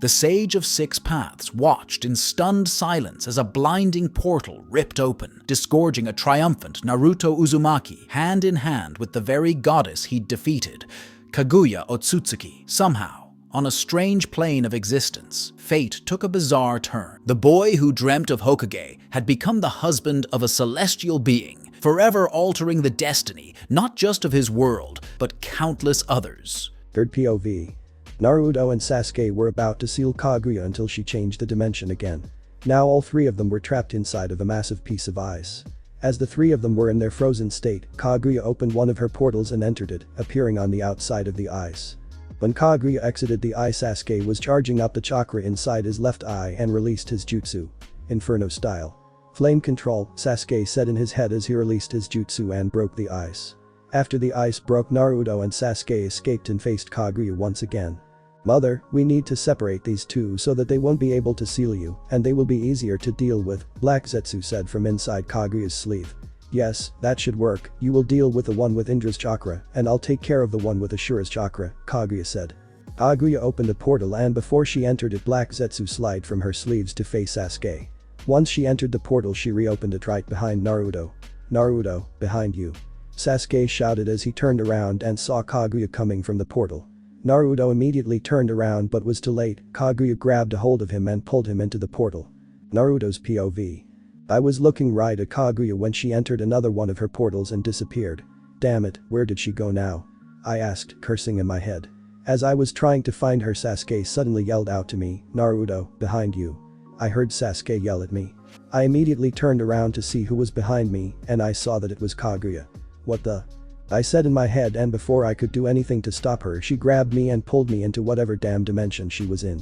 The Sage of Six Paths watched in stunned silence as a blinding portal ripped open, disgorging a triumphant Naruto Uzumaki hand in hand with the very goddess he'd defeated, Kaguya Otsutsuki. Somehow, on a strange plane of existence, fate took a bizarre turn. The boy who dreamt of Hokage had become the husband of a celestial being, forever altering the destiny not just of his world, but countless others. Third POV. Naruto and Sasuke were about to seal Kaguya until she changed the dimension again. Now all three of them were trapped inside of a massive piece of ice. As the three of them were in their frozen state, Kaguya opened one of her portals and entered it, appearing on the outside of the ice. When Kaguya exited the eye, Sasuke was charging up the chakra inside his left eye and released his jutsu. Inferno style. Flame control, Sasuke said in his head as he released his jutsu and broke the ice. After the ice broke, Naruto and Sasuke escaped and faced Kaguya once again. "Mother, we need to separate these two so that they won't be able to seal you, and they will be easier to deal with," Black Zetsu said from inside Kaguya's sleeve. "Yes, that should work. You will deal with the one with Indra's chakra, and I'll take care of the one with Ashura's chakra," Kaguya said. Kaguya opened a portal, and before she entered it, Black Zetsu slid from her sleeves to face Sasuke. Once she entered the portal, she reopened it right behind Naruto. "Naruto, behind you," Sasuke shouted as he turned around and saw Kaguya coming from the portal. Naruto immediately turned around but was too late. Kaguya grabbed a hold of him and pulled him into the portal. Naruto's POV. I was looking right at Kaguya when she entered another one of her portals and disappeared. "Damn it, where did she go now?" I asked, cursing in my head. As I was trying to find her, Sasuke suddenly yelled out to me, "Naruto, behind you." I heard Sasuke yell at me. I immediately turned around to see who was behind me, and I saw that it was Kaguya. "What the?" I said in my head, and before I could do anything to stop her, she grabbed me and pulled me into whatever damn dimension she was in.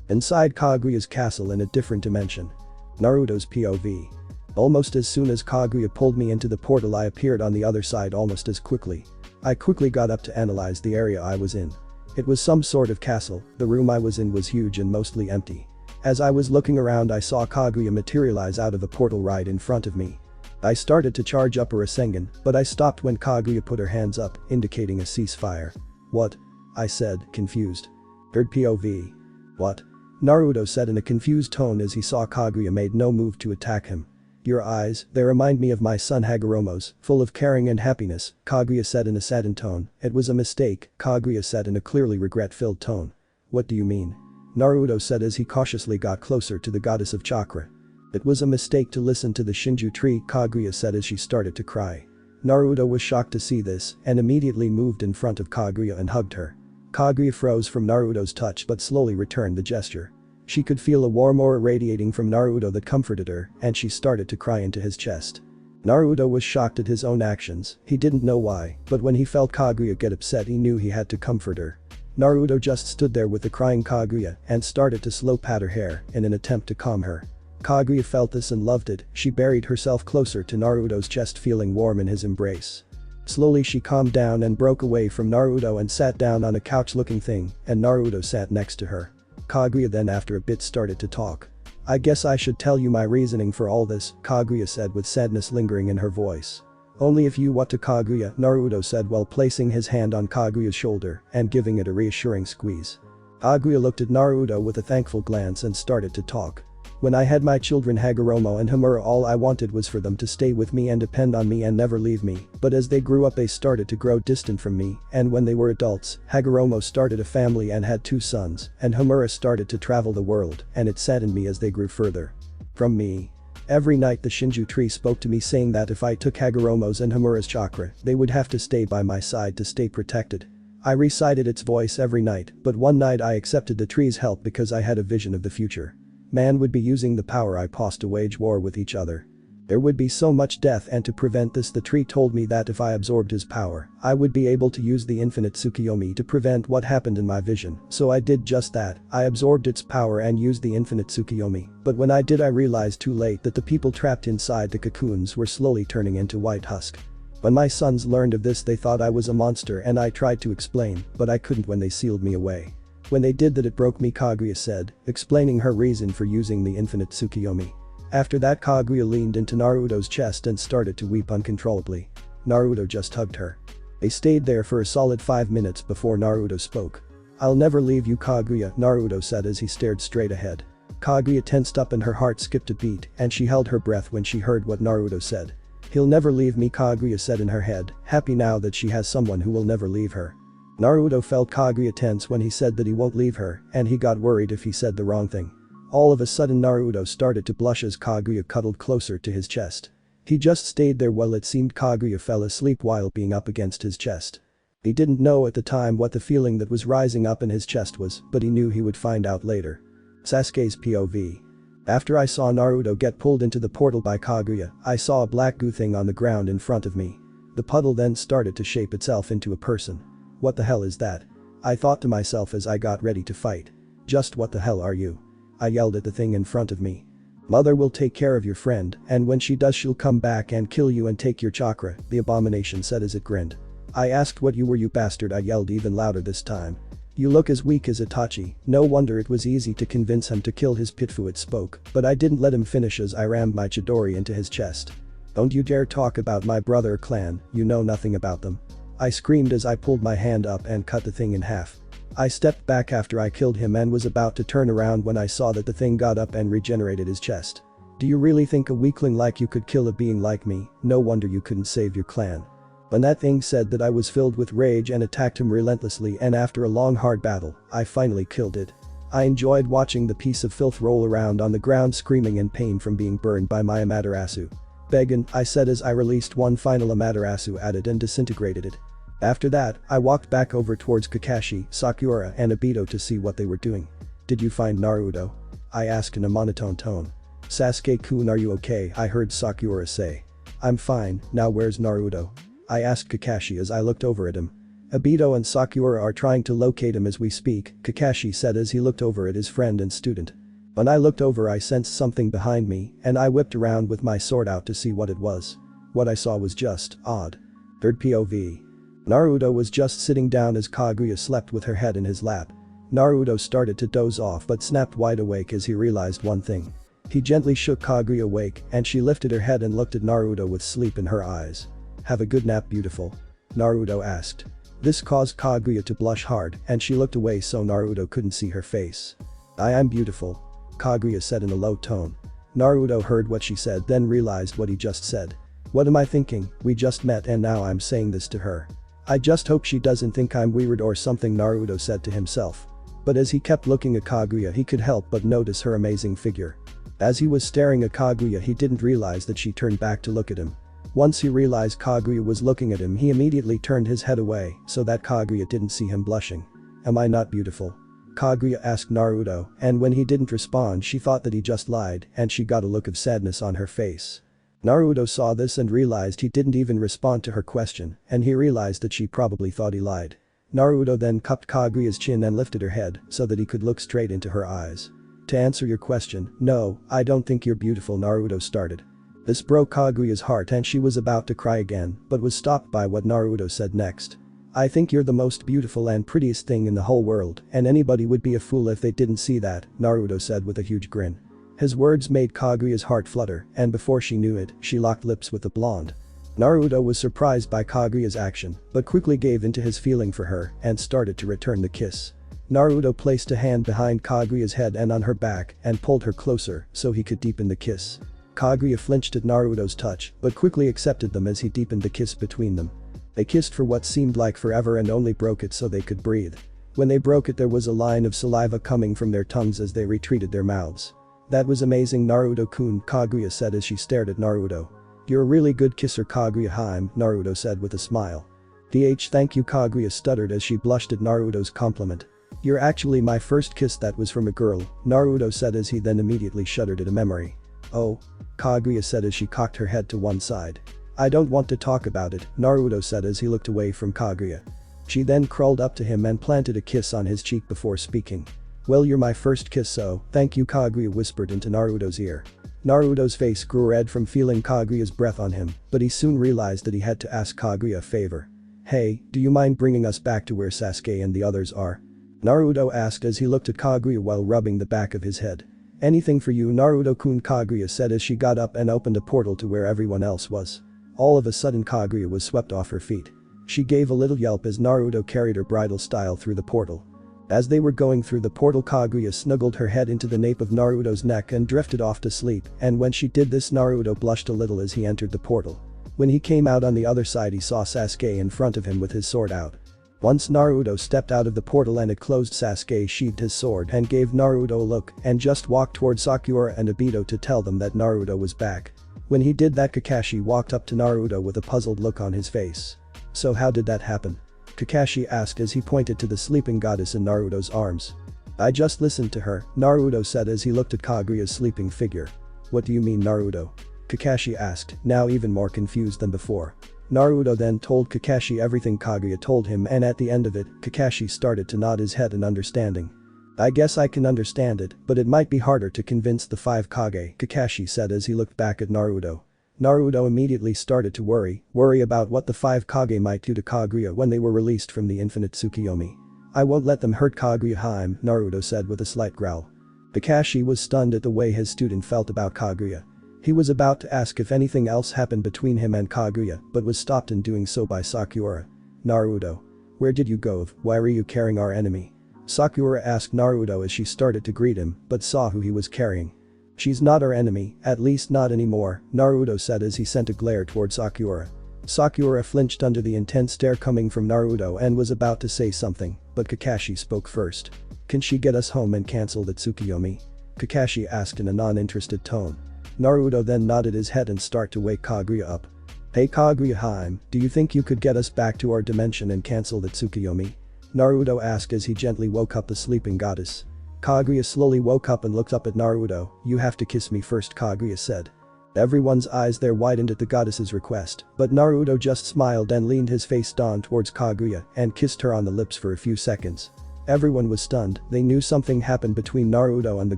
Inside Kaguya's castle in a different dimension. Naruto's POV. Almost as soon as Kaguya pulled me into the portal, I appeared on the other side almost as quickly. I quickly got up to analyze the area I was in. It was some sort of castle. The room I was in was huge and mostly empty. As I was looking around, I saw Kaguya materialize out of a portal right in front of me. I started to charge up a Rasengan, but I stopped when Kaguya put her hands up, indicating a ceasefire. "What?" I said, confused. Third POV. "What?" Naruto said in a confused tone as he saw Kaguya made no move to attack him. "Your eyes, they remind me of my son Hagoromo's, full of caring and happiness," Kaguya said in a saddened tone. "It was a mistake," Kaguya said in a clearly regret-filled tone. "What do you mean?" Naruto said as he cautiously got closer to the goddess of chakra. "It was a mistake to listen to the Shinju tree," Kaguya said as she started to cry. Naruto was shocked to see this and immediately moved in front of Kaguya and hugged her. Kaguya froze from Naruto's touch but slowly returned the gesture. She could feel a warm aura radiating from Naruto that comforted her, and she started to cry into his chest. Naruto was shocked at his own actions. He didn't know why, but when he felt Kaguya get upset, he knew he had to comfort her. Naruto just stood there with the crying Kaguya and started to slow pat her hair in an attempt to calm her. Kaguya felt this and loved it. She buried herself closer to Naruto's chest, feeling warm in his embrace. Slowly she calmed down and broke away from Naruto and sat down on a couch-looking thing, and Naruto sat next to her. Kaguya then after a bit started to talk. "I guess I should tell you my reasoning for all this," Kaguya said with sadness lingering in her voice. "Only if you want to, Kaguya," Naruto said while placing his hand on Kaguya's shoulder and giving it a reassuring squeeze. Kaguya looked at Naruto with a thankful glance and started to talk. "When I had my children Hagoromo and Homura, all I wanted was for them to stay with me and depend on me and never leave me, but as they grew up they started to grow distant from me, and when they were adults, Hagoromo started a family and had 2 sons, and Homura started to travel the world, and it saddened me as they grew further from me. Every night the Shinju tree spoke to me saying that if I took Hagoromo's and Homura's chakra, they would have to stay by my side to stay protected. I recited its voice every night, but one night I accepted the tree's help because I had a vision of the future. Man would be using the power I possessed to wage war with each other. There would be so much death, and to prevent this the tree told me that if I absorbed his power, I would be able to use the infinite Tsukiyomi to prevent what happened in my vision, so I did just that. I absorbed its power and used the infinite Tsukiyomi, but when I did I realized too late that the people trapped inside the cocoons were slowly turning into white husk. When my sons learned of this they thought I was a monster and I tried to explain, but I couldn't when they sealed me away. When they did that it broke me," Kaguya said, explaining her reason for using the infinite Tsukiyomi. After that Kaguya leaned into Naruto's chest and started to weep uncontrollably. Naruto just hugged her. They stayed there for a solid 5 minutes before Naruto spoke. "I'll never leave you, Kaguya," Naruto said as he stared straight ahead. Kaguya tensed up and her heart skipped a beat, and she held her breath when she heard what Naruto said. "He'll never leave me," Kaguya said in her head, happy now that she has someone who will never leave her. Naruto felt Kaguya tense when he said that he won't leave her, and he got worried if he said the wrong thing. All of a sudden Naruto started to blush as Kaguya cuddled closer to his chest. He just stayed there while it seemed Kaguya fell asleep while being up against his chest. He didn't know at the time what the feeling that was rising up in his chest was, but he knew he would find out later. Sasuke's POV. After I saw Naruto get pulled into the portal by Kaguya, I saw a black goo thing on the ground in front of me. The puddle then started to shape itself into a person. What the hell is that? I thought to myself as I got ready to fight. Just what the hell are you? I yelled at the thing in front of me. Mother will take care of your friend, and when she does she'll come back and kill you and take your chakra, the abomination said as it grinned. I asked what you were, you bastard, I yelled even louder this time. You look as weak as Itachi. No wonder it was easy to convince him to kill his Pitfu, it spoke, but I didn't let him finish as I rammed my Chidori into his chest. Don't you dare talk about my brother or clan, you know nothing about them. I screamed as I pulled my hand up and cut the thing in half. I stepped back after I killed him and was about to turn around when I saw that the thing got up and regenerated his chest. Do you really think a weakling like you could kill a being like me? No wonder you couldn't save your clan. When that thing said that, I was filled with rage and attacked him relentlessly, and after a long hard battle, I finally killed it. I enjoyed watching the piece of filth roll around on the ground screaming in pain from being burned by my Amaterasu. Beggin, I said as I released one final Amaterasu at it and disintegrated it. After that, I walked back over towards Kakashi, Sakura and Obito to see what they were doing. Did you find Naruto? I asked in a monotone tone. Sasuke-kun, are you okay? I heard Sakura say. I'm fine, now where's Naruto? I asked Kakashi as I looked over at him. Obito and Sakura are trying to locate him as we speak, Kakashi said as he looked over at his friend and student. When I looked over I sensed something behind me, and I whipped around with my sword out to see what it was. What I saw was just odd. Third POV. Naruto was just sitting down as Kaguya slept with her head in his lap. Naruto started to doze off but snapped wide awake as he realized one thing. He gently shook Kaguya awake, and she lifted her head and looked at Naruto with sleep in her eyes. Have a good nap, beautiful? Naruto asked. This caused Kaguya to blush hard, and she looked away so Naruto couldn't see her face. I am beautiful, Kaguya said in a low tone. Naruto heard what she said, then realized what he just said. What am I thinking? We just met and now I'm saying this to her. I just hope she doesn't think I'm weird or something, Naruto said to himself. But as he kept looking at Kaguya he could help but notice her amazing figure. As he was staring at Kaguya he didn't realize that she turned back to look at him. Once he realized Kaguya was looking at him he immediately turned his head away so that Kaguya didn't see him blushing. Am I not beautiful? Kaguya asked Naruto, and when he didn't respond she thought that he just lied and she got a look of sadness on her face. Naruto saw this and realized he didn't even respond to her question, and he realized that she probably thought he lied. Naruto then cupped Kaguya's chin and lifted her head so that he could look straight into her eyes. To answer your question, no, I don't think you're beautiful, Naruto started. This broke Kaguya's heart and she was about to cry again but was stopped by what Naruto said next. I think you're the most beautiful and prettiest thing in the whole world, and anybody would be a fool if they didn't see that, Naruto said with a huge grin. His words made Kaguya's heart flutter, and before she knew it, she locked lips with the blonde. Naruto was surprised by Kaguya's action, but quickly gave into his feeling for her and started to return the kiss. Naruto placed a hand behind Kaguya's head and on her back and pulled her closer so he could deepen the kiss. Kaguya flinched at Naruto's touch but quickly accepted them as he deepened the kiss between them. They kissed for what seemed like forever and only broke it so they could breathe. When they broke it there was a line of saliva coming from their tongues as they retreated their mouths. That was amazing, Naruto-kun, Kaguya said as she stared at Naruto. You're a really good kisser, Kaguya-hime, Naruto said with a smile. Thank you, Kaguya stuttered as she blushed at Naruto's compliment. You're actually my first kiss that was from a girl, Naruto said as he then immediately shuddered at a memory. Oh, Kaguya said as she cocked her head to one side. I don't want to talk about it, Naruto said as he looked away from Kaguya. She then crawled up to him and planted a kiss on his cheek before speaking. Well, you're my first kiss, so thank you, Kaguya whispered into Naruto's ear. Naruto's face grew red from feeling Kaguya's breath on him, but he soon realized that he had to ask Kaguya a favor. Hey, do you mind bringing us back to where Sasuke and the others are? Naruto asked as he looked at Kaguya while rubbing the back of his head. Anything for you, Naruto-kun, Kaguya said as she got up and opened a portal to where everyone else was. All of a sudden Kaguya was swept off her feet. She gave a little yelp as Naruto carried her bridal style through the portal. As they were going through the portal, Kaguya snuggled her head into the nape of Naruto's neck and drifted off to sleep, and when she did this, Naruto blushed a little as he entered the portal. When he came out on the other side, he saw Sasuke in front of him with his sword out. Once Naruto stepped out of the portal and it closed, Sasuke sheathed his sword and gave Naruto a look and just walked towards Sakura and Obito to tell them that Naruto was back. When he did that, Kakashi walked up to Naruto with a puzzled look on his face. "So how did that happen?" Kakashi asked as he pointed to the sleeping goddess in Naruto's arms. "I just listened to her," Naruto said as he looked at Kaguya's sleeping figure. "What do you mean, Naruto?" Kakashi asked, now even more confused than before. Naruto then told Kakashi everything Kaguya told him, and at the end of it, Kakashi started to nod his head in understanding. "I guess I can understand it, but it might be harder to convince the 5 Kage," Kakashi said as he looked back at Naruto. Naruto immediately started to worry about what the 5 Kage might do to Kaguya when they were released from the infinite Tsukiyomi. "I won't let them hurt Kaguya-hime," Naruto said with a slight growl. Kakashi was stunned at the way his student felt about Kaguya. He was about to ask if anything else happened between him and Kaguya, but was stopped in doing so by Sakura. "Naruto. Where did you go? Why were you carrying our enemy?" Sakura asked Naruto as she started to greet him, but saw who he was carrying. "She's not our enemy, at least not anymore," Naruto said as he sent a glare toward Sakura. Sakura flinched under the intense stare coming from Naruto and was about to say something, but Kakashi spoke first. "Can she get us home and cancel the Tsukiyomi?" Kakashi asked in a non-interested tone. Naruto then nodded his head and started to wake Kaguya up. "Hey Kaguya-hime, do you think you could get us back to our dimension and cancel the Tsukiyomi?" Naruto asked as he gently woke up the sleeping goddess. Kaguya slowly woke up and looked up at Naruto. "You have to kiss me first," Kaguya said. Everyone's eyes there widened at the goddess's request, but Naruto just smiled and leaned his face down towards Kaguya and kissed her on the lips for a few seconds. Everyone was stunned. They knew something happened between Naruto and the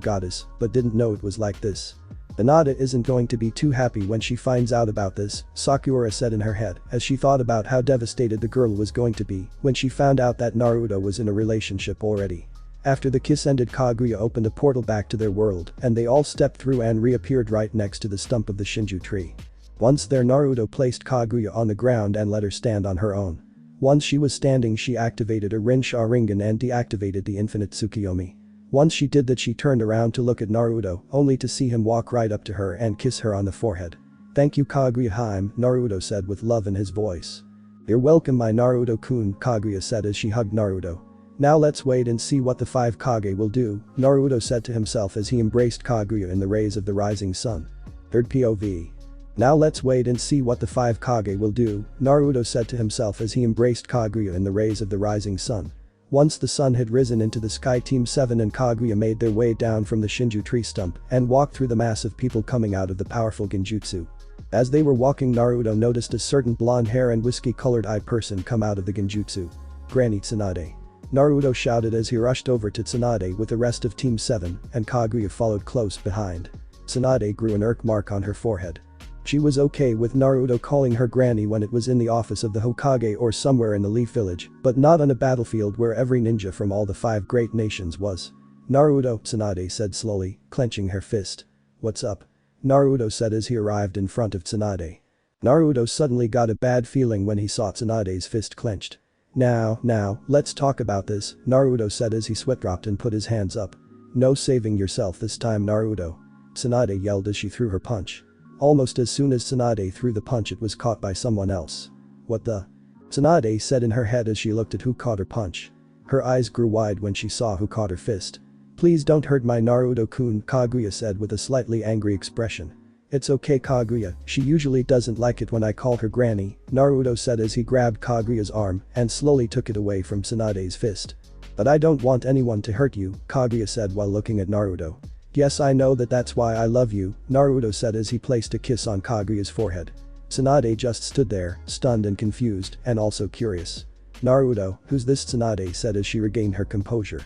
goddess, but didn't know it was like this. "Hinata isn't going to be too happy when she finds out about this," Sakura said in her head as she thought about how devastated the girl was going to be when she found out that Naruto was in a relationship already. After the kiss ended, Kaguya opened a portal back to their world and they all stepped through and reappeared right next to the stump of the Shinju tree. Once there, Naruto placed Kaguya on the ground and let her stand on her own. Once she was standing, she activated a Rin Sharingan and deactivated the infinite Tsukiyomi. Once she did that, she turned around to look at Naruto, only to see him walk right up to her and kiss her on the forehead. "Thank you Kaguya-hime," Naruto said with love in his voice. "You're welcome my Naruto-kun," Kaguya said as she hugged Naruto. "Now let's wait and see what the 5 Kage will do," Naruto said to himself as he embraced Kaguya in the rays of the rising sun. Third POV. "Now let's wait and see what the 5 Kage will do," Naruto said to himself as he embraced Kaguya in the rays of the rising sun. Once the sun had risen into the sky, Team 7 and Kaguya made their way down from the Shinju tree stump and walked through the mass of people coming out of the powerful genjutsu. As they were walking, Naruto noticed a certain blonde hair and whiskey-colored eye person come out of the genjutsu. "Granny Tsunade." Naruto shouted as he rushed over to Tsunade with the rest of Team 7, and Kaguya followed close behind. Tsunade grew an irk mark on her forehead. She was okay with Naruto calling her granny when it was in the office of the Hokage or somewhere in the Leaf Village, but not on a battlefield where every ninja from all the 5 great nations was. "Naruto," Tsunade said slowly, clenching her fist. "What's up?" Naruto said as he arrived in front of Tsunade. Naruto suddenly got a bad feeling when he saw Tsunade's fist clenched. Now, let's talk about this," Naruto said as he sweat-dropped and put his hands up. "No saving yourself this time, Naruto," Tsunade yelled as she threw her punch. Almost as soon as Tsunade threw the punch, it was caught by someone else. "What the?" Tsunade said in her head as she looked at who caught her punch. Her eyes grew wide when she saw who caught her fist. "Please don't hurt my Naruto-kun," Kaguya said with a slightly angry expression. "It's okay Kaguya, she usually doesn't like it when I call her granny," Naruto said as he grabbed Kaguya's arm and slowly took it away from Tsunade's fist. "But I don't want anyone to hurt you," Kaguya said while looking at Naruto. "Yes, I know that's why I love you," Naruto said as he placed a kiss on Kaguya's forehead. Tsunade just stood there, stunned and confused, and also curious. "Naruto, who's this?" Tsunade said as she regained her composure.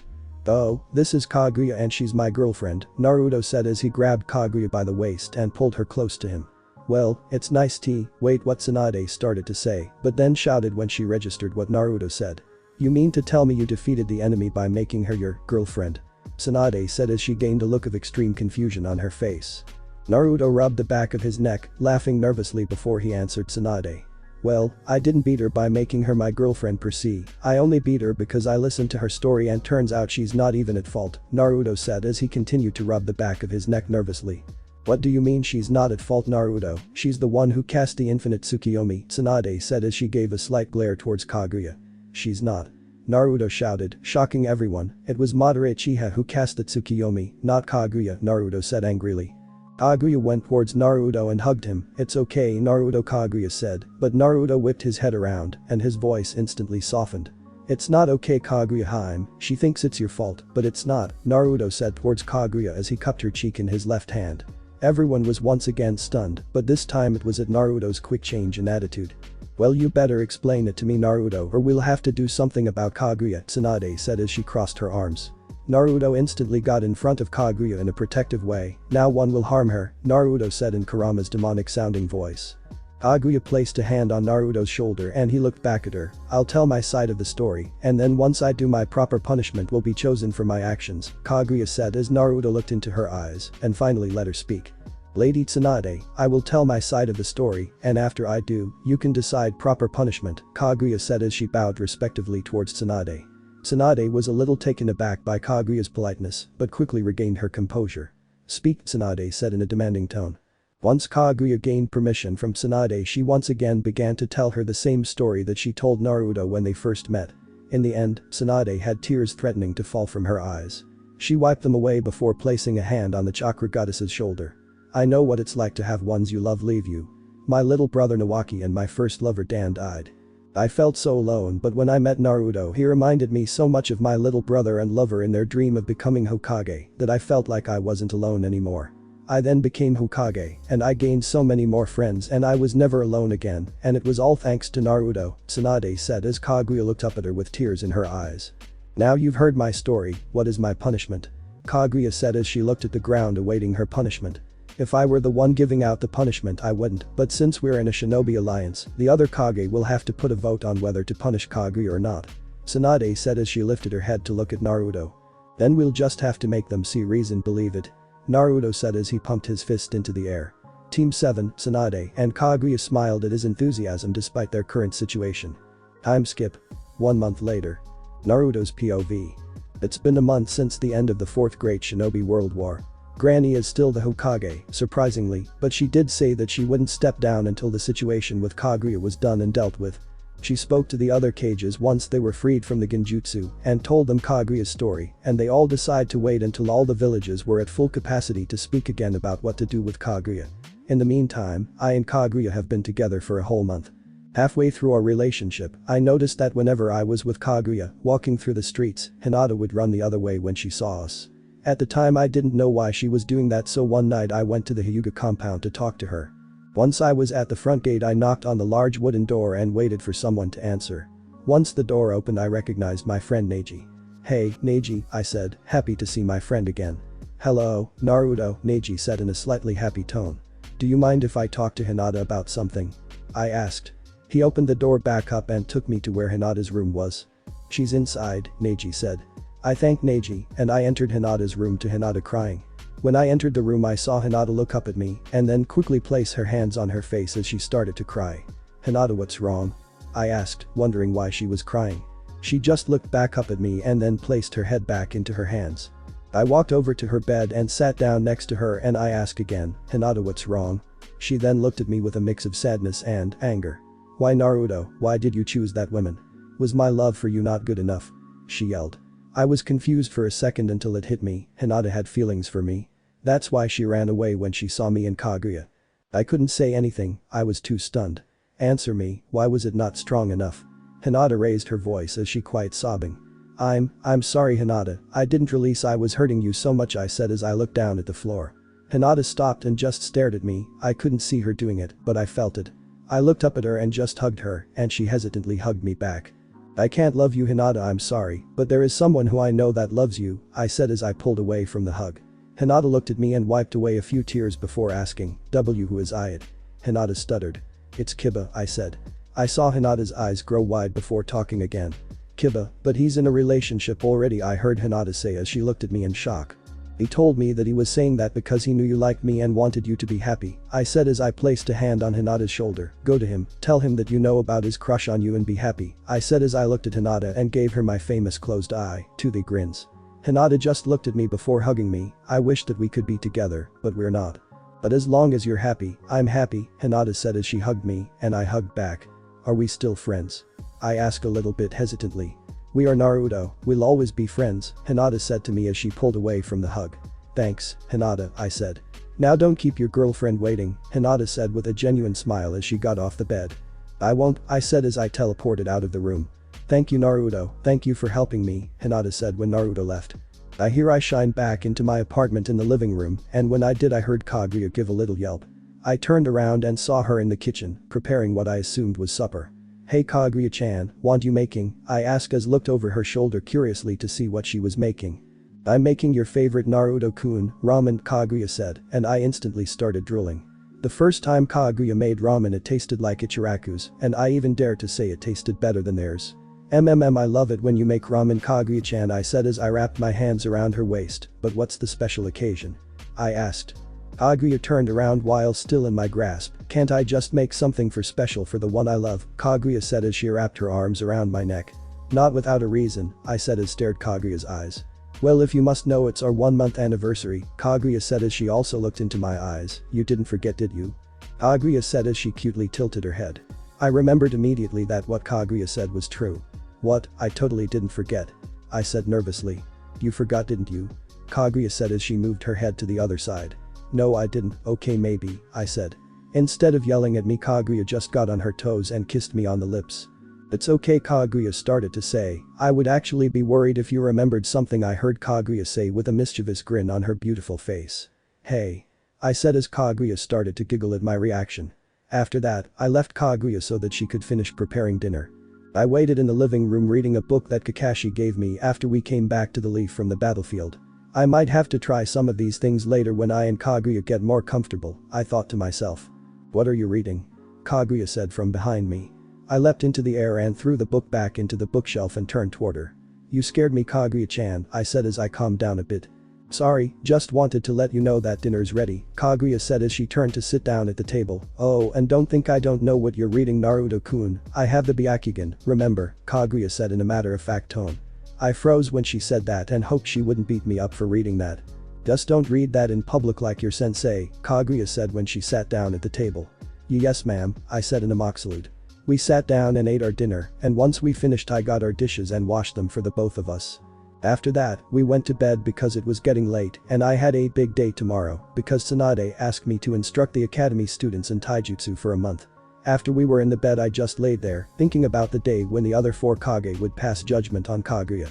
"Oh, this is Kaguya and she's my girlfriend," Naruto said as he grabbed Kaguya by the waist and pulled her close to him. "Well, it's nice tea." Wait, what? Tsunade started to say, but then shouted when she registered what Naruto said. "You mean to tell me you defeated the enemy by making her your girlfriend?" Tsunade said as she gained a look of extreme confusion on her face. Naruto rubbed the back of his neck, laughing nervously before he answered Tsunade. Well, I didn't beat her by making her my girlfriend per se, I only beat her because I listened to her story and turns out she's not even at fault, Naruto said as he continued to rub the back of his neck nervously. What do you mean she's not at fault, Naruto? She's the one who cast the infinite Tsukiyomi, Tsunade said as she gave a slight glare towards Kaguya. She's not. Naruto shouted, shocking everyone. It was Madara Uchiha who cast the Tsukiyomi, not Kaguya, Naruto said angrily. Kaguya went towards Naruto and hugged him. It's okay, Naruto, Kaguya said, but Naruto whipped his head around and his voice instantly softened. It's not okay, Kaguya-hime, she thinks it's your fault, but it's not, Naruto said towards Kaguya as he cupped her cheek in his left hand. Everyone was once again stunned, but this time it was at Naruto's quick change in attitude. Well, you better explain it to me, Naruto, or we'll have to do something about Kaguya, Tsunade said as she crossed her arms. Naruto instantly got in front of Kaguya in a protective way. Now one will harm her, Naruto said in Kurama's demonic-sounding voice. Kaguya placed a hand on Naruto's shoulder and he looked back at her. I'll tell my side of the story, and then once I do, my proper punishment will be chosen for my actions, Kaguya said as Naruto looked into her eyes and finally let her speak. Lady Tsunade, I will tell my side of the story, and after I do, you can decide proper punishment, Kaguya said as she bowed respectively towards Tsunade. Tsunade was a little taken aback by Kaguya's politeness, but quickly regained her composure. Speak, Tsunade said in a demanding tone. Once Kaguya gained permission from Tsunade, she once again began to tell her the same story that she told Naruto when they first met. In the end, Tsunade had tears threatening to fall from her eyes. She wiped them away before placing a hand on the Chakra goddess's shoulder. I know what it's like to have ones you love leave you. My little brother Nawaki and my first lover Dan died. I felt so alone, but when I met Naruto, he reminded me so much of my little brother and lover in their dream of becoming Hokage that I felt like I wasn't alone anymore. I then became Hokage, and I gained so many more friends and I was never alone again, and it was all thanks to Naruto, Tsunade said as Kaguya looked up at her with tears in her eyes. Now you've heard my story, what is my punishment? Kaguya said as she looked at the ground awaiting her punishment. If I were the one giving out the punishment I wouldn't, but since we're in a shinobi alliance, the other Kage will have to put a vote on whether to punish Kaguya or not. Tsunade said as she lifted her head to look at Naruto. Then we'll just have to make them see reason believe it. Naruto said as he pumped his fist into the air. Team 7, Tsunade and Kaguya smiled at his enthusiasm despite their current situation. Time skip. 1 month later. Naruto's POV. It's been a month since the end of the Fourth Great Shinobi World War. Granny is still the Hokage, surprisingly, but she did say that she wouldn't step down until the situation with Kaguya was done and dealt with. She spoke to the other Kages once they were freed from the genjutsu and told them Kaguya's story, and they all decided to wait until all the villages were at full capacity to speak again about what to do with Kaguya. In the meantime, I and Kaguya have been together for a whole month. Halfway through our relationship, I noticed that whenever I was with Kaguya, walking through the streets, Hinata would run the other way when she saw us. At the time I didn't know why she was doing that, so one night I went to the Hyuga compound to talk to her. Once I was at the front gate, I knocked on the large wooden door and waited for someone to answer. Once the door opened, I recognized my friend Neji. Hey, Neji, I said, happy to see my friend again. Hello, Naruto, Neji said in a slightly happy tone. Do you mind if I talk to Hinata about something? I asked. He opened the door back up and took me to where Hinata's room was. She's inside, Neji said. I thanked Neji, and I entered Hinata's room to Hinata crying. When I entered the room, I saw Hinata look up at me and then quickly place her hands on her face as she started to cry. Hinata, what's wrong? I asked, wondering why she was crying. She just looked back up at me and then placed her head back into her hands. I walked over to her bed and sat down next to her and I asked again, Hinata, what's wrong? She then looked at me with a mix of sadness and anger. Why, Naruto, why did you choose that woman? Was my love for you not good enough? She yelled. I was confused for a second until it hit me, Hinata had feelings for me. That's why she ran away when she saw me and Kaguya. I couldn't say anything, I was too stunned. Answer me, why was it not strong enough? Hinata raised her voice as she quite sobbing. I'm sorry, Hinata, I didn't realize I was hurting you so much, I said as I looked down at the floor. Hinata stopped and just stared at me. I couldn't see her doing it, but I felt it. I looked up at her and just hugged her, and she hesitantly hugged me back. I can't love you, Hinata, I'm sorry, but there is someone who I know that loves you, I said as I pulled away from the hug. Hinata looked at me and wiped away a few tears before asking, who is it? Hinata stuttered. It's 𝐫𝐞𝐻, I said. I saw Hinata's eyes grow wide before talking again. 𝐫𝐞𝐻, but he's in a relationship already, I heard Hinata say as she looked at me in shock. He told me that he was saying that because he knew you liked me and wanted you to be happy, I said as I placed a hand on Hinata's shoulder. Go to him, tell him that you know about his crush on you and be happy, I said as I looked at Hinata and gave her my famous closed eye, to the grins. Hinata just looked at me before hugging me. I wish that we could be together, but we're not. But as long as you're happy, I'm happy, Hinata said as she hugged me, and I hugged back. Are we still friends? I asked a little bit hesitantly. We are Naruto, we'll always be friends, Hinata said to me as she pulled away from the hug. Thanks, Hinata, I said. Now don't keep your girlfriend waiting, Hinata said with a genuine smile as she got off the bed. I won't, I said as I teleported out of the room. Thank you Naruto, thank you for helping me, Hinata said when Naruto left. I shined back into my apartment in the living room, and when I did I heard Kaguya give a little yelp. I turned around and saw her in the kitchen, preparing what I assumed was supper. Hey Kaguya-chan, what you making? I asked as looked over her shoulder curiously to see what she was making. I'm making your favorite Naruto-kun, ramen, Kaguya said, and I instantly started drooling. The first time Kaguya made ramen it tasted like Ichiraku's, and I even dare to say it tasted better than theirs. I love it when you make ramen Kaguya-chan, I said as I wrapped my hands around her waist, but what's the special occasion? I asked. Kaguya turned around while still in my grasp. Can't I just make something special for the one I love? Kaguya said as she wrapped her arms around my neck. Not without a reason, I said as stared Kaguya's eyes. Well if you must know it's our 1-month anniversary, Kaguya said as she also looked into my eyes. You didn't forget did you? Kaguya said as she cutely tilted her head. I remembered immediately that what Kaguya said was true. What, I totally didn't forget. I said nervously. You forgot didn't you? Kaguya said as she moved her head to the other side. No I didn't, okay maybe, I said. Instead of yelling at me Kaguya just got on her toes and kissed me on the lips. It's okay Kaguya started to say, I would actually be worried if you remembered something I heard Kaguya say with a mischievous grin on her beautiful face. Hey. I said as Kaguya started to giggle at my reaction. After that, I left Kaguya so that she could finish preparing dinner. I waited in the living room reading a book that Kakashi gave me after we came back to the leaf from the battlefield. I might have to try some of these things later when I and Kaguya get more comfortable, I thought to myself. What are you reading? Kaguya said from behind me. I leapt into the air and threw the book back into the bookshelf and turned toward her. You scared me Kaguya-chan, I said as I calmed down a bit. Sorry, just wanted to let you know that dinner's ready, Kaguya said as she turned to sit down at the table. Oh, and don't think I don't know what you're reading Naruto-kun, I have the Byakugan, remember, Kaguya said in a matter-of-fact tone. I froze when she said that and hoped she wouldn't beat me up for reading that. Just don't read that in public like your sensei, Kaguya said when she sat down at the table. Yes ma'am, I said in a mock salute. We sat down and ate our dinner, and once we finished I got our dishes and washed them for the both of us. After that, we went to bed because it was getting late and I had a big day tomorrow because Tsunade asked me to instruct the academy students in taijutsu for a month. After we were in the bed I just laid there, thinking about the day when the other 4 Kage would pass judgment on Kaguya.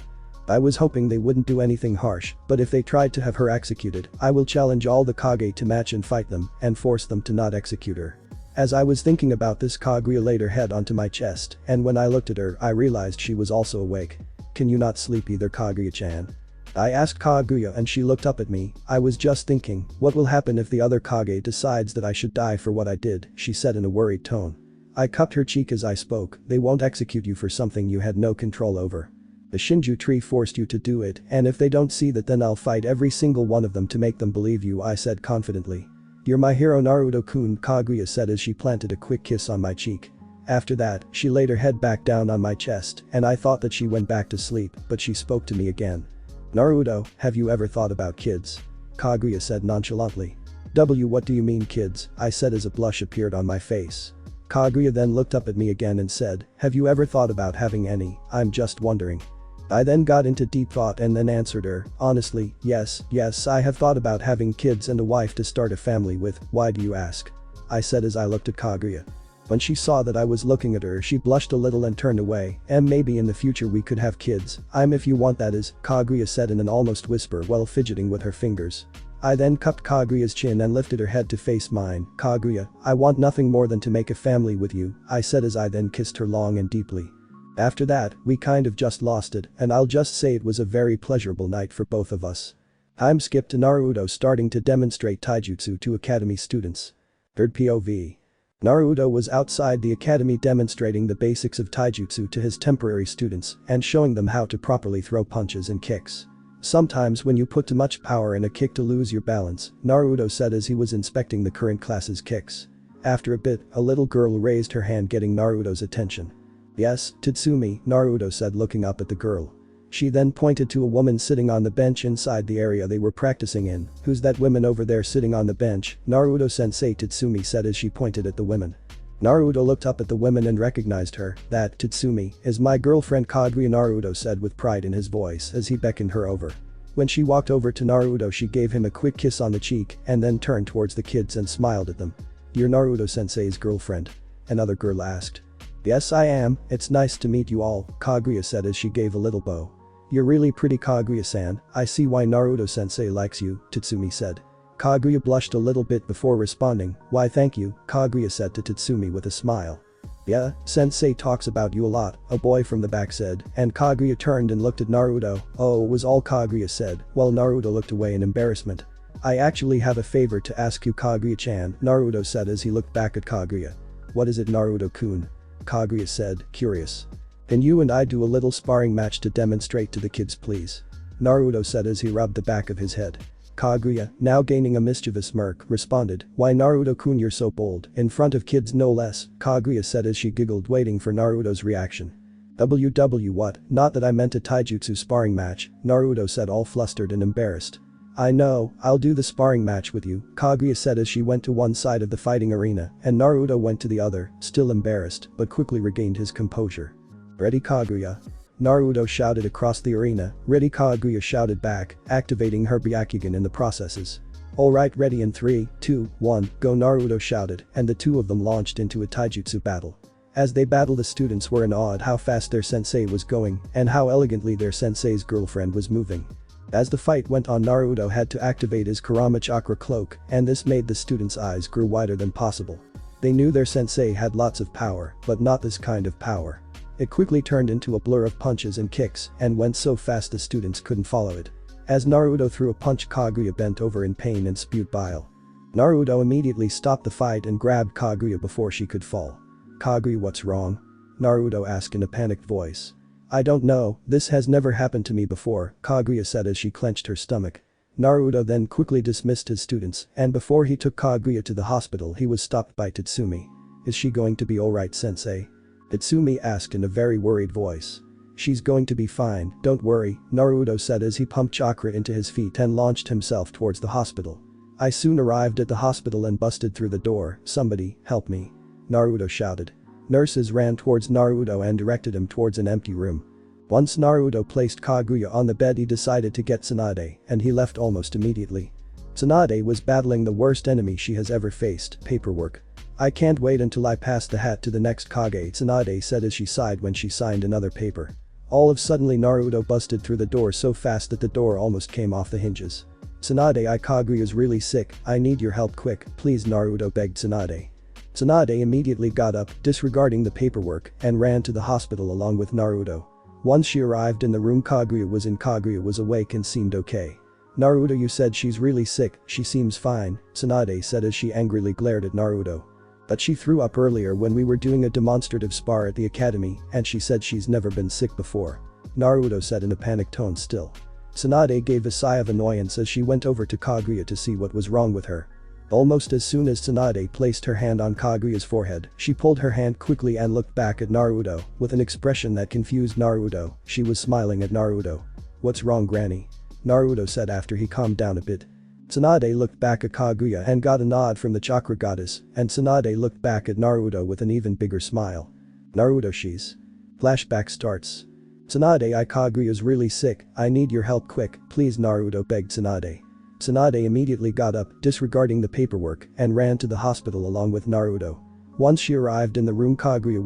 I was hoping they wouldn't do anything harsh, but if they tried to have her executed, I will challenge all the Kage to match and fight them and force them to not execute her. As I was thinking about this Kaguya laid her head onto my chest, and when I looked at her I realized she was also awake. Can you not sleep either Kaguya-chan? I asked Kaguya and she looked up at me. I was just thinking, what will happen if the other Kage decides that I should die for what I did, she said in a worried tone. I cupped her cheek as I spoke. They won't execute you for something you had no control over. The Shinju tree forced you to do it, and if they don't see that then I'll fight every single one of them to make them believe you, I said confidently. You're my hero Naruto-kun, Kaguya said as she planted a quick kiss on my cheek. After that, she laid her head back down on my chest, and I thought that she went back to sleep, but she spoke to me again. Naruto, have you ever thought about kids? Kaguya said nonchalantly. What do you mean kids? I said as a blush appeared on my face. Kaguya then looked up at me again and said, have you ever thought about having any? I'm just wondering. I then got into deep thought and then answered her, honestly, yes, I have thought about having kids and a wife to start a family with, why do you ask? I said as I looked at Kaguya. When she saw that I was looking at her she blushed a little and turned away, and maybe in the future we could have kids, if you want that is, Kaguya said in an almost whisper while fidgeting with her fingers. I then cupped Kaguya's chin and lifted her head to face mine. Kaguya, I want nothing more than to make a family with you, I said as I then kissed her long and deeply. After that, we kind of just lost it, and I'll just say it was a very pleasurable night for both of us. Time skip to Naruto starting to demonstrate taijutsu to academy students. Third POV. Naruto was outside the academy demonstrating the basics of taijutsu to his temporary students and showing them how to properly throw punches and kicks. Sometimes when you put too much power in a kick to lose your balance, Naruto said as he was inspecting the current class's kicks. After a bit, a little girl raised her hand getting Naruto's attention. "Yes, Tatsumi," Naruto said looking up at the girl. She then pointed to a woman sitting on the bench inside the area they were practicing in. "Who's that woman over there sitting on the bench?" Naruto-sensei Tatsumi said as she pointed at the woman. Naruto looked up at the woman and recognized her. "That, Tatsumi, is my girlfriend Kaguya," Naruto said with pride in his voice as he beckoned her over. When she walked over to Naruto, she gave him a quick kiss on the cheek and then turned towards the kids and smiled at them. "You're Naruto-sensei's girlfriend?" another girl asked. "Yes, I am. It's nice to meet you all," Kaguya said as she gave a little bow. "You're really pretty, Kaguya-san. I see why Naruto-sensei likes you," Tatsumi said. Kaguya blushed a little bit before responding. "Why thank you," Kaguya said to Tatsumi with a smile. "Yeah, sensei talks about you a lot," a boy from the back said, and Kaguya turned and looked at Naruto. "Oh," was all Kaguya said, while Naruto looked away in embarrassment. "I actually have a favor to ask you, Kaguya-chan," Naruto said as he looked back at Kaguya. "What is it, Naruto-kun?" Kaguya said, curious. "Can you and I do a little sparring match to demonstrate to the kids, please?" Naruto said as he rubbed the back of his head. Kaguya, now gaining a mischievous smirk, responded, "Why, Naruto-kun, you're so bold, in front of kids no less," Kaguya said as she giggled waiting for Naruto's reaction. What? Not that I meant a taijutsu sparring match," Naruto said all flustered and embarrassed. "I know, I'll do the sparring match with you," Kaguya said as she went to one side of the fighting arena and Naruto went to the other, still embarrassed, but quickly regained his composure. "Ready, Kaguya?" Naruto shouted across the arena. "Ready," Kaguya shouted back, activating her Byakugan in the processes. "Alright, ready in 3, 2, 1, go," Naruto shouted, and the two of them launched into a taijutsu battle. As they battled, the students were in awe at how fast their sensei was going and how elegantly their sensei's girlfriend was moving. As the fight went on, Naruto had to activate his Kurama Chakra cloak, and this made the students' eyes grow wider than possible. They knew their sensei had lots of power, but not this kind of power. It quickly turned into a blur of punches and kicks and went so fast the students couldn't follow it. As Naruto threw a punch, Kaguya bent over in pain and spewed bile. Naruto immediately stopped the fight and grabbed Kaguya before she could fall. "Kaguya, what's wrong?" Naruto asked in a panicked voice. "I don't know, this has never happened to me before," Kaguya said as she clenched her stomach. Naruto then quickly dismissed his students, and before he took Kaguya to the hospital he was stopped by Tatsumi. "Is she going to be alright, sensei?" Tatsumi asked in a very worried voice. "She's going to be fine, don't worry," Naruto said as he pumped chakra into his feet and launched himself towards the hospital. "I soon arrived at the hospital and busted through the door. Somebody, help me," Naruto shouted. Nurses ran towards Naruto and directed him towards an empty room. Once Naruto placed Kaguya on the bed, he decided to get Tsunade, and he left almost immediately. Tsunade was battling the worst enemy she has ever faced, paperwork. "I can't wait until I pass the hat to the next Kage," Tsunade said as she sighed when she signed another paper. All of a sudden Naruto busted through the door so fast that the door almost came off the hinges. "Tsunade, Kaguya's really sick, I need your help quick, please," Naruto begged Tsunade. Tsunade immediately got up, disregarding the paperwork, and ran to the hospital along with Naruto. Once she arrived in the room Kaguya was awake and seemed okay. "Naruto, you said she's really sick, she seems fine," Tsunade said as she angrily glared at Naruto. "But she threw up earlier when we were doing a demonstrative spar at the academy and she said she's never been sick before," Naruto said in a panicked tone still. Tsunade gave a sigh of annoyance as she went over to Kaguya to see what was wrong with her. Almost as soon as Tsunade placed her hand on Kaguya's forehead, she pulled her hand quickly and looked back at Naruto with an expression that confused Naruto. She was smiling at Naruto. "What's wrong, Granny?" Naruto said after he calmed down a bit. Tsunade looked back at Kaguya and got a nod from the chakra goddess, and Tsunade looked back at Naruto with an even bigger smile. "Naruto, she's..." Flashback starts. "Tsunade, Kaguya's really sick, I need your help quick, please," Naruto begged Tsunade. Tsunade immediately got up, disregarding the paperwork, and ran to the hospital along with Naruto. Once she arrived in the room Kaguya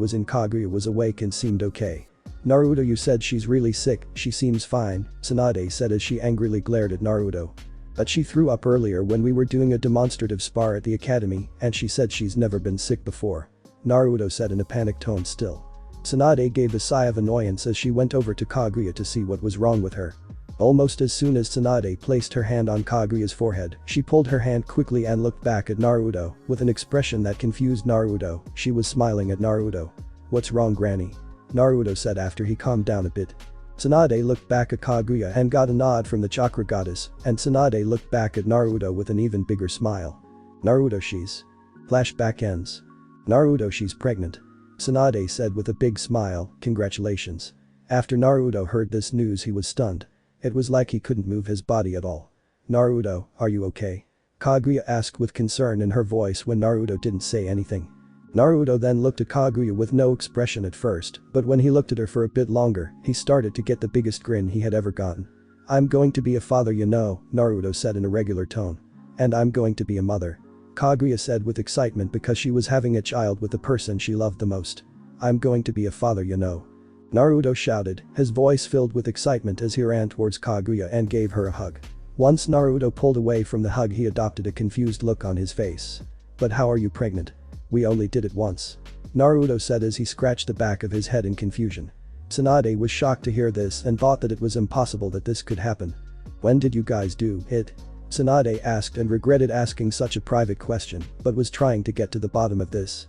was awake and seemed okay. "Naruto, you said she's really sick, she seems fine," Tsunade said as she angrily glared at Naruto. "But she threw up earlier when we were doing a demonstrative spar at the academy and she said she's never been sick before," Naruto said in a panicked tone still. Tsunade gave a sigh of annoyance as she went over to Kaguya to see what was wrong with her. Almost as soon as Tsunade placed her hand on Kaguya's forehead, she pulled her hand quickly and looked back at Naruto with an expression that confused Naruto. She was smiling at Naruto. "What's wrong, Granny?" Naruto said after he calmed down a bit. Tsunade looked back at Kaguya and got a nod from the Chakra goddess, and Tsunade looked back at Naruto with an even bigger smile. Naruto, she's. Flashback ends. Naruto, she's pregnant. Tsunade said with a big smile, congratulations. After Naruto heard this news, he was stunned. It was like he couldn't move his body at all. Naruto, are you okay? Kaguya asked with concern in her voice when Naruto didn't say anything. Naruto then looked at Kaguya with no expression at first, but when he looked at her for a bit longer, he started to get the biggest grin he had ever gotten. I'm going to be a father, you know, Naruto said in a regular tone. And I'm going to be a mother. Kaguya said with excitement because she was having a child with the person she loved the most. I'm going to be a father, you know. Naruto shouted, his voice filled with excitement as he ran towards Kaguya and gave her a hug. Once Naruto pulled away from the hug, he adopted a confused look on his face. But how are you pregnant? We only did it once. Naruto said as he scratched the back of his head in confusion. Tsunade was shocked to hear this and thought that it was impossible that this could happen. When did you guys do it? Tsunade asked and regretted asking such a private question, but was trying to get to the bottom of this.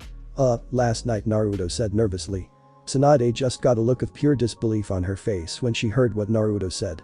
Last night, Naruto said nervously. Tsunade just got a look of pure disbelief on her face when she heard what Naruto said.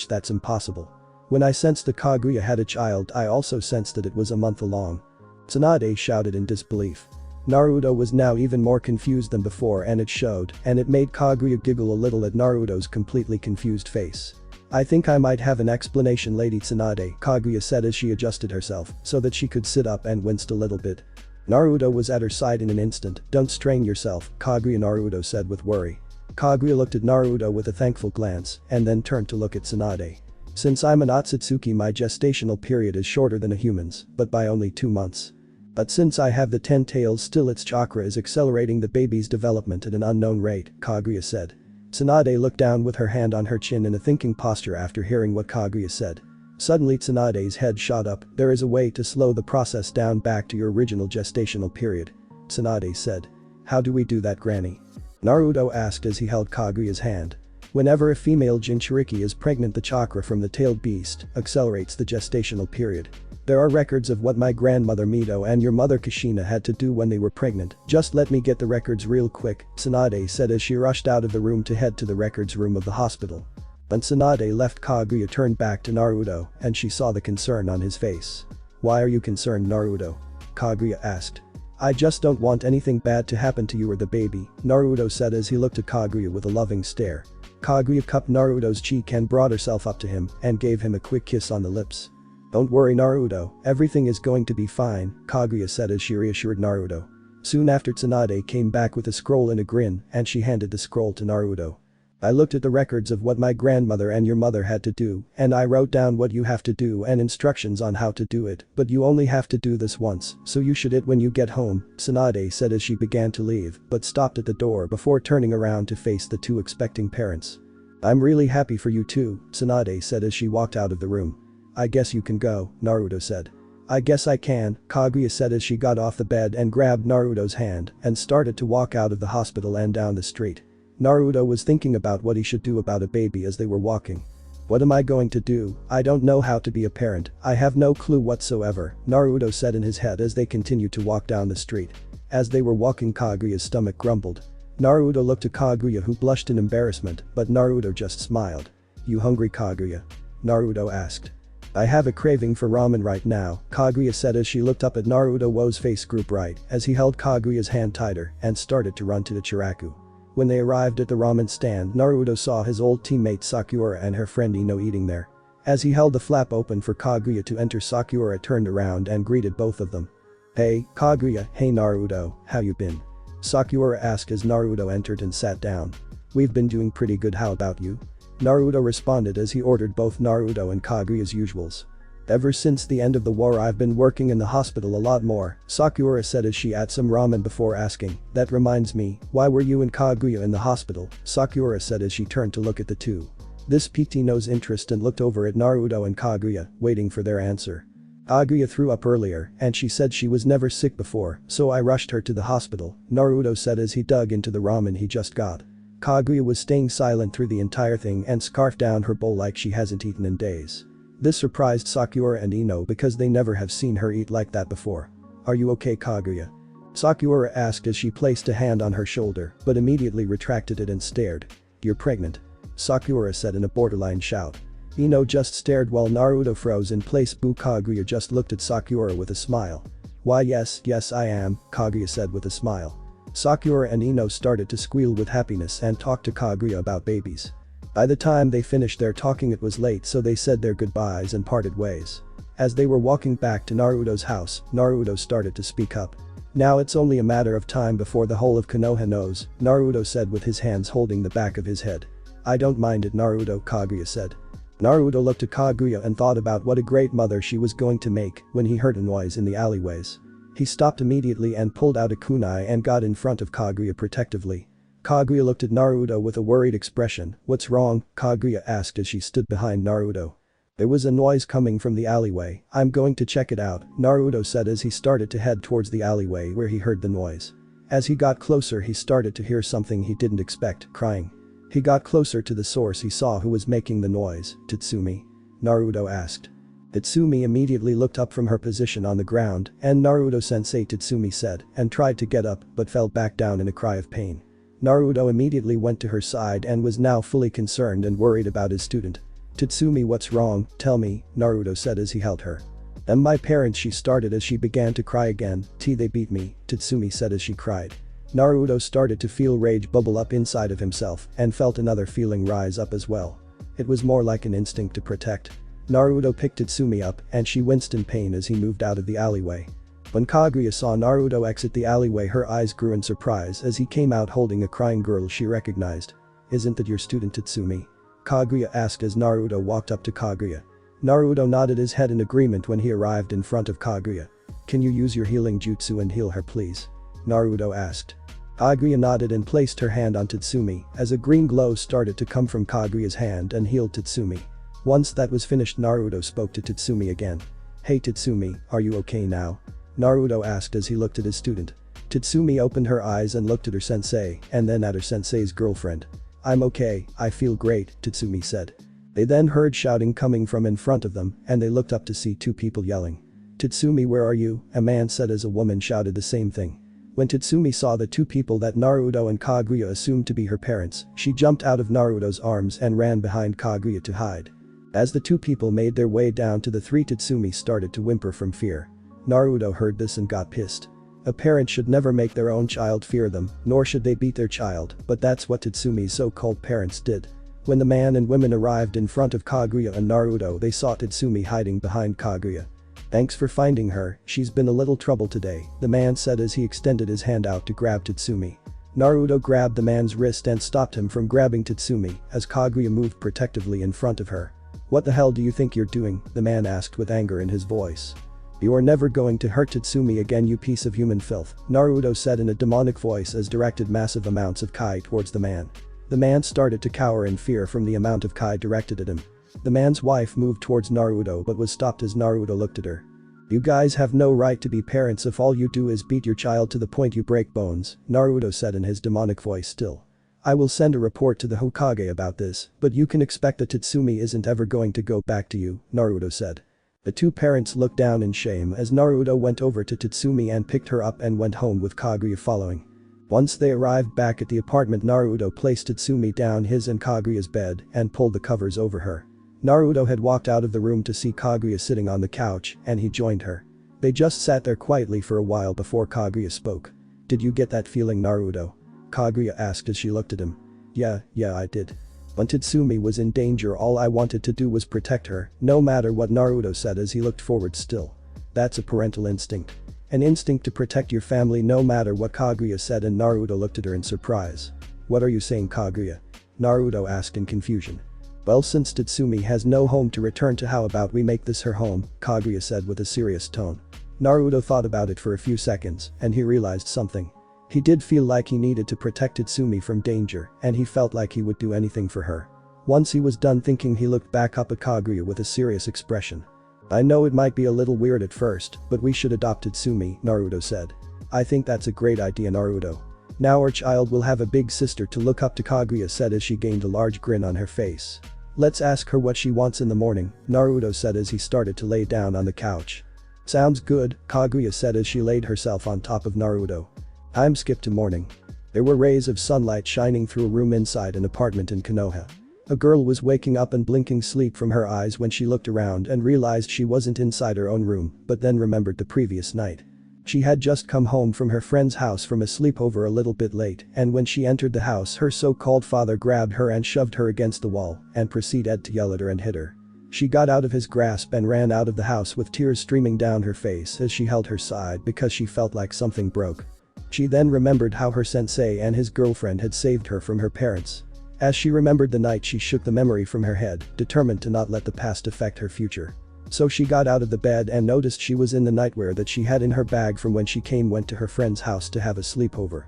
That's impossible. When I sensed that Kaguya had a child, I also sensed that it was a month along. Tsunade shouted in disbelief. Naruto was now even more confused than before, and it showed, and it made Kaguya giggle a little at Naruto's completely confused face. I think I might have an explanation, Lady Tsunade, Kaguya said as she adjusted herself so that she could sit up and winced a little bit. Naruto was at her side in an instant. Don't strain yourself, Kaguya, Naruto said with worry. Kaguya looked at Naruto with a thankful glance and then turned to look at Tsunade. Since I'm an otsutsuki, my gestational period is shorter than a human's, but by only 2 months. But since I have the 10 tails still, its chakra is accelerating the baby's development at an unknown rate, Kaguya said. Tsunade looked down with her hand on her chin in a thinking posture after hearing what Kaguya said. Suddenly Tsunade's head shot up. There is a way to slow the process down back to your original gestational period, Tsunade said. How do we do that, Granny? Naruto asked as he held Kaguya's hand. Whenever a female Jinchuriki is pregnant, the chakra from the tailed beast accelerates the gestational period. There are records of what my grandmother Mito and your mother Kushina had to do when they were pregnant. Just let me get the records real quick, Tsunade said as she rushed out of the room to head to the records room of the hospital. When Tsunade left, Kaguya turned back to Naruto and she saw the concern on his face. Why are you concerned, Naruto? Kaguya asked. I just don't want anything bad to happen to you or the baby, Naruto said as he looked at Kaguya with a loving stare. Kaguya cupped Naruto's cheek and brought herself up to him and gave him a quick kiss on the lips. Don't worry, Naruto, everything is going to be fine, Kaguya said as she reassured Naruto. Soon after, Tsunade came back with a scroll and a grin and she handed the scroll to Naruto. I looked at the records of what my grandmother and your mother had to do, and I wrote down what you have to do and instructions on how to do it, but you only have to do this once, so you should it when you get home, Tsunade said as she began to leave, but stopped at the door before turning around to face the 2 expecting parents. I'm really happy for you too, Tsunade said as she walked out of the room. I guess you can go, Naruto said. I guess I can, Kaguya said as she got off the bed and grabbed Naruto's hand and started to walk out of the hospital and down the street. Naruto was thinking about what he should do about a baby as they were walking. What am I going to do? I don't know how to be a parent, I have no clue whatsoever, Naruto said in his head as they continued to walk down the street. As they were walking, Kaguya's stomach grumbled. Naruto looked at Kaguya, who blushed in embarrassment, but Naruto just smiled. You hungry, Kaguya? Naruto asked. I have a craving for ramen right now, Kaguya said as she looked up at Naruto's face group right as he held Kaguya's hand tighter and started to run to the Chiraku. When they arrived at the ramen stand, Naruto saw his old teammate Sakura and her friend Ino eating there. As he held the flap open for Kaguya to enter, Sakura turned around and greeted both of them. Hey, Kaguya, hey Naruto, how you been? Sakura asked as Naruto entered and sat down. We've been doing pretty good, how about you? Naruto responded as he ordered both Naruto and Kaguya's usuals. Ever since the end of the war, I've been working in the hospital a lot more, Sakura said as she ate some ramen before asking. That reminds me, why were you and Kaguya in the hospital? Sakura said as she turned to look at the two. This piqued Ino's interest and looked over at Naruto and Kaguya, waiting for their answer. Kaguya threw up earlier and she said she was never sick before, so I rushed her to the hospital, Naruto said as he dug into the ramen he just got. Kaguya was staying silent through the entire thing and scarfed down her bowl like she hasn't eaten in days. This surprised Sakura and Ino because they never have seen her eat like that before. Are you okay, Kaguya? Sakura asked as she placed a hand on her shoulder but immediately retracted it and stared. You're pregnant? Sakura said in a borderline shout. Ino just stared while Naruto froze in place. Kaguya just looked at Sakura with a smile. Why yes, I am, Kaguya said with a smile. Sakura and Ino started to squeal with happiness and talk to Kaguya about babies. By the time they finished their talking it was late, so they said their goodbyes and parted ways. As they were walking back to Naruto's house, Naruto started to speak up. Now it's only a matter of time before the whole of Konoha knows, Naruto said with his hands holding the back of his head. I don't mind it, Naruto, Kaguya said. Naruto looked at Kaguya and thought about what a great mother she was going to make when he heard a noise in the alleyways. He stopped immediately and pulled out a kunai and got in front of Kaguya protectively. Kaguya looked at Naruto with a worried expression. What's wrong? Kaguya asked as she stood behind Naruto. There was a noise coming from the alleyway. I'm going to check it out, Naruto said as he started to head towards the alleyway where he heard the noise. As he got closer he started to hear something he didn't expect, crying. He got closer to the source. He saw who was making the noise. Tatsumi? Naruto asked. Tatsumi immediately looked up from her position on the ground and Naruto-sensei, Tatsumi said, and tried to get up but fell back down in a cry of pain. Naruto immediately went to her side and was now fully concerned and worried about his student. Tatsumi, what's wrong? Tell me, Naruto said as he held her. And my parents, she started as she began to cry again. They beat me, Tatsumi said as she cried. Naruto started to feel rage bubble up inside of himself and felt another feeling rise up as well. It was more like an instinct to protect. Naruto picked Tatsumi up and she winced in pain as he moved out of the alleyway. When Kaguya saw Naruto exit the alleyway, her eyes grew in surprise as he came out holding a crying girl she recognized. Isn't that your student Tatsumi? Kaguya asked as Naruto walked up to Kaguya. Naruto nodded his head in agreement when he arrived in front of Kaguya. Can you use your healing jutsu and heal her please? Naruto asked. Kaguya nodded and placed her hand on Tatsumi as a green glow started to come from Kaguya's hand and healed Tatsumi. Once that was finished, Naruto spoke to Tatsumi again. Hey Tatsumi, are you okay now? Naruto asked as he looked at his student. Tatsumi opened her eyes and looked at her sensei and then at her sensei's girlfriend. I'm okay, I feel great, Tatsumi said. They then heard shouting coming from in front of them and they looked up to see two people yelling. Tatsumi, where are you? A man said as a woman shouted the same thing. When Tatsumi saw the two people that Naruto and Kaguya assumed to be her parents, she jumped out of Naruto's arms and ran behind Kaguya to hide. As the two people made their way down to the three, Tatsumi started to whimper from fear. Naruto heard this and got pissed. A parent should never make their own child fear them, nor should they beat their child, but that's what Tatsumi's so-called parents did. When the man and women arrived in front of Kaguya and Naruto, they saw Tatsumi hiding behind Kaguya. Thanks for finding her, she's been a little trouble today, the man said as he extended his hand out to grab Tatsumi. Naruto grabbed the man's wrist and stopped him from grabbing Tatsumi as Kaguya moved protectively in front of her. What the hell do you think you're doing? The man asked with anger in his voice. You are never going to hurt Tatsumi again, you piece of human filth, Naruto said in a demonic voice as directed massive amounts of kai towards the man. The man started to cower in fear from the amount of kai directed at him. The man's wife moved towards Naruto but was stopped as Naruto looked at her. You guys have no right to be parents if all you do is beat your child to the point you break bones, Naruto said in his demonic voice still. I will send a report to the Hokage about this, but you can expect that Tatsumi isn't ever going to go back to you, Naruto said. The two parents looked down in shame as Naruto went over to Tatsumi and picked her up and went home with Kaguya following. Once they arrived back at the apartment, Naruto placed Tatsumi down his and Kaguya's bed and pulled the covers over her. Naruto had walked out of the room to see Kaguya sitting on the couch and he joined her. They just sat there quietly for a while before Kaguya spoke. Did you get that feeling, Naruto? Kaguya asked as she looked at him. Yeah, I did. When Tatsumi was in danger, all I wanted to do was protect her, no matter what, Naruto said as he looked forward still. That's a parental instinct. An instinct to protect your family no matter what, Kaguya said, and Naruto looked at her in surprise. What are you saying, Kaguya? Naruto asked in confusion. Well, since Tatsumi has no home to return to, how about we make this her home, Kaguya said with a serious tone. Naruto thought about it for a few seconds and he realized something. He did feel like he needed to protect Tatsumi from danger and he felt like he would do anything for her. Once he was done thinking, he looked back up at Kaguya with a serious expression. I know it might be a little weird at first, but we should adopt Tatsumi, Naruto said. I think that's a great idea, Naruto. Now our child will have a big sister to look up to, Kaguya said as she gained a large grin on her face. Let's ask her what she wants in the morning, Naruto said as he started to lay down on the couch. Sounds good, Kaguya said as she laid herself on top of Naruto. Time skipped to morning. There were rays of sunlight shining through a room inside an apartment in Konoha. A girl was waking up and blinking sleep from her eyes when she looked around and realized she wasn't inside her own room, but then remembered the previous night. She had just come home from her friend's house from a sleepover a little bit late, and when she entered the house her so-called father grabbed her and shoved her against the wall and proceeded to yell at her and hit her. She got out of his grasp and ran out of the house with tears streaming down her face as she held her side because she felt like something broke. She then remembered how her sensei and his girlfriend had saved her from her parents. As she remembered the night, she shook the memory from her head, determined to not let the past affect her future. So she got out of the bed and noticed she was in the nightwear that she had in her bag from when she went to her friend's house to have a sleepover.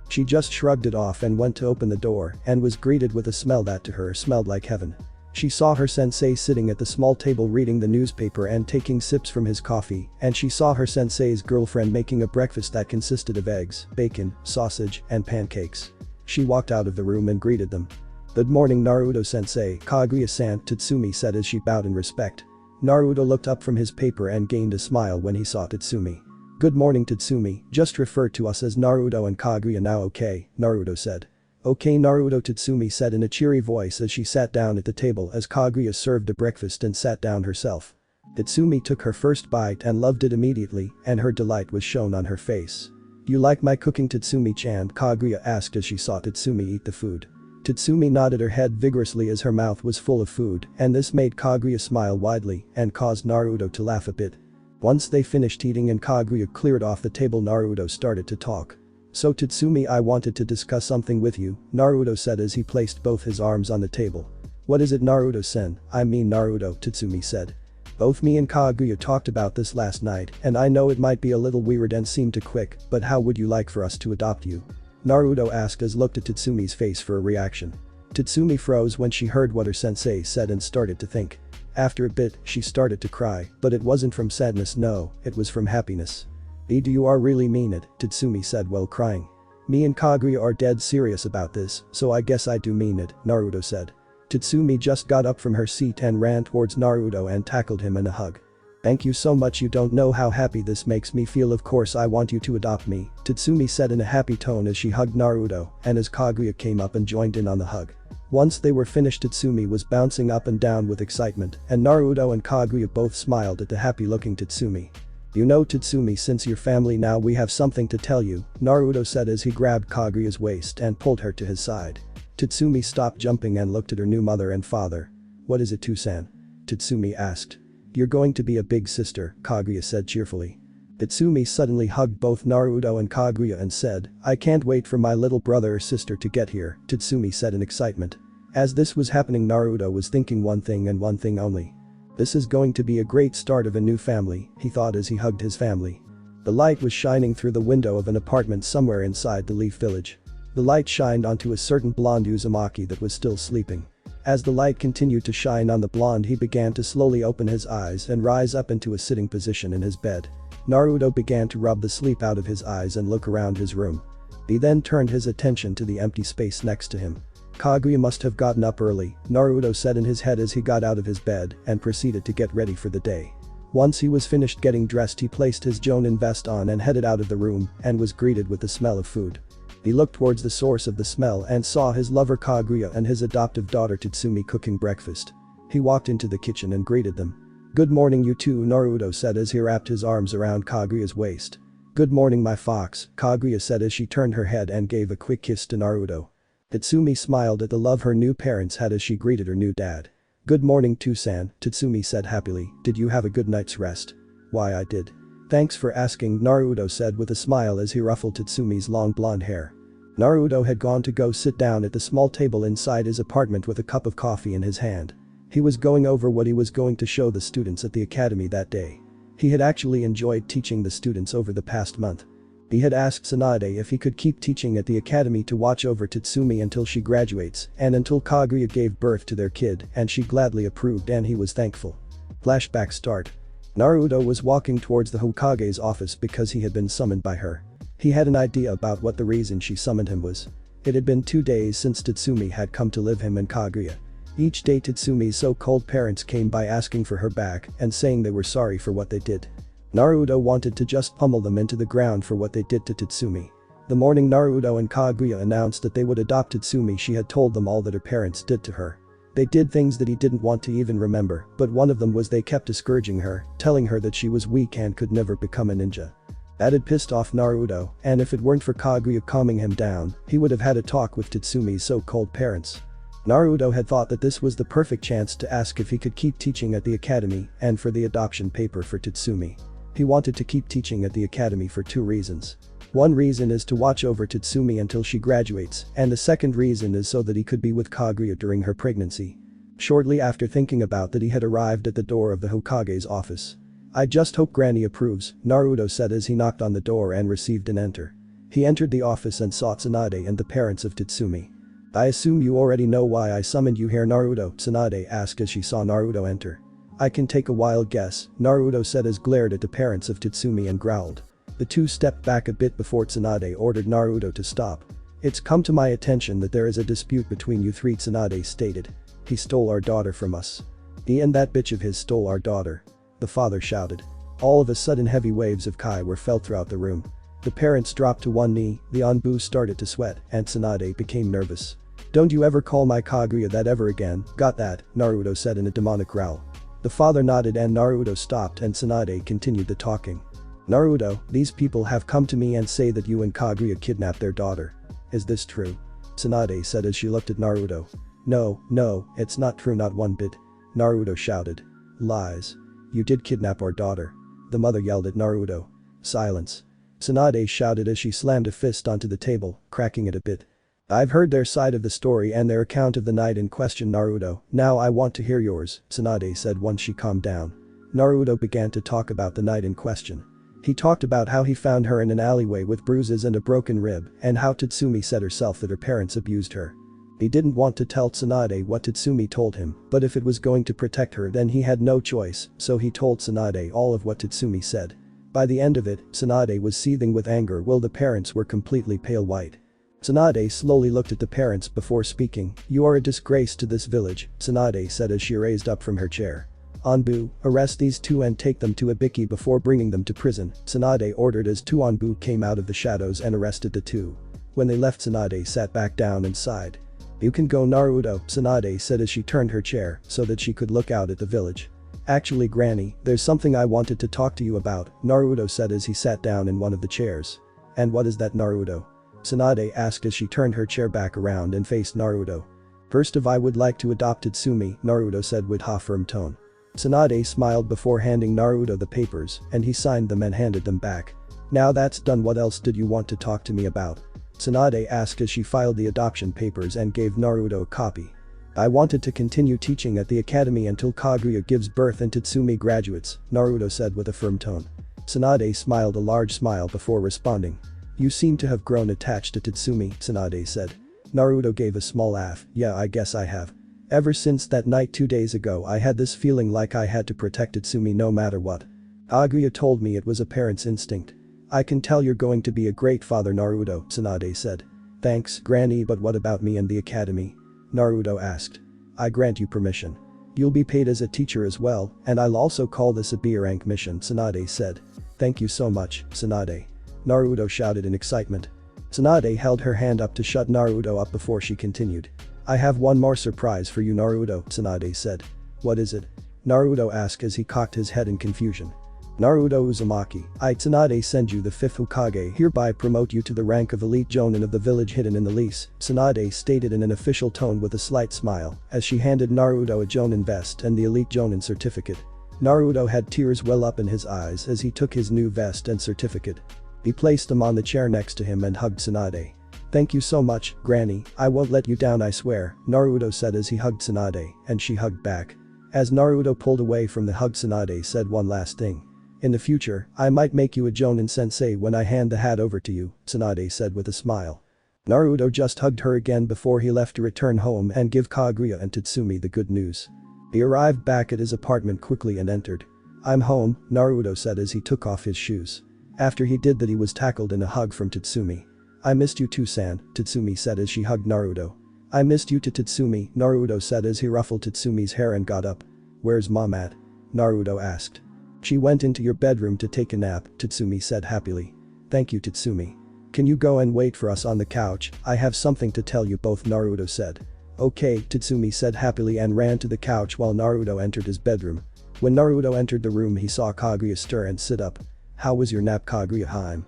She just shrugged it off and went to open the door and was greeted with a smell that to her smelled like heaven. She saw her sensei sitting at the small table reading the newspaper and taking sips from his coffee, and she saw her sensei's girlfriend making a breakfast that consisted of eggs, bacon, sausage, and pancakes. She walked out of the room and greeted them. "Good morning, Naruto-sensei," Kaguya-san, Tatsumi said as she bowed in respect. Naruto looked up from his paper and gained a smile when he saw Tatsumi. "Good morning, Tatsumi, just refer to us as Naruto and Kaguya now, okay?" Naruto said. "Okay, Naruto," Tatsumi said in a cheery voice as she sat down at the table as Kaguya served a breakfast and sat down herself. Tatsumi took her first bite and loved it immediately, and her delight was shown on her face. "You like my cooking, Tatsumi-chan?" Kaguya asked as she saw Tatsumi eat the food. Tatsumi nodded her head vigorously as her mouth was full of food, and this made Kaguya smile widely and caused Naruto to laugh a bit. Once they finished eating and Kaguya cleared off the table, Naruto started to talk. "So Tatsumi, I wanted to discuss something with you," Naruto said as he placed both his arms on the table. "What is it, Naruto-sen?" "I mean Naruto," Tatsumi said. "Both me and Kaguya talked about this last night, and I know it might be a little weird and seem too quick, but how would you like for us to adopt you?" Naruto asked as looked at Tatsumi's face for a reaction. Tatsumi froze when she heard what her sensei said and started to think. After a bit, she started to cry, but it wasn't from sadness, no, it was from happiness. "Do you are really mean it?" Tatsumi said while crying. "Me and Kaguya are dead serious about this, so I guess I do mean it," Naruto said. Tatsumi just got up from her seat and ran towards Naruto and tackled him in a hug. "Thank you so much, you don't know how happy this makes me feel. Of course I want you to adopt me," Tatsumi said in a happy tone as she hugged Naruto and as Kaguya came up and joined in on the hug. Once they were finished, Tatsumi was bouncing up and down with excitement, and Naruto and Kaguya both smiled at the happy-looking Tatsumi. "You know, Tatsumi, since you're family now, we have something to tell you," Naruto said as he grabbed Kaguya's waist and pulled her to his side. Tatsumi stopped jumping and looked at her new mother and father. "What is it, Tusan?" Tatsumi asked. "You're going to be a big sister," Kaguya said cheerfully. Tatsumi suddenly hugged both Naruto and Kaguya and said, "I can't wait for my little brother or sister to get here," Tatsumi said in excitement. As this was happening, Naruto was thinking one thing and one thing only. This is going to be a great start of a new family, he thought as he hugged his family. The light was shining through the window of an apartment somewhere inside the Leaf Village. The light shined onto a certain blonde Uzumaki that was still sleeping. As the light continued to shine on the blonde, he began to slowly open his eyes and rise up into a sitting position in his bed. Naruto began to rub the sleep out of his eyes and look around his room. He then turned his attention to the empty space next to him. "Kaguya must have gotten up early," Naruto said in his head as he got out of his bed and proceeded to get ready for the day. Once he was finished getting dressed, he placed his Jonin vest on and headed out of the room and was greeted with the smell of food. He looked towards the source of the smell and saw his lover Kaguya and his adoptive daughter Tatsumi cooking breakfast. He walked into the kitchen and greeted them. "Good morning, you two," Naruto said as he wrapped his arms around Kaguya's waist. "Good morning, my fox," Kaguya said as she turned her head and gave a quick kiss to Naruto. Tatsumi smiled at the love her new parents had as she greeted her new dad. "Good morning, Tusan," Tatsumi said happily. "Did you have a good night's rest?" "Why, I did. Thanks for asking," Naruto said with a smile as he ruffled Tatsumi's long blonde hair. Naruto had gone to go sit down at the small table inside his apartment with a cup of coffee in his hand. He was going over what he was going to show the students at the academy that day. He had actually enjoyed teaching the students over the past month. He had asked Tsunade if he could keep teaching at the academy to watch over Tatsumi until she graduates and until Kaguya gave birth to their kid, and she gladly approved and he was thankful. Flashback start. Naruto was walking towards the Hokage's office because he had been summoned by her. He had an idea about what the reason she summoned him was. It had been 2 days since Tatsumi had come to live him and Kaguya. Each day Tatsumi's so-called parents came by asking for her back and saying they were sorry for what they did. Naruto wanted to just pummel them into the ground for what they did to Tatsumi. The morning Naruto and Kaguya announced that they would adopt Tatsumi, she had told them all that her parents did to her. They did things that he didn't want to even remember, but one of them was they kept discouraging her, telling her that she was weak and could never become a ninja. That had pissed off Naruto, and if it weren't for Kaguya calming him down, he would have had a talk with Tatsumi's so-called parents. Naruto had thought that this was the perfect chance to ask if he could keep teaching at the academy and for the adoption paper for Tatsumi. He wanted to keep teaching at the academy for 2 reasons. One reason is to watch over Tatsumi until she graduates, and the second reason is so that he could be with Kaguya during her pregnancy. Shortly after thinking about that, he had arrived at the door of the Hokage's office. "I just hope Granny approves," Naruto said as he knocked on the door and received an enter. He entered the office and saw Tsunade and the parents of Tatsumi. "I assume you already know why I summoned you here, Naruto," Tsunade asked as she saw Naruto enter. "I can take a wild guess," Naruto said as glared at the parents of Tatsumi and growled. The two stepped back a bit before Tsunade ordered Naruto to stop. "It's come to my attention that there is a dispute between you 3, Tsunade stated. "He stole our daughter from us. He and that bitch of his stole our daughter," the father shouted. All of a sudden heavy waves of kai were felt throughout the room. The parents dropped to one knee, the Anbu started to sweat, and Tsunade became nervous. "Don't you ever call my Kaguya that ever again, got that?" Naruto said in a demonic growl. The father nodded and Naruto stopped and Tsunade continued the talking. "Naruto, these people have come to me and say that you and Kaguya kidnapped their daughter. Is this true?" Tsunade said as she looked at Naruto. No, it's not true, not one bit," Naruto shouted. "Lies. You did kidnap our daughter," the mother yelled at Naruto. "Silence," Tsunade shouted as she slammed a fist onto the table, cracking it a bit. "I've heard their side of the story and their account of the night in question, Naruto. Now I want to hear yours," Tsunade said once she calmed down. Naruto began to talk about the night in question. He talked about how he found her in an alleyway with bruises and a broken rib, and how Tatsumi said herself that her parents abused her. He didn't want to tell Tsunade what Tatsumi told him, but if it was going to protect her then he had no choice, so he told Tsunade all of what Tatsumi said. By the end of it, Tsunade was seething with anger while the parents were completely pale white. Tsunade slowly looked at the parents before speaking. "You are a disgrace to this village," Tsunade said as she raised up from her chair. "Anbu, arrest these 2 and take them to Ibiki before bringing them to prison," Tsunade ordered as 2 Anbu came out of the shadows and arrested the 2. When they left, Tsunade sat back down and sighed. "You can go, Naruto," Tsunade said as she turned her chair so that she could look out at the village. "Actually, Granny, there's something I wanted to talk to you about," Naruto said as he sat down in one of the chairs. "And what is that, Naruto?" Tsunade asked as she turned her chair back around and faced Naruto. "First I would like to adopt Tatsumi," Naruto said with a firm tone. Tsunade smiled before handing Naruto the papers, and he signed them and handed them back. "Now that's done, what else did you want to talk to me about?" Tsunade asked as she filed the adoption papers and gave Naruto a copy. "I wanted to continue teaching at the academy until Kaguya gives birth and Tatsumi graduates," Naruto said with a firm tone. Tsunade smiled a large smile before responding. "You seem to have grown attached to Tatsumi," Tsunade said. Naruto gave a small laugh. "Yeah, I guess I have. Ever since that night 2 days ago I had this feeling like I had to protect Tatsumi no matter what. Kaguya told me it was a parent's instinct. I can tell you're going to be a great father, Naruto," Tsunade said. "Thanks, Granny, but what about me and the academy?" Naruto asked. "I grant you permission. You'll be paid as a teacher as well, and I'll also call this a B rank mission," Tsunade said. "Thank you so much, Tsunade," Naruto shouted in excitement. Tsunade held her hand up to shut Naruto up before she continued. "I have one more surprise for you, Naruto," Tsunade said. "What is it?" Naruto asked as he cocked his head in confusion. "Naruto Uzumaki, I, Tsunade Senju the 5th Hokage, hereby promote you to the rank of elite jonin of the village hidden in the lease," Tsunade stated in an official tone with a slight smile as she handed Naruto a jonin vest and the elite jonin certificate. Naruto had tears well up in his eyes as he took his new vest and certificate. He placed them on the chair next to him and hugged Tsunade. "Thank you so much, Granny, I won't let you down, I swear," Naruto said as he hugged Tsunade, and she hugged back. As Naruto pulled away from the hug, Tsunade said one last thing. "In the future, I might make you a jonin sensei when I hand the hat over to you," Tsunade said with a smile. Naruto just hugged her again before he left to return home and give Kaguya and Tatsumi the good news. He arrived back at his apartment quickly and entered. "I'm home," Naruto said as he took off his shoes. After he did that, he was tackled in a hug from Tatsumi. "I missed you too, San," Tatsumi said as she hugged Naruto. "I missed you too, Tatsumi," Naruto said as he ruffled Tatsumi's hair and got up. "Where's Mom at?" Naruto asked. "She went into your bedroom to take a nap," Tatsumi said happily. "Thank you, Tatsumi. Can you go and wait for us on the couch? I have something to tell you both," Naruto said. Okay, Tatsumi said happily and ran to the couch while Naruto entered his bedroom. When Naruto entered the room he saw Kaguya stir and sit up. How was your nap, Kaguya-hime?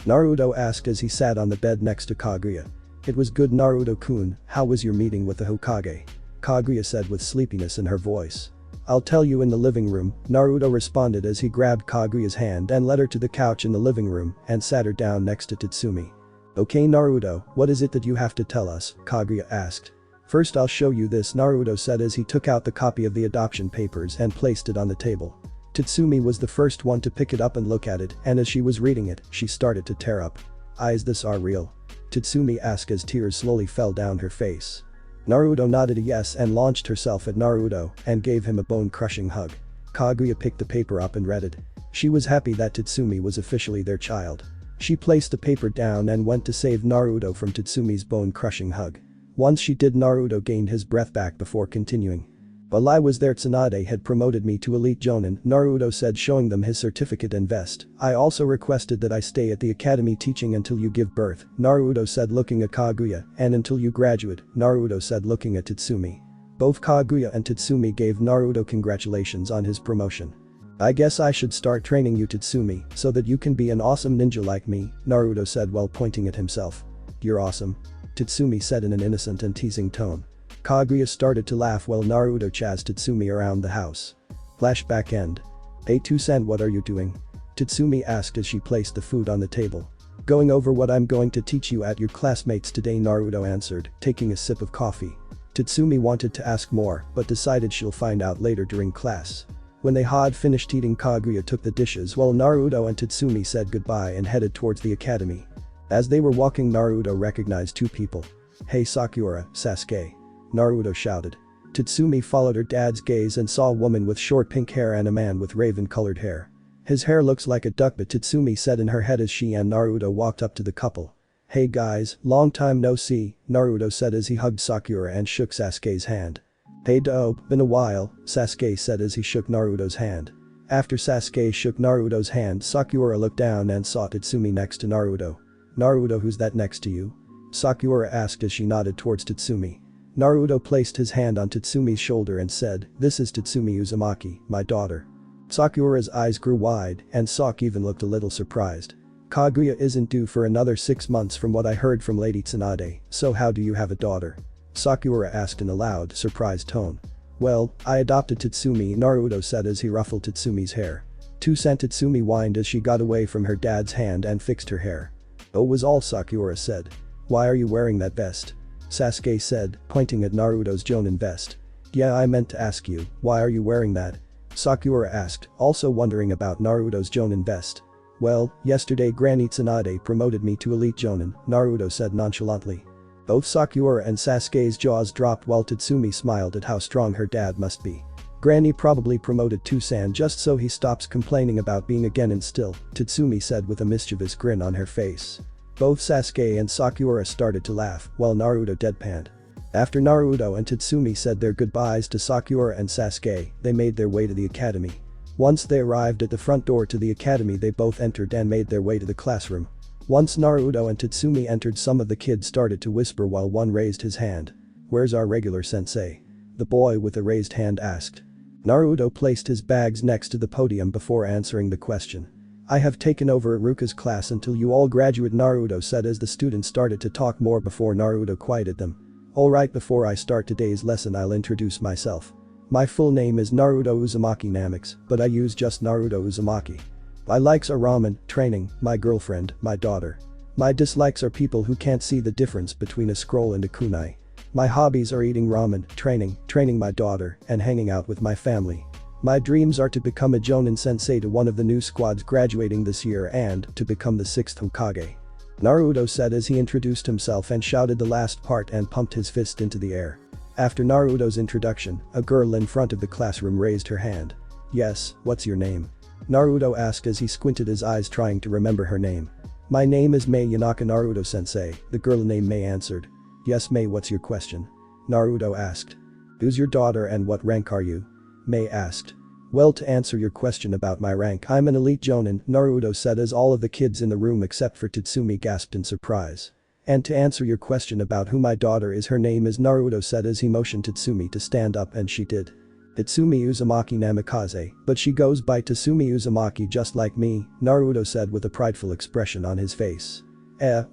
Naruto asked as he sat on the bed next to Kaguya. It was good, Naruto-kun. How was your meeting with the Hokage? Kaguya said with sleepiness in her voice. I'll tell you in the living room, Naruto responded as he grabbed Kaguya's hand and led her to the couch in the living room and sat her down next to Tatsumi. Okay Naruto, what is it that you have to tell us? Kaguya asked. First I'll show you this, Naruto said as he took out the copy of the adoption papers and placed it on the table. Tatsumi was the first one to pick it up and look at it, and as she was reading it, she started to tear up. Is this are real? Tatsumi asked as tears slowly fell down her face. Naruto nodded a yes and launched herself at Naruto and gave him a bone-crushing hug. Kaguya picked the paper up and read it. She was happy that Tatsumi was officially their child. She placed the paper down and went to save Naruto from Tatsumi's bone-crushing hug. Once she did, Naruto gained his breath back before continuing. While I was there, Tsunade had promoted me to elite jonin, Naruto said, showing them his certificate and vest. I also requested that I stay at the academy teaching until you give birth, Naruto said looking at Kaguya, and until you graduate, Naruto said looking at Tatsumi. Both Kaguya and Tatsumi gave Naruto congratulations on his promotion. I guess I should start training you, Tatsumi, so that you can be an awesome ninja like me, Naruto said while pointing at himself. You're awesome. Tatsumi said in an innocent and teasing tone. Kaguya started to laugh while Naruto chased Tatsumi around the house. Flashback end. Hey Tusen, what are you doing? Tatsumi asked as she placed the food on the table. Going over what I'm going to teach you at your classmates today, Naruto answered, taking a sip of coffee. Tatsumi wanted to ask more, but decided she'll find out later during class. When they had finished eating, Kaguya took the dishes while Naruto and Tatsumi said goodbye and headed towards the academy. As they were walking, Naruto recognized two people. Hey Sakura, Sasuke. Naruto shouted. Tatsumi followed her dad's gaze and saw a woman with short pink hair and a man with raven-colored hair. His hair looks like a duck, but Tatsumi said in her head as she and Naruto walked up to the couple. Hey guys, long time no see, Naruto said as he hugged Sakura and shook Sasuke's hand. Hey dope, been a while, Sasuke said as he shook Naruto's hand. After Sasuke shook Naruto's hand, Sakura looked down and saw Tatsumi next to Naruto. Naruto, who's that next to you? Sakura asked as she nodded towards Tatsumi. Naruto placed his hand on Tatsumi's shoulder and said, this is Tatsumi Uzumaki, my daughter. Sakura's eyes grew wide and Sak even looked a little surprised. Kaguya isn't due for another 6 months from what I heard from Lady Tsunade, so how do you have a daughter? Sakura asked in a loud, surprised tone. Well, I adopted Tatsumi, Naruto said as he ruffled Tatsumi's hair. Tatsumi whined as she got away from her dad's hand and fixed her hair. Oh, was all Sakura said. Why are you wearing that vest? Sasuke said, pointing at Naruto's jonin vest. Yeah, I meant to ask you, why are you wearing that? Sakura asked, also wondering about Naruto's jonin vest. Well, yesterday Granny Tsunade promoted me to elite jonin, Naruto said nonchalantly. Both Sakura and Sasuke's jaws dropped while Tatsumi smiled at how strong her dad must be. Granny probably promoted Tusan just so he stops complaining about being a genin still, Tatsumi said with a mischievous grin on her face. Both Sasuke and Sakura started to laugh while Naruto deadpanned. After Naruto and Tatsumi said their goodbyes to Sakura and Sasuke, they made their way to the academy. Once they arrived at the front door to the academy, they both entered and made their way to the classroom. Once Naruto and Tatsumi entered, some of the kids started to whisper while one raised his hand. Where's our regular sensei? The boy with a raised hand asked. Naruto placed his bags next to the podium before answering the question. I have taken over Iruka's class until you all graduate, Naruto said as the students started to talk more before Naruto quieted them. Alright, before I start today's lesson I'll introduce myself. My full name is Naruto Uzumaki Namix, but I use just Naruto Uzumaki. My likes are ramen, training, my girlfriend, my daughter. My dislikes are people who can't see the difference between a scroll and a kunai. My hobbies are eating ramen, training my daughter, and hanging out with my family. My dreams are to become a jonin sensei to one of the new squads graduating this year and to become the 6th Hokage. Naruto said as he introduced himself and shouted the last part and pumped his fist into the air. After Naruto's introduction, a girl in front of the classroom raised her hand. Yes, what's your name? Naruto asked as he squinted his eyes trying to remember her name. My name is Mei Yanaka, Naruto sensei, the girl named Mei answered. Yes Mei, what's your question? Naruto asked. Who's your daughter and what rank are you? Mei asked. Well, to answer your question about my rank, I'm an elite jonin, Naruto said as all of the kids in the room except for Tatsumi gasped in surprise. And to answer your question about who my daughter is, her name is Naruto said as he motioned Tatsumi to stand up, and she did. Tatsumi Uzumaki Namikaze, but she goes by Tatsumi Uzumaki just like me, Naruto said with a prideful expression on his face.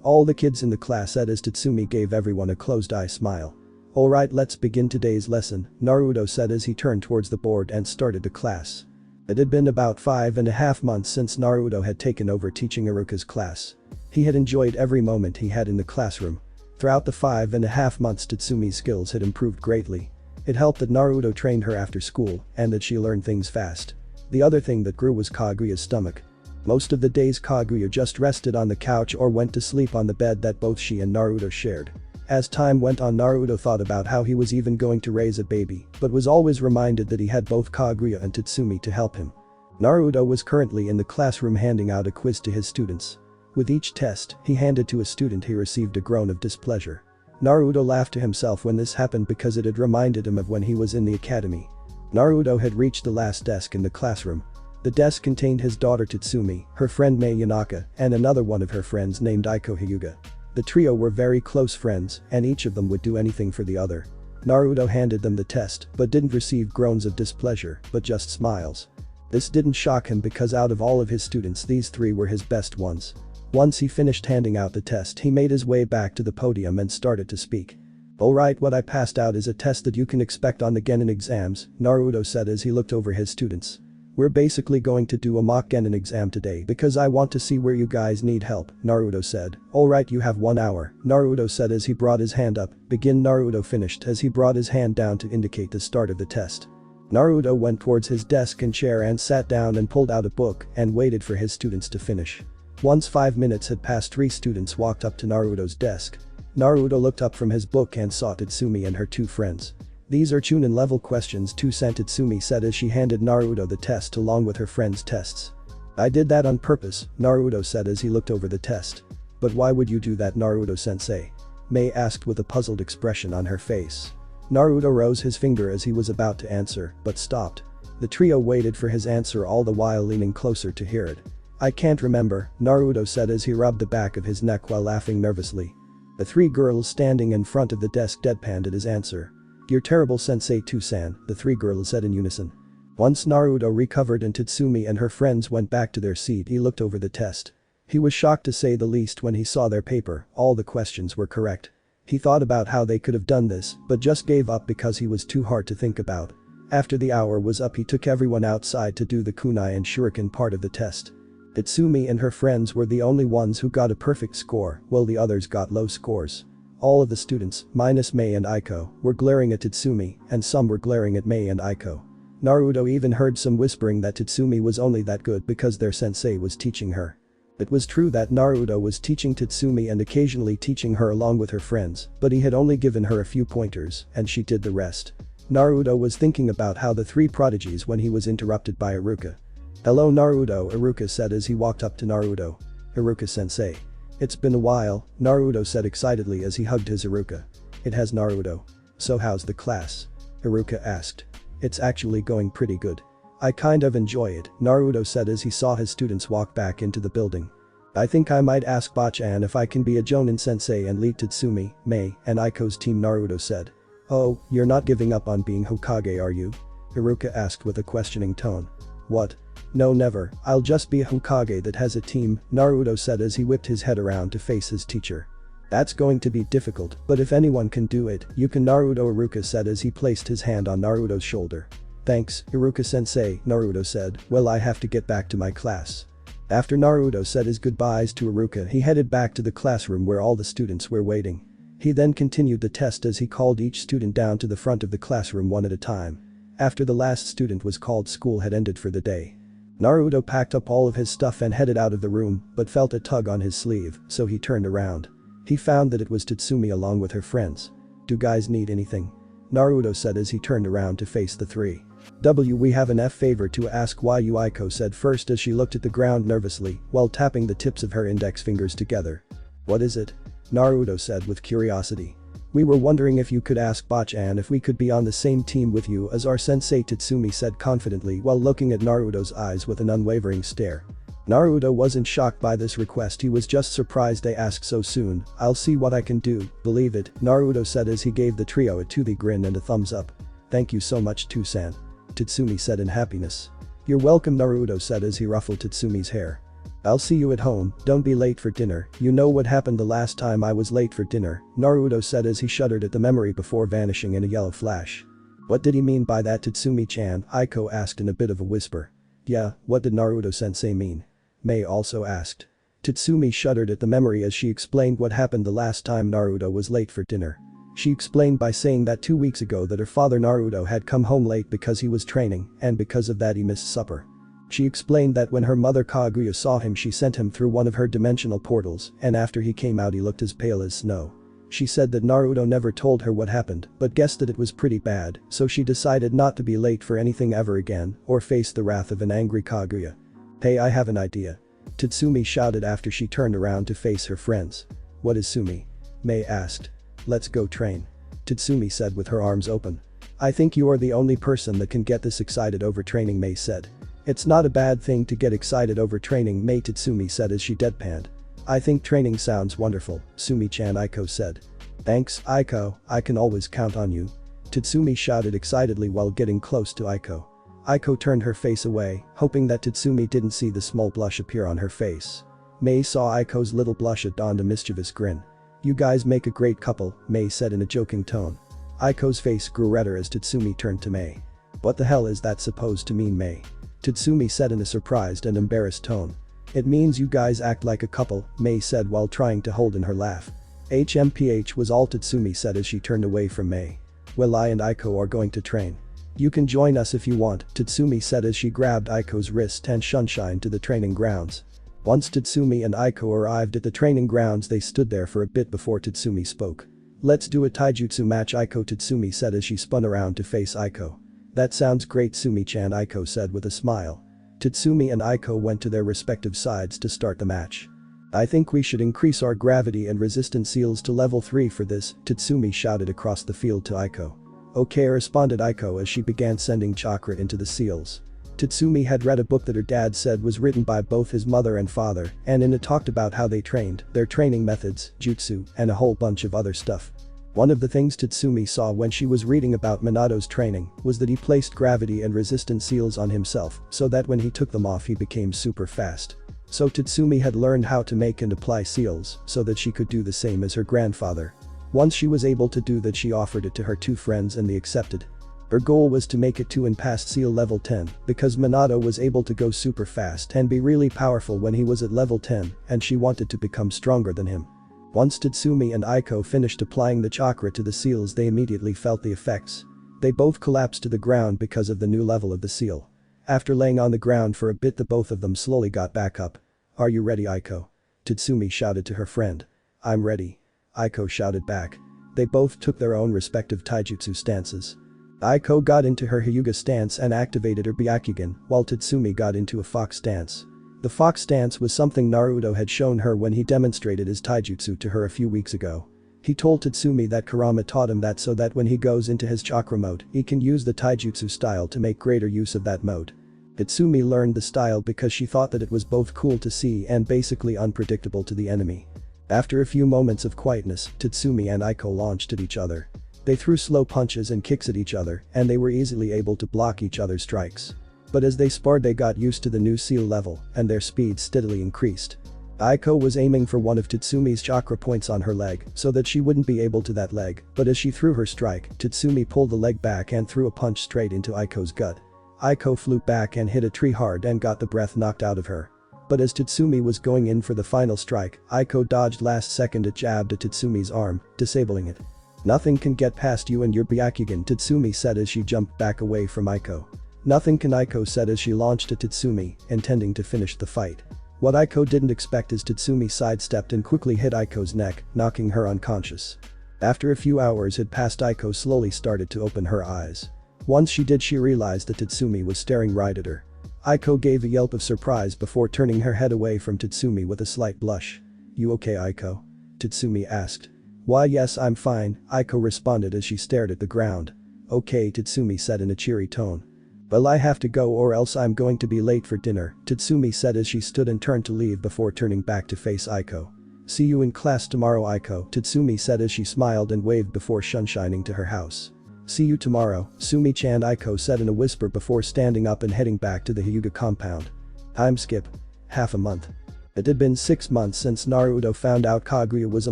All the kids in the class said as Tatsumi gave everyone a closed-eye smile. Alright, let's begin today's lesson, Naruto said as he turned towards the board and started the class. It had been about 5.5 months since Naruto had taken over teaching Iruka's class. He had enjoyed every moment he had in the classroom. Throughout the 5.5 months, Tatsumi's skills had improved greatly. It helped that Naruto trained her after school and that she learned things fast. The other thing that grew was Kaguya's stomach. Most of the days Kaguya just rested on the couch or went to sleep on the bed that both she and Naruto shared. As time went on, Naruto thought about how he was even going to raise a baby, but was always reminded that he had both Kaguya and Tatsumi to help him. Naruto was currently in the classroom handing out a quiz to his students. With each test he handed to a student, he received a groan of displeasure. Naruto laughed to himself when this happened because it had reminded him of when he was in the academy. Naruto had reached the last desk in the classroom. The desk contained his daughter Tatsumi, her friend Mai Yanaka, and another one of her friends named Aiko Hyuga. The trio were very close friends, and each of them would do anything for the other. Naruto handed them the test, but didn't receive groans of displeasure, but just smiles. This didn't shock him because out of all of his students, these three were his best ones. Once he finished handing out the test, he made his way back to the podium and started to speak. Alright, what I passed out is a test that you can expect on the Genin exams, Naruto said as he looked over his students. We're basically going to do a mock Genin exam today because I want to see where you guys need help, Naruto said. Alright, you have 1 hour, Naruto said as he brought his hand up. Begin, Naruto finished as he brought his hand down to indicate the start of the test. Naruto went towards his desk and chair and sat down and pulled out a book and waited for his students to finish. Once 5 minutes had passed, 3 students walked up to Naruto's desk. Naruto looked up from his book and saw Tatsumi and her 2 friends. These are Chunin level questions too, Tatsumi said as she handed Naruto the test along with her friends' tests. I did that on purpose, Naruto said as he looked over the test. But why would you do that, Naruto-sensei? Mai asked with a puzzled expression on her face. Naruto rose his finger as he was about to answer, but stopped. The trio waited for his answer, all the while leaning closer to hear it. I can't remember, Naruto said as he rubbed the back of his neck while laughing nervously. The 3 girls standing in front of the desk deadpanned at his answer. You're terrible, Sensei Tusan, the 3 girls said in unison. Once Naruto recovered and Tatsumi and her friends went back to their seat, he looked over the test. He was shocked to say the least when he saw their paper. All the questions were correct. He thought about how they could have done this, but just gave up because he was too hard to think about. After the hour was up, he took everyone outside to do the kunai and shuriken part of the test. Tatsumi and her friends were the only ones who got a perfect score, while the others got low scores. All of the students, minus Mai and Aiko, were glaring at Tatsumi, and some were glaring at Mai and Aiko. Naruto even heard some whispering that Tatsumi was only that good because their sensei was teaching her. It was true that Naruto was teaching Tatsumi and occasionally teaching her along with her friends, but he had only given her a few pointers, and she did the rest. Naruto was thinking about how the 3 prodigies when he was interrupted by Iruka. Hello Naruto, Iruka said as he walked up to Naruto. Iruka-sensei. It's been a while, Naruto said excitedly as he hugged his Iruka. It has, Naruto. So how's the class? Iruka asked. It's actually going pretty good. I kind of enjoy it, Naruto said as he saw his students walk back into the building. I think I might ask Bachan if I can be a Jonin sensei and lead Tatsumi, Mai, and Aiko's team, Naruto said. Oh, you're not giving up on being Hokage, are you? Iruka asked with a questioning tone. What? No, never, I'll just be a Hokage that has a team, Naruto said as he whipped his head around to face his teacher. That's going to be difficult, but if anyone can do it, you can, Naruto, Iruka said as he placed his hand on Naruto's shoulder. Thanks, Iruka-sensei, Naruto said. Well, I have to get back to my class. After Naruto said his goodbyes to Iruka, he headed back to the classroom where all the students were waiting. He then continued the test as he called each student down to the front of the classroom one at a time. After the last student was called, school had ended for the day. Naruto packed up all of his stuff and headed out of the room, but felt a tug on his sleeve, so he turned around. He found that it was Tatsumi along with her friends. Do guys need anything? Naruto said as he turned around to face the 3. We have an favor to ask you, Aiko said first as she looked at the ground nervously while tapping the tips of her index fingers together. What is it? Naruto said with curiosity. We were wondering if you could ask Bachan if we could be on the same team with you as our sensei, Tatsumi said confidently while looking at Naruto's eyes with an unwavering stare. Naruto wasn't shocked by this request, he was just surprised they asked so soon. "I'll see what I can do, believe it," Naruto said as he gave the trio a toothy grin and a thumbs up. "Thank you so much Too-san," Tatsumi said in happiness. "You're welcome," Naruto said as he ruffled Tatsumi's hair. "I'll see you at home, don't be late for dinner, you know what happened the last time I was late for dinner," Naruto said as he shuddered at the memory before vanishing in a yellow flash. "What did he mean by that, Tatsumi-chan?" Aiko asked in a bit of a whisper. "Yeah, what did Naruto-sensei mean?" Mei also asked. Tatsumi shuddered at the memory as she explained what happened the last time Naruto was late for dinner. She explained by saying that 2 weeks ago that her father Naruto had come home late because he was training, and because of that he missed supper. She explained that when her mother Kaguya saw him she sent him through one of her dimensional portals, and after he came out he looked as pale as snow. She said that Naruto never told her what happened, but guessed that it was pretty bad, so she decided not to be late for anything ever again, or face the wrath of an angry Kaguya. "Hey, I have an idea," Tatsumi shouted after she turned around to face her friends. "What is Sumi?" Mei asked. "Let's go train," Tatsumi said with her arms open. "I think you are the only person that can get this excited over training," Mei said. "It's not a bad thing to get excited over training," Mei Tatsumi said as she deadpanned. "I think training sounds wonderful," Sumi-chan Aiko said. "Thanks, Aiko, I can always count on you," Tatsumi shouted excitedly while getting close to Aiko. Aiko turned her face away, hoping that Tatsumi didn't see the small blush appear on her face. Mei saw Aiko's little blush and donned a mischievous grin. "You guys make a great couple," Mei said in a joking tone. Aiko's face grew redder as Tatsumi turned to Mei. "What the hell is that supposed to mean, Mei?" Tatsumi said in a surprised and embarrassed tone. "It means you guys act like a couple," Mei said while trying to hold in her laugh. "HMPH" was all Tatsumi said as she turned away from Mei. "Well, I and Aiko are going to train. You can join us if you want," Tatsumi said as she grabbed Aiko's wrist and shunshine to the training grounds. Once Tatsumi and Aiko arrived at the training grounds they stood there for a bit before Tatsumi spoke. "Let's do a taijutsu match, Aiko," Tatsumi said as she spun around to face Aiko. "That sounds great, Sumi-chan," Aiko said with a smile. Tatsumi and Aiko went to their respective sides to start the match. "I think we should increase our gravity and resistance seals to level 3 for this," Tatsumi shouted across the field to Aiko. "Okay," responded Aiko as she began sending chakra into the seals. Tatsumi had read a book that her dad said was written by both his mother and father, and in it talked about how they trained, their training methods, jutsu, and a whole bunch of other stuff. One of the things Tatsumi saw when she was reading about Minato's training was that he placed gravity and resistance seals on himself so that when he took them off he became super fast. So Tatsumi had learned how to make and apply seals so that she could do the same as her grandfather. Once she was able to do that she offered it to her 2 friends and they accepted. Her goal was to make it to and past seal level 10 because Minato was able to go super fast and be really powerful when he was at level 10 and she wanted to become stronger than him. Once Tatsumi and Aiko finished applying the chakra to the seals they immediately felt the effects. They both collapsed to the ground because of the new level of the seal. After laying on the ground for a bit the both of them slowly got back up. "Are you ready, Aiko?" Tatsumi shouted to her friend. "I'm ready," Aiko shouted back. They both took their own respective taijutsu stances. Aiko got into her Hyuga stance and activated her Byakugan, while Tatsumi got into a fox stance. The fox stance was something Naruto had shown her when he demonstrated his taijutsu to her a few weeks ago. He told Tatsumi that Kurama taught him that so that when he goes into his chakra mode, he can use the taijutsu style to make greater use of that mode. Tatsumi learned the style because she thought that it was both cool to see and basically unpredictable to the enemy. After a few moments of quietness, Tatsumi and Aiko launched at each other. They threw slow punches and kicks at each other, and they were easily able to block each other's strikes. But as they sparred they got used to the new seal level, and their speed steadily increased. Aiko was aiming for one of Tatsumi's chakra points on her leg so that she wouldn't be able to that leg, but as she threw her strike, Tatsumi pulled the leg back and threw a punch straight into Aiko's gut. Aiko flew back and hit a tree hard and got the breath knocked out of her. But as Tatsumi was going in for the final strike, Aiko dodged last second and jabbed at Tatsumi's arm, disabling it. "Nothing can get past you and your Byakugan," Tatsumi said as she jumped back away from Aiko. "Nothing can," Aiko said as she launched at Tatsumi, intending to finish the fight. What Aiko didn't expect is Tatsumi sidestepped and quickly hit Aiko's neck, knocking her unconscious. After a few hours had passed, Aiko slowly started to open her eyes. Once she did, she realized that Tatsumi was staring right at her. Aiko gave a yelp of surprise before turning her head away from Tatsumi with a slight blush. "You okay, Aiko?" Tatsumi asked. "Why, yes, I'm fine," Aiko responded as she stared at the ground. "Okay," Tatsumi said in a cheery tone. Well, I have to go or else I'm going to be late for dinner, Tatsumi said as she stood and turned to leave before turning back to face Aiko. See you in class tomorrow, Aiko, Tatsumi said as she smiled and waved before sunshining to her house. See you tomorrow, Sumi-chan, Aiko said in a whisper before standing up and heading back to the Hyuga compound. Time skip. Half a month. It had been 6 months since Naruto found out Kaguya was a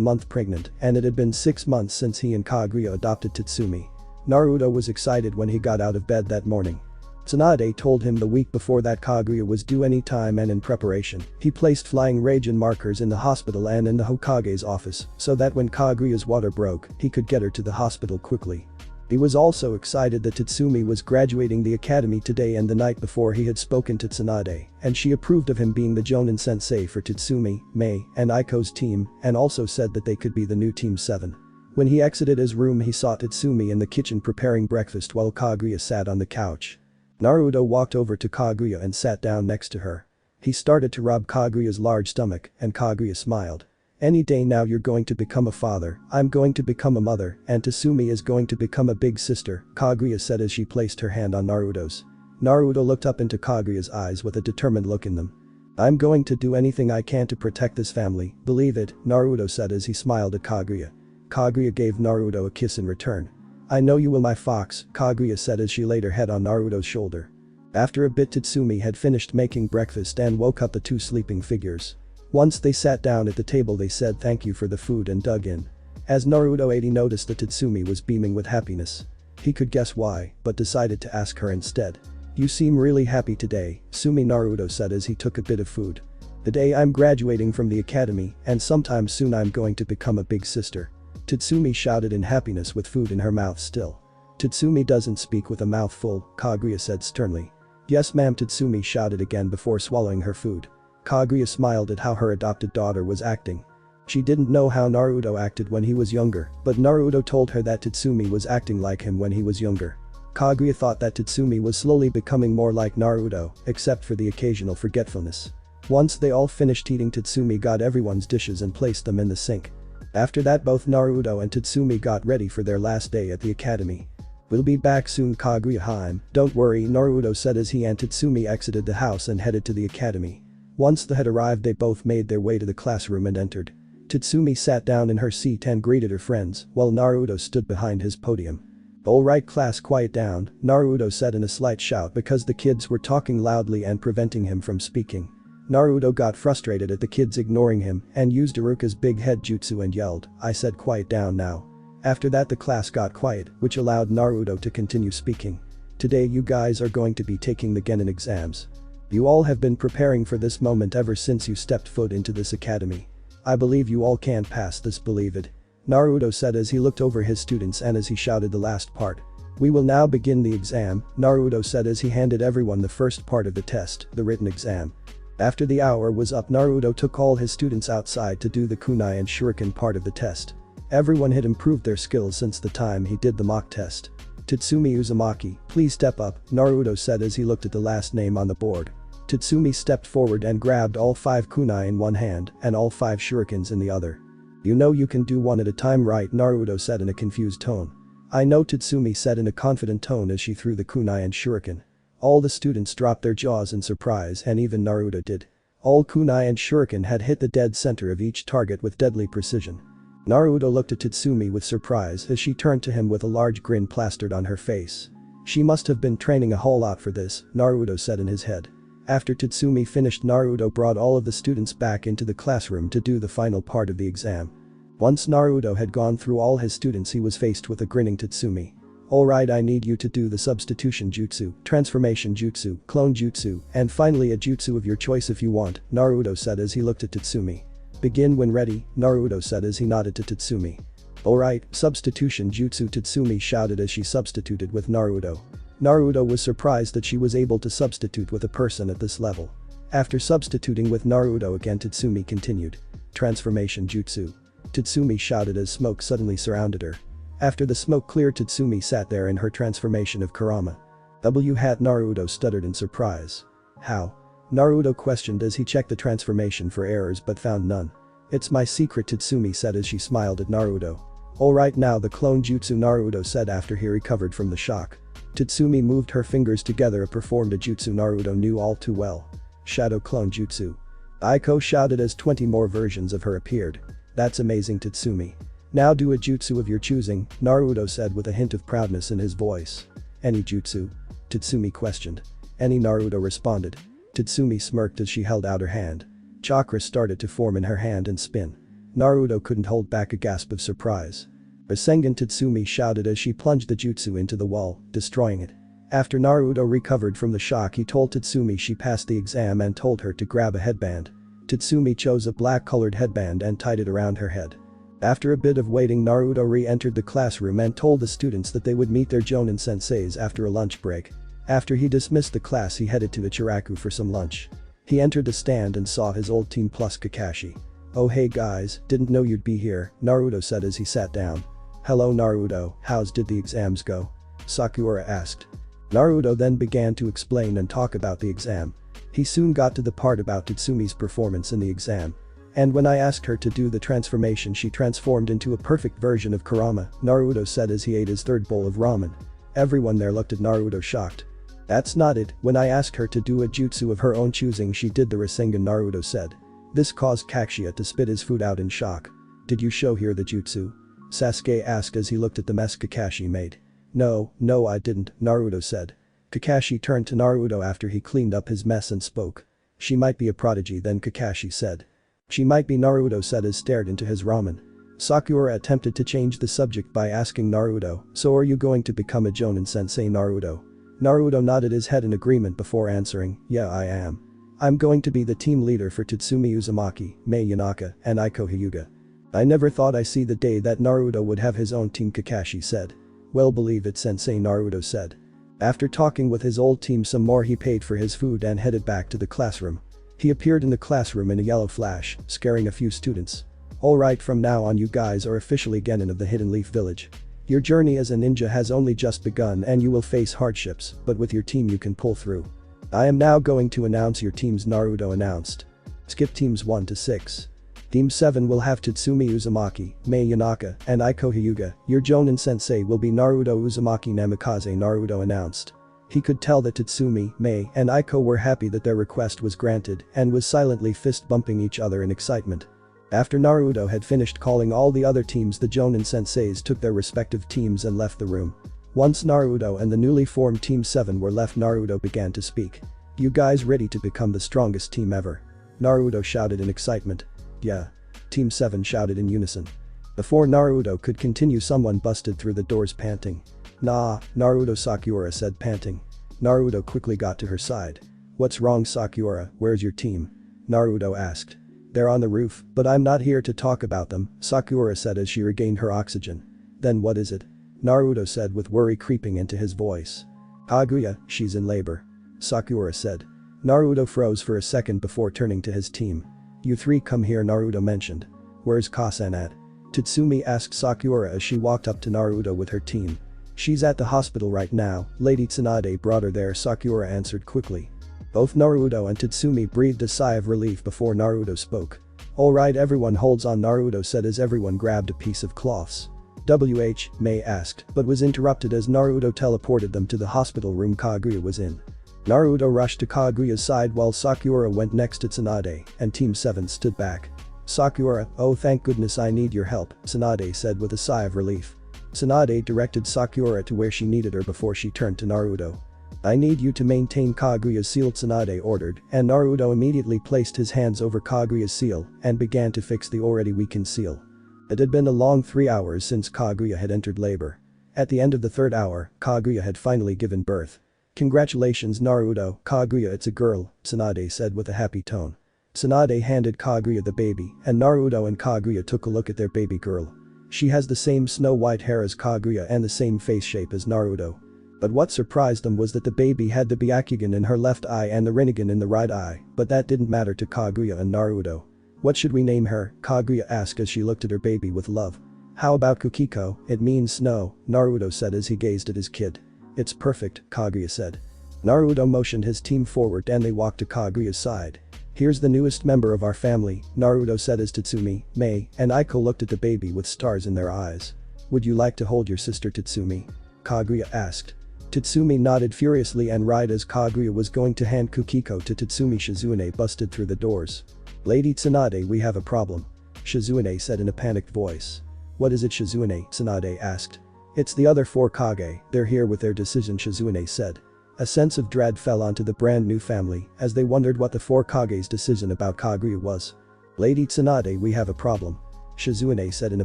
month pregnant, and it had been 6 months since he and Kaguya adopted Tatsumi. Naruto was excited when he got out of bed that morning. Tsunade told him the week before that Kaguya was due any time, and in preparation, he placed flying Raijin markers in the hospital and in the Hokage's office so that when Kaguya's water broke, he could get her to the hospital quickly. He was also excited that Tatsumi was graduating the academy today, and the night before he had spoken to Tsunade, and she approved of him being the Jonin sensei for Tatsumi, Mei, and Aiko's team, and also said that they could be the new Team 7. When he exited his room, he saw Tatsumi in the kitchen preparing breakfast while Kaguya sat on the couch. Naruto walked over to Kaguya and sat down next to her. He started to rub Kaguya's large stomach, and Kaguya smiled. Any day now you're going to become a father, I'm going to become a mother, and Tatsumi is going to become a big sister, Kaguya said as she placed her hand on Naruto's. Naruto looked up into Kaguya's eyes with a determined look in them. I'm going to do anything I can to protect this family, believe it, Naruto said as he smiled at Kaguya. Kaguya gave Naruto a kiss in return. I know you will, my fox, Kaguya said as she laid her head on Naruto's shoulder. After a bit, Tatsumi had finished making breakfast and woke up the two sleeping figures. Once they sat down at the table, they said thank you for the food and dug in. As Naruto ate, he noticed that Tatsumi was beaming with happiness. He could guess why, but decided to ask her instead. You seem really happy today, Sumi, Naruto said as he took a bit of food. The day I'm graduating from the academy, and sometime soon I'm going to become a big sister. Tatsumi shouted in happiness with food in her mouth still. Tatsumi doesn't speak with a mouth full, Kaguya said sternly. Yes ma'am, Tatsumi shouted again before swallowing her food. Kaguya smiled at how her adopted daughter was acting. She didn't know how Naruto acted when he was younger, but Naruto told her that Tatsumi was acting like him when he was younger. Kaguya thought that Tatsumi was slowly becoming more like Naruto, except for the occasional forgetfulness. Once they all finished eating, Tatsumi got everyone's dishes and placed them in the sink. After that, both Naruto and Tatsumi got ready for their last day at the academy. We'll be back soon, Kaguya-hime, don't worry, Naruto said as he and Tatsumi exited the house and headed to the academy. Once they had arrived, they both made their way to the classroom and entered. Tatsumi sat down in her seat and greeted her friends, while Naruto stood behind his podium. Alright class, quiet down, Naruto said in a slight shout because the kids were talking loudly and preventing him from speaking. Naruto got frustrated at the kids ignoring him and used Iruka's big head jutsu and yelled, I said quiet down now. After that, the class got quiet, which allowed Naruto to continue speaking. Today you guys are going to be taking the Genin exams. You all have been preparing for this moment ever since you stepped foot into this academy. I believe you all can pass this, believe it. Naruto said as he looked over his students and as he shouted the last part. We will now begin the exam, Naruto said as he handed everyone the first part of the test, the written exam. After the hour was up, Naruto took all his students outside to do the kunai and shuriken part of the test. Everyone had improved their skills since the time he did the mock test. Tatsumi Uzumaki, please step up, Naruto said as he looked at the last name on the board. Tatsumi stepped forward and grabbed all 5 kunai in one hand and all 5 shurikens in the other. You know you can do one at a time, right? Naruto said in a confused tone. I know, Tatsumi said in a confident tone as she threw the kunai and shuriken. All the students dropped their jaws in surprise, and even Naruto did. All kunai and shuriken had hit the dead center of each target with deadly precision. Naruto looked at Tatsumi with surprise as she turned to him with a large grin plastered on her face. She must have been training a whole lot for this, Naruto said in his head. After Tatsumi finished, Naruto brought all of the students back into the classroom to do the final part of the exam. Once Naruto had gone through all his students, he was faced with a grinning Tatsumi. Alright, I need you to do the substitution jutsu, transformation jutsu, clone jutsu, and finally a jutsu of your choice if you want, Naruto said as he looked at Tatsumi. Begin when ready, Naruto said as he nodded to Tatsumi. Alright, substitution jutsu, Tatsumi shouted as she substituted with Naruto. Naruto was surprised that she was able to substitute with a person at this level. After substituting with Naruto again, Tatsumi continued. Transformation jutsu. Tatsumi shouted as smoke suddenly surrounded her. After the smoke cleared, Tatsumi sat there in her transformation of Kurama. Naruto stuttered in surprise. How? Naruto questioned as he checked the transformation for errors but found none. It's my secret, Tatsumi said as she smiled at Naruto. Alright, now the clone jutsu, Naruto said after he recovered from the shock. Tatsumi moved her fingers together and performed a jutsu Naruto knew all too well. Shadow Clone Jutsu. Aiko shouted as 20 more versions of her appeared. That's amazing, Tatsumi. Now do a jutsu of your choosing, Naruto said with a hint of proudness in his voice. Any jutsu? Tatsumi questioned. Any, Naruto responded. Tatsumi smirked as she held out her hand. Chakra started to form in her hand and spin. Naruto couldn't hold back a gasp of surprise. 𝐸 Tatsumi shouted as she plunged the jutsu into the wall, destroying it. After Naruto recovered from the shock, he told Tatsumi she passed the exam and told her to grab a headband. Tatsumi chose a black-colored headband and tied it around her head. After a bit of waiting, Naruto re-entered the classroom and told the students that they would meet their Jonin senseis after a lunch break. After he dismissed the class, he headed to Ichiraku for some lunch. He entered the stand and saw his old team plus Kakashi. "Oh hey guys, didn't know you'd be here," Naruto said as he sat down. "Hello Naruto, how's did the exams go?" Sakura asked. Naruto then began to explain and talk about the exam. He soon got to the part about Tatsumi's performance in the exam. "And when I asked her to do the transformation, she transformed into a perfect version of Kurama," Naruto said as he ate his third bowl of ramen. Everyone there looked at Naruto shocked. "That's not it, when I asked her to do a jutsu of her own choosing, she did the Rasengan," Naruto said. This caused Kaguya to spit his food out in shock. "Did you show her the jutsu?" Sasuke asked as he looked at the mess Kakashi made. No, I didn't," Naruto said. Kakashi turned to Naruto after he cleaned up his mess and spoke. "She might be a prodigy then," Kakashi said. "She might be," Naruto said as stared into his ramen. Sakura attempted to change the subject by asking Naruto, "So are you going to become a Jonin sensei, Naruto?" Naruto nodded his head in agreement before answering, "Yeah, I am. I'm going to be the team leader for Tatsumi Uzumaki, Mai Yanaka, and Aiko Hyuga." "I never thought I'd see the day that Naruto would have his own team," Kakashi said. "Well, believe it, sensei," Naruto said. After talking with his old team some more, he paid for his food and headed back to the classroom. He appeared in the classroom in a yellow flash, scaring a few students. "Alright, from now on you guys are officially Genin of the Hidden Leaf Village. Your journey as a ninja has only just begun and you will face hardships, but with your team you can pull through. I am now going to announce your teams," Naruto announced. Skip teams 1 to 6. Team 7 will have Tatsumi Uzumaki, Mai Yanaka, and Aiko Hyuga. Your Jonin sensei will be Naruto Uzumaki Namikaze, Naruto announced. He could tell that Tatsumi, Mai, and Aiko were happy that their request was granted and was silently fist-bumping each other in excitement. After Naruto had finished calling all the other teams, the Jonin senseis took their respective teams and left the room. Once Naruto and the newly formed Team 7 were left, Naruto began to speak. "You guys ready to become the strongest team ever?" Naruto shouted in excitement. "Yeah." Team 7 shouted in unison. Before Naruto could continue, someone busted through the doors panting. "Nah, Naruto," Sakura said, panting. Naruto quickly got to her side. "What's wrong, Sakura, where's your team?" Naruto asked. "They're on the roof, but I'm not here to talk about them," Sakura said as she regained her oxygen. "Then what is it?" Naruto said with worry creeping into his voice. "Kaguya, she's in labor," Sakura said. Naruto froze for a second before turning to his team. "You three come here," Naruto mentioned. "Where's Kasen at?" Tatsumi asked Sakura as she walked up to Naruto with her team. "She's at the hospital right now, Lady Tsunade brought her there," Sakura answered quickly. Both Naruto and Tatsumi breathed a sigh of relief before Naruto spoke. "Alright, everyone holds on," Naruto said as everyone grabbed a piece of cloths. Mai asked, but was interrupted as Naruto teleported them to the hospital room Kaguya was in. Naruto rushed to Kaguya's side while Sakura went next to Tsunade, and Team 7 stood back. Sakura, "Oh thank goodness, I need your help," Tsunade said with a sigh of relief. Tsunade directed Sakura to where she needed her before she turned to Naruto. "I need you to maintain Kaguya's seal," Tsunade ordered, and Naruto immediately placed his hands over Kaguya's seal and began to fix the already weakened seal. It had been a long 3 hours since Kaguya had entered labor. At the end of the 3rd hour, Kaguya had finally given birth. "Congratulations, Naruto, Kaguya, it's a girl," Tsunade said with a happy tone. Tsunade handed Kaguya the baby, and Naruto and Kaguya took a look at their baby girl. She has the same snow-white hair as Kaguya and the same face shape as Naruto. But what surprised them was that the baby had the Byakugan in her left eye and the Rinnegan in the right eye, but that didn't matter to Kaguya and Naruto. "What should we name her?" Kaguya asked as she looked at her baby with love. "How about Kukiko, it means snow," Naruto said as he gazed at his kid. "It's perfect," Kaguya said. Naruto motioned his team forward and they walked to Kaguya's side. "Here's the newest member of our family," Naruto said as Tatsumi, Mai, and Aiko looked at the baby with stars in their eyes. "Would you like to hold your sister Tatsumi?" Kaguya asked. Tatsumi nodded furiously, and right as Kaguya was going to hand 𝐾𝐽 to Tatsumi, 𝐫𝐶𝐲𝐶 busted through the doors. "Lady Tsunade, we have a problem," 𝐫𝐶𝐲𝐶 said in a panicked voice. "What is it, 𝐫𝐶𝐲𝐶?" Tsunade asked. "It's the other 4 Kage, they're here with their decision," 𝐫𝐶𝐲𝐶 said. A sense of dread fell onto the brand new family as they wondered what the 4 Kage's decision about Kaguya was. "Lady Tsunade, we have a problem," 𝐫𝐶𝐲𝐶 said in a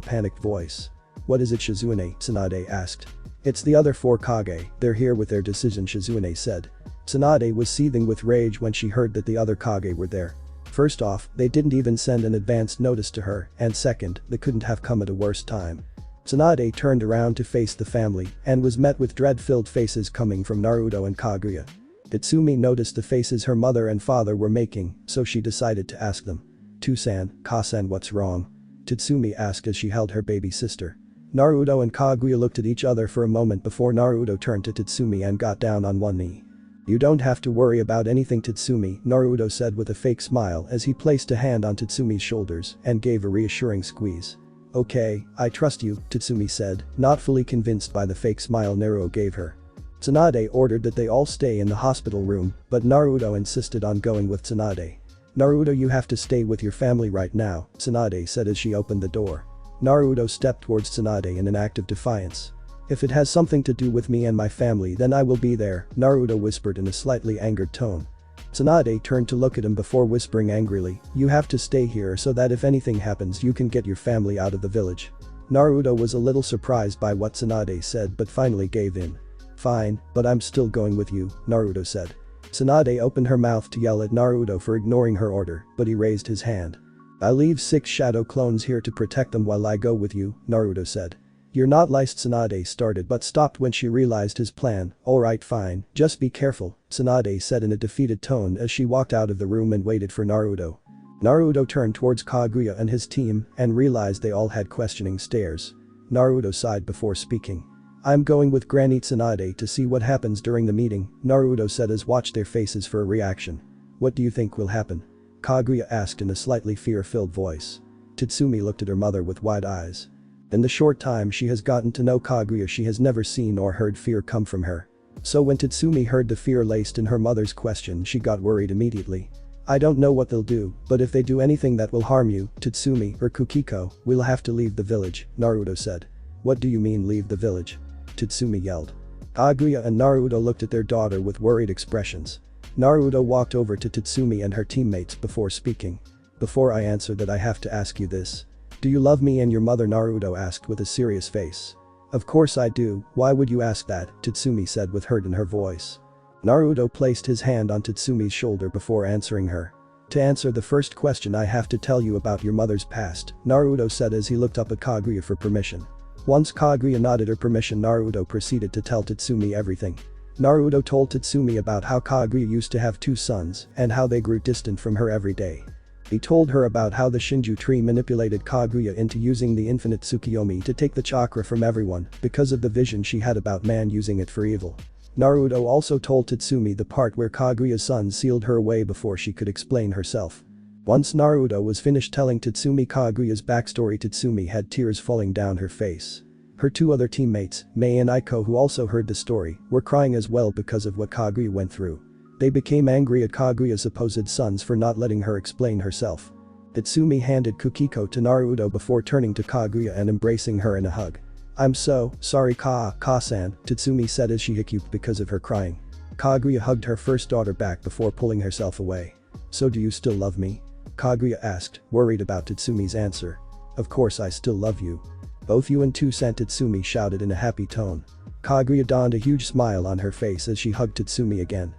panicked voice. "What is it, 𝐫𝐶𝐲𝐶?" Tsunade asked. "It's the other 4 Kage, they're here with their decision," 𝐫𝐶𝐲𝐶 said. Tsunade was seething with rage when she heard that the other Kage were there. First off, they didn't even send an advance notice to her, and second, they couldn't have come at a worse time. Tsunade turned around to face the family and was met with dread-filled faces coming from Naruto and Kaguya. Tatsumi noticed the faces her mother and father were making, so she decided to ask them. "Tou-san, Ka-san, what's wrong?" Tatsumi asked as she held her baby sister. Naruto and Kaguya looked at each other for a moment before Naruto turned to Tatsumi and got down on one knee. "You don't have to worry about anything, Tatsumi," Naruto said with a fake smile as he placed a hand on Tatsumi's shoulders and gave a reassuring squeeze. "Okay, I trust you," Tatsumi said, not fully convinced by the fake smile Naruto gave her. Tsunade ordered that they all stay in the hospital room, but Naruto insisted on going with Tsunade. "Naruto, you have to stay with your family right now," Tsunade said as she opened the door. Naruto stepped towards Tsunade in an act of defiance. "If it has something to do with me and my family, then I will be there," Naruto whispered in a slightly angered tone. Tsunade turned to look at him before whispering angrily, "You have to stay here so that if anything happens you can get your family out of the village." Naruto was a little surprised by what Tsunade said but finally gave in. "Fine, but I'm still going with you," Naruto said. Tsunade opened her mouth to yell at Naruto for ignoring her order, but he raised his hand. "I'll leave 6 shadow clones here to protect them while I go with you," Naruto said. "You're not licensed," Tsunade started but stopped when she realized his plan. "Alright, fine, just be careful," Tsunade said in a defeated tone as she walked out of the room and waited for Naruto. Naruto turned towards Kaguya and his team and realized they all had questioning stares. Naruto sighed before speaking. "I'm going with Granny Tsunade to see what happens during the meeting," Naruto said as watched their faces for a reaction. "What do you think will happen?" Kaguya asked in a slightly fear-filled voice. Tatsumi looked at her mother with wide eyes. In the short time she has gotten to know Kaguya, she has never seen or heard fear come from her. So when Tatsumi heard the fear laced in her mother's question, she got worried immediately. "I don't know what they'll do, but if they do anything that will harm you, Tatsumi or 𝐾𝐽, we'll have to leave the village," Naruto said. "What do you mean leave the village?" Tatsumi yelled. Kaguya and Naruto looked at their daughter with worried expressions. Naruto walked over to Tatsumi and her teammates before speaking. "Before I answer that, I have to ask you this. Do you love me and your mother?" Naruto asked with a serious face. "Of course I do, why would you ask that?" Tatsumi said with hurt in her voice. Naruto placed his hand on Tatsumi's shoulder before answering her. "To answer the first question, I have to tell you about your mother's past," Naruto said as he looked up at Kaguya for permission. Once Kaguya nodded her permission, Naruto proceeded to tell Tatsumi everything. Naruto told Tatsumi about how Kaguya used to have 2 sons and how they grew distant from her every day. He told her about how the Shinju tree manipulated Kaguya into using the infinite Tsukiyomi to take the chakra from everyone because of the vision she had about man using it for evil. Naruto also told Tatsumi the part where Kaguya's son sealed her away before she could explain herself. Once Naruto was finished telling Tatsumi Kaguya's backstory, Tatsumi had tears falling down her face. Her 2 other teammates, Mei and Aiko, who also heard the story, were crying as well because of what Kaguya went through. They became angry at Kaguya's supposed sons for not letting her explain herself. Tatsumi handed 𝐾𝐽 to Naruto before turning to Kaguya and embracing her in a hug. "I'm so sorry, Ka-san," Tatsumi said as she hiccuped because of her crying. Kaguya hugged her first daughter back before pulling herself away. "So do you still love me?" Kaguya asked, worried about Tatsumi's answer. "Of course I still love you. Both you and Tou-san," Tatsumi shouted in a happy tone. Kaguya donned a huge smile on her face as she hugged Tatsumi again.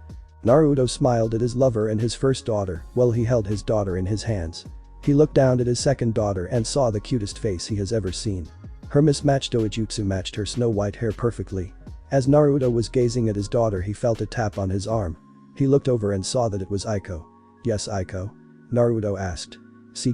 Naruto smiled at his lover and his first daughter while he held his daughter in his hands. He looked down at his second daughter and saw the cutest face he has ever seen. Her mismatched doujutsu matched her snow-white hair perfectly. As Naruto was gazing at his daughter, he felt a tap on his arm. He looked over and saw that it was Aiko. "Yes, Aiko?" Naruto asked.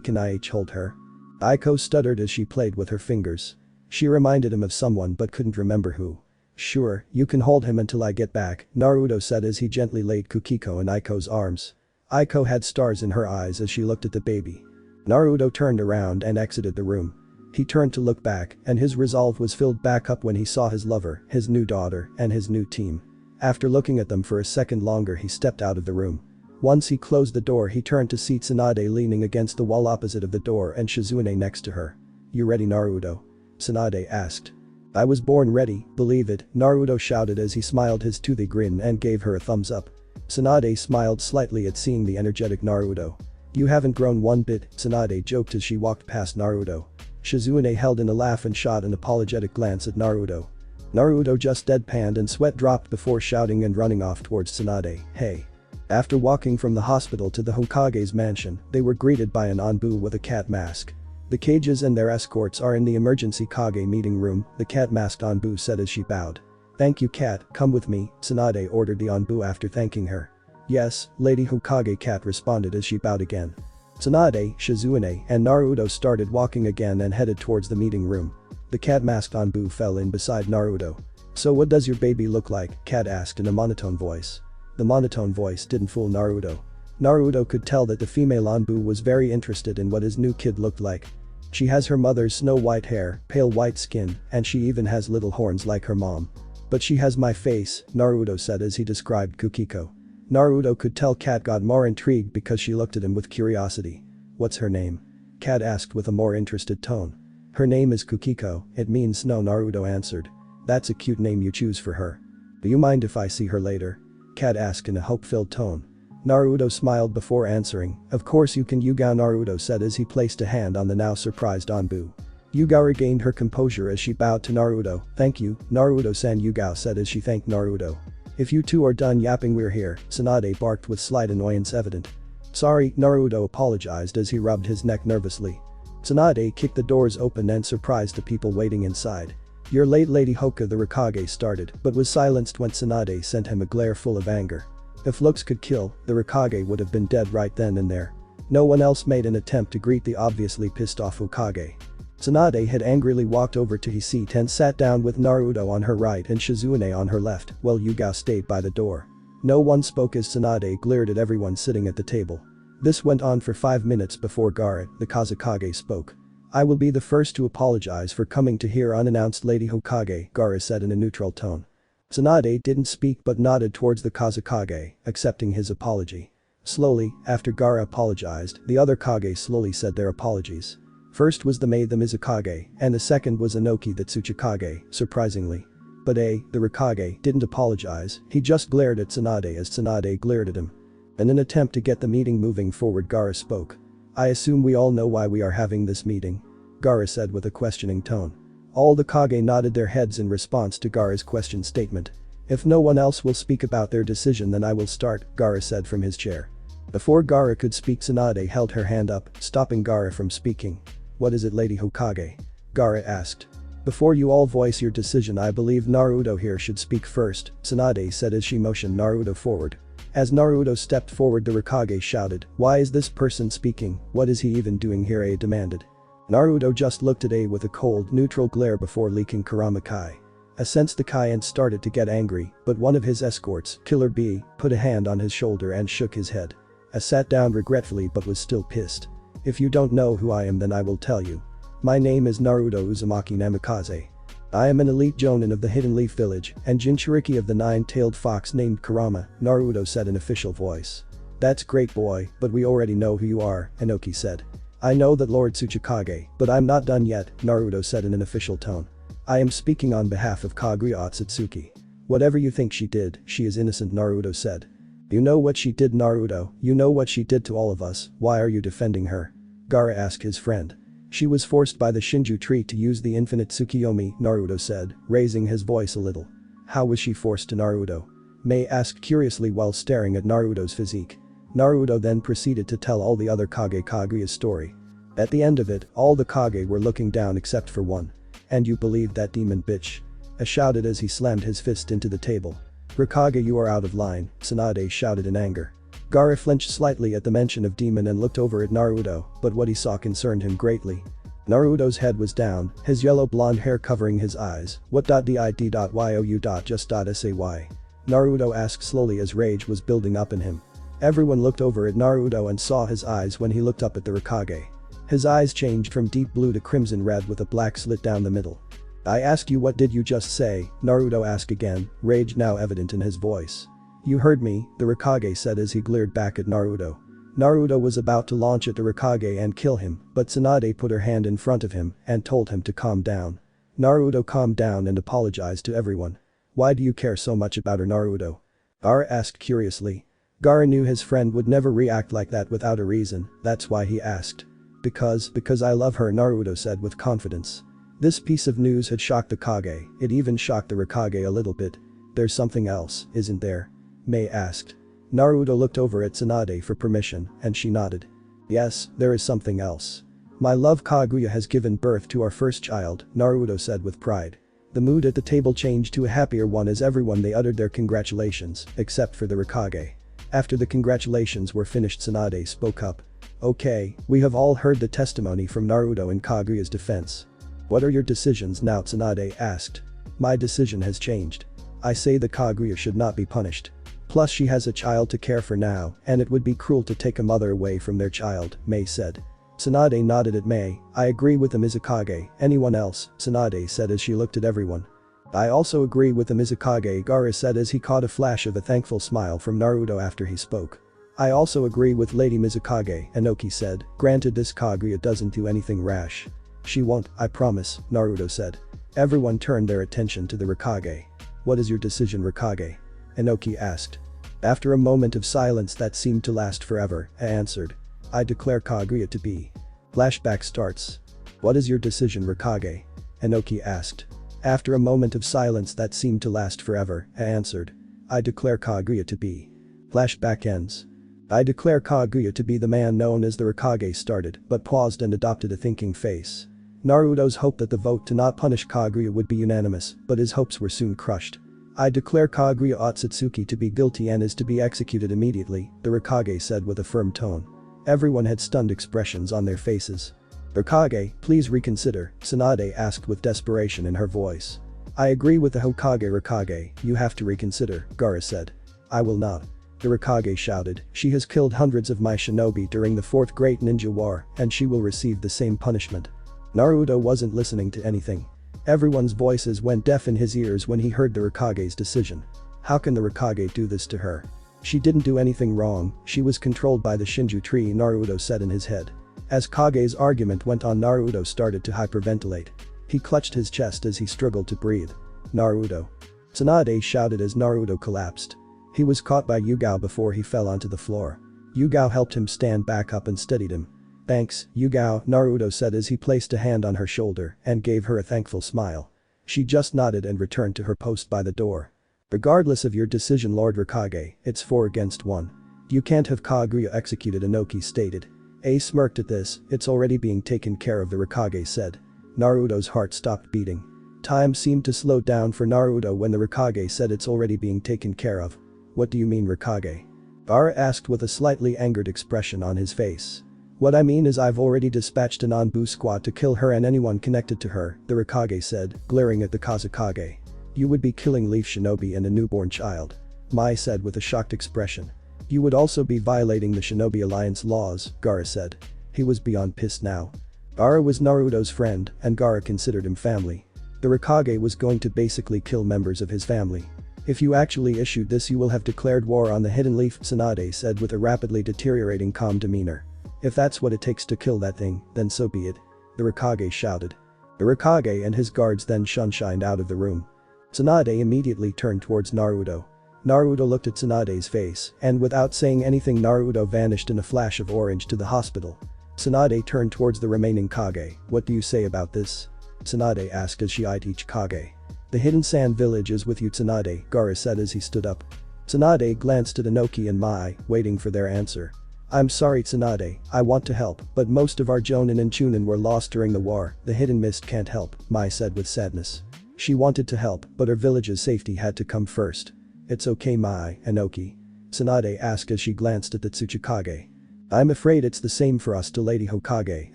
"Can I hold her?" Aiko stuttered as she played with her fingers. She reminded him of someone but couldn't remember who. "Sure, you can hold him until I get back," Naruto said as he gently laid 𝐾𝐽 in Aiko's arms. Aiko had stars in her eyes as she looked at the baby. Naruto turned around and exited the room. He turned to look back and his resolve was filled back up when he saw his lover, his new daughter, and his new team. After looking at them for a second longer he stepped out of the room. Once he closed the door he turned to see Tsunade leaning against the wall opposite of the door and Shizune next to her. "You ready, Naruto?" Tsunade asked. "I was born ready, believe it," Naruto shouted as he smiled his toothy grin and gave her a thumbs up. Tsunade smiled slightly at seeing the energetic Naruto. "You haven't grown one bit," Tsunade joked as she walked past Naruto. Shizune held in a laugh and shot an apologetic glance at Naruto. Naruto just deadpanned and sweat dropped before shouting and running off towards Tsunade. "Hey." After walking from the hospital to the Hokage's mansion, they were greeted by an Anbu with a cat mask. "The cages and their escorts are in the emergency Kage meeting room," the cat-masked Anbu said as she bowed. "Thank you, cat, come with me," Tsunade ordered the Anbu after thanking her. "Yes, Lady Hokage," cat responded as she bowed again. Tsunade, Shizune, and Naruto started walking again and headed towards the meeting room. The cat-masked Anbu fell in beside Naruto. "So what does your baby look like?" cat asked in a monotone voice. The monotone voice didn't fool Naruto. Naruto could tell that the female Anbu was very interested in what his new kid looked like. "She has her mother's snow-white hair, pale white skin, and she even has little horns like her mom. But she has my face," Naruto said as he described 𝐾𝐽. Naruto could tell Kat got more intrigued because she looked at him with curiosity. "What's her name?" Kat asked with a more interested tone. "Her name is 𝐾𝐽, it means snow," Naruto answered. "That's a cute name you choose for her. Do you mind if I see her later?" Kat asked in a hope-filled tone. Naruto smiled before answering. "Of course you can, Yuga," Naruto said as he placed a hand on the now surprised Anbu. Yuga regained her composure as she bowed to Naruto. "Thank you, Naruto-san," Yuga said as she thanked Naruto. "If you two are done yapping, we're here," Tsunade barked with slight annoyance evident. "Sorry," Naruto apologized as he rubbed his neck nervously. Tsunade kicked the doors open and surprised the people waiting inside. "You're late, Lady Hoka," the Hokage started, but was silenced when Tsunade sent him a glare full of anger. If looks could kill, the Hokage would have been dead right then and there. No one else made an attempt to greet the obviously pissed off Hokage. Tsunade had angrily walked over to his seat and sat down with Naruto on her right and Shizune on her left, while Yuga stayed by the door. No one spoke as Tsunade glared at everyone sitting at the table. This went on for 5 minutes before Gaara, the Kazekage, spoke. "I will be the first to apologize for coming to here unannounced, Lady Hokage," Gaara said in a neutral tone. Tsunade didn't speak but nodded towards the Kazekage, accepting his apology. Slowly, after Gaara apologized, the other Kage slowly said their apologies. First was the Mizukage, and the second was Inoki the Tsuchikage, surprisingly. But the Hokage didn't apologize, he just glared at Tsunade as Tsunade glared at him. In an attempt to get the meeting moving forward, Gaara spoke. "I assume we all know why we are having this meeting?" Gaara said with a questioning tone. All the Kage nodded their heads in response to Gaara's question statement. "If no one else will speak about their decision, then I will start," Gaara said from his chair. Before Gaara could speak, Tsunade held her hand up, stopping Gaara from speaking. "What is it, Lady Hokage?" Gaara asked. "Before you all voice your decision, I believe Naruto here should speak first," Tsunade said as she motioned Naruto forward. As Naruto stepped forward, the Hokage shouted, "Why is this person speaking? What is he even doing here?" demanded. Naruto just looked at with a cold, neutral glare before leaking Kurama Kai. Sensed the Kaian started to get angry, but one of his escorts, Killer B, put a hand on his shoulder and shook his head. Sat down regretfully but was still pissed. "If you don't know who I am, then I will tell you. My name is Naruto Uzumaki Namikaze. I am an elite jonin of the Hidden Leaf Village and Jinchuriki of the Nine-Tailed Fox named Kurama," Naruto said in official voice. "That's great, boy, but we already know who you are," Inoki said. "I know that, Lord Tsuchikage, but I'm not done yet," Naruto said in an official tone. "I am speaking on behalf of Kaguya Otsutsuki. Whatever you think she did, she is innocent," Naruto said. "You know what she did, Naruto, you know what she did to all of us, why are you defending her?" Gaara asked his friend. "She was forced by the Shinju tree to use the infinite Tsukiyomi," Naruto said, raising his voice a little. "How was she forced to?" Naruto May asked curiously while staring at Naruto's physique. Naruto then proceeded to tell all the other Kage Kaguya's story. At the end of it, all the Kage were looking down except for one. "And you believe that demon bitch?" shouted as he slammed his fist into the table. "Hokage, you are out of line," Tsunade shouted in anger. Gaara flinched slightly at the mention of demon and looked over at Naruto, but what he saw concerned him greatly. Naruto's head was down, his yellow blonde hair covering his eyes. "What.did.you.just.say?" Naruto asked slowly as rage was building up in him. Everyone looked over at Naruto and saw his eyes when he looked up at the Hokage. His eyes changed from deep blue to crimson red with a black slit down the middle. I asked you what did you just say, Naruto asked again, rage now evident in his voice. You heard me, the 𝐫𝐞𝐽 said as he glared back at Naruto. Naruto was about to launch at the 𝐫𝐽 and kill him, but Tsunade put her hand in front of him and told him to calm down. Naruto calmed down and apologized to everyone. Why do you care so much about her, Naruto? Gaara asked curiously. Gaara knew his friend would never react like that without a reason, that's why he asked. Because I love her, Naruto said with confidence. This piece of news had shocked the Kage, it even shocked the 𝐫𝐽 a little bit. There's something else, isn't there? Mei asked. Naruto looked over at Tsunade for permission, and she nodded. Yes, there is something else. My love Kaguya has given birth to our first child, Naruto said with pride. The mood at the table changed to a happier one as everyone they uttered their congratulations, except for the 𝐫𝐽. After the congratulations were finished, Tsunade spoke up. Okay, we have all heard the testimony from Naruto and Kaguya's defense. What are your decisions now, Tsunade asked. My decision has changed. I say the Kaguya should not be punished. Plus she has a child to care for now, and it would be cruel to take a mother away from their child, Mei said. Tsunade nodded at Mei. I agree with the 𝐫𝐽. Anyone else? Tsunade said as she looked at everyone. I also agree with the 𝐫𝐽, Gaara said as he caught a flash of a thankful smile from Naruto after he spoke. I also agree with Lady 𝐫𝐽, Inoki said. Granted this Kaguya doesn't do anything rash. She won't, I promise, Naruto said. Everyone turned their attention to the 𝐫𝐽. What is your decision, 𝐫𝐽? Inoki asked. After a moment of silence that seemed to last forever, I answered. I declare Kaguya to be. Flashback starts. What is your decision, 𝐫𝐽? Inoki asked. After a moment of silence that seemed to last forever, I answered. I declare Kaguya to be. Flashback ends. I declare Kaguya to be. The man known as the 𝐫𝐽 started, but paused and adopted a thinking face. Naruto's hope that the vote to not punish Kaguya would be unanimous, but his hopes were soon crushed. I declare Kaguya Otsutsuki to be guilty and is to be executed immediately, the 𝐫𝐽 said with a firm tone. Everyone had stunned expressions on their faces. 𝐫𝐽, please reconsider, Tsunade asked with desperation in her voice. I agree with the Hokage 𝐫𝐽, you have to reconsider, Gaara said. I will not. The 𝐫𝐽 shouted, she has killed hundreds of my shinobi during the Fourth Great Ninja War, and she will receive the same punishment. Naruto wasn't listening to anything. Everyone's voices went deaf in his ears when he heard the 𝐫𝐽's decision. How can the 𝐫𝐽 do this to her? She didn't do anything wrong, she was controlled by the Shinju tree, Naruto said in his head. As Kage's argument went on, Naruto started to hyperventilate. He clutched his chest as he struggled to breathe. Naruto. Tsunade shouted as Naruto collapsed. He was caught by Yu-Ghao before he fell onto the floor. Yu-Ghao helped him stand back up and steadied him. Thanks, Yu-Ghao, Naruto said as he placed a hand on her shoulder and gave her a thankful smile. She just nodded and returned to her post by the door. Regardless of your decision, Lord 𝐫𝐽, it's 4 against 1. You can't have Kaguya executed, Inoki stated. A smirked at this, it's already being taken care of, the 𝐫𝐽 said. Naruto's heart stopped beating. Time seemed to slow down for Naruto when the 𝐫𝐽 said it's already being taken care of. What do you mean, 𝐫𝐽? Gaara asked with a slightly angered expression on his face. What I mean is I've already dispatched an Anbu squad to kill her and anyone connected to her, the 𝐫𝐽 said, glaring at the Kazekage. You would be killing Leaf Shinobi and a newborn child. Mai said with a shocked expression. You would also be violating the Shinobi Alliance laws, Gaara said. He was beyond pissed now. Gaara was Naruto's friend, and Gaara considered him family. The 𝐫𝐽 was going to basically kill members of his family. If you actually issued this, you will have declared war on the Hidden Leaf, Tsunade said with a rapidly deteriorating calm demeanor. If that's what it takes to kill that thing, then so be it. The 𝐫𝐽 shouted. The 𝐫𝐽 and his guards then shunshined out of the room. Tsunade immediately turned towards Naruto. Naruto looked at Tsunade's face, and without saying anything, Naruto vanished in a flash of orange to the hospital. Tsunade turned towards the remaining Kage. What do you say about this? Tsunade asked as she eyed each Kage. The Hidden Sand Village is with you, Tsunade, Gaara said as he stood up. Tsunade glanced at Inoki and Mai, waiting for their answer. I'm sorry, Tsunade, I want to help, but most of our Jonin and Chunin were lost during the war, the Hidden Mist can't help, Mai said with sadness. She wanted to help, but her village's safety had to come first. It's okay, Mai, Inoki. Tsunade asked as she glanced at the Tsuchikage. I'm afraid it's the same for us to Lady Hokage,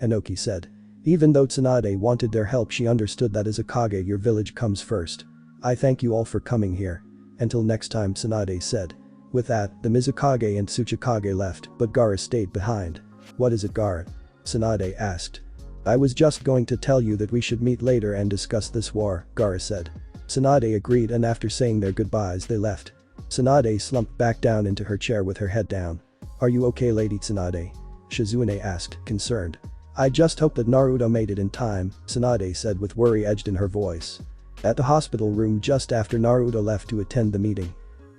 Inoki said. Even though Tsunade wanted their help, she understood that as a Kage your village comes first. I thank you all for coming here. Until next time, Tsunade said. With that, the Mizukage and Tsuchikage left, but Gaara stayed behind. What is it, Gaara? Tsunade asked. I was just going to tell you that we should meet later and discuss this war, Gaara said. Tsunade agreed, and after saying their goodbyes they left. Tsunade slumped back down into her chair with her head down. Are you okay, Lady Tsunade? Shizune asked, concerned. I just hope that Naruto made it in time, Tsunade said with worry edged in her voice. At the hospital room just after Naruto left to attend the meeting.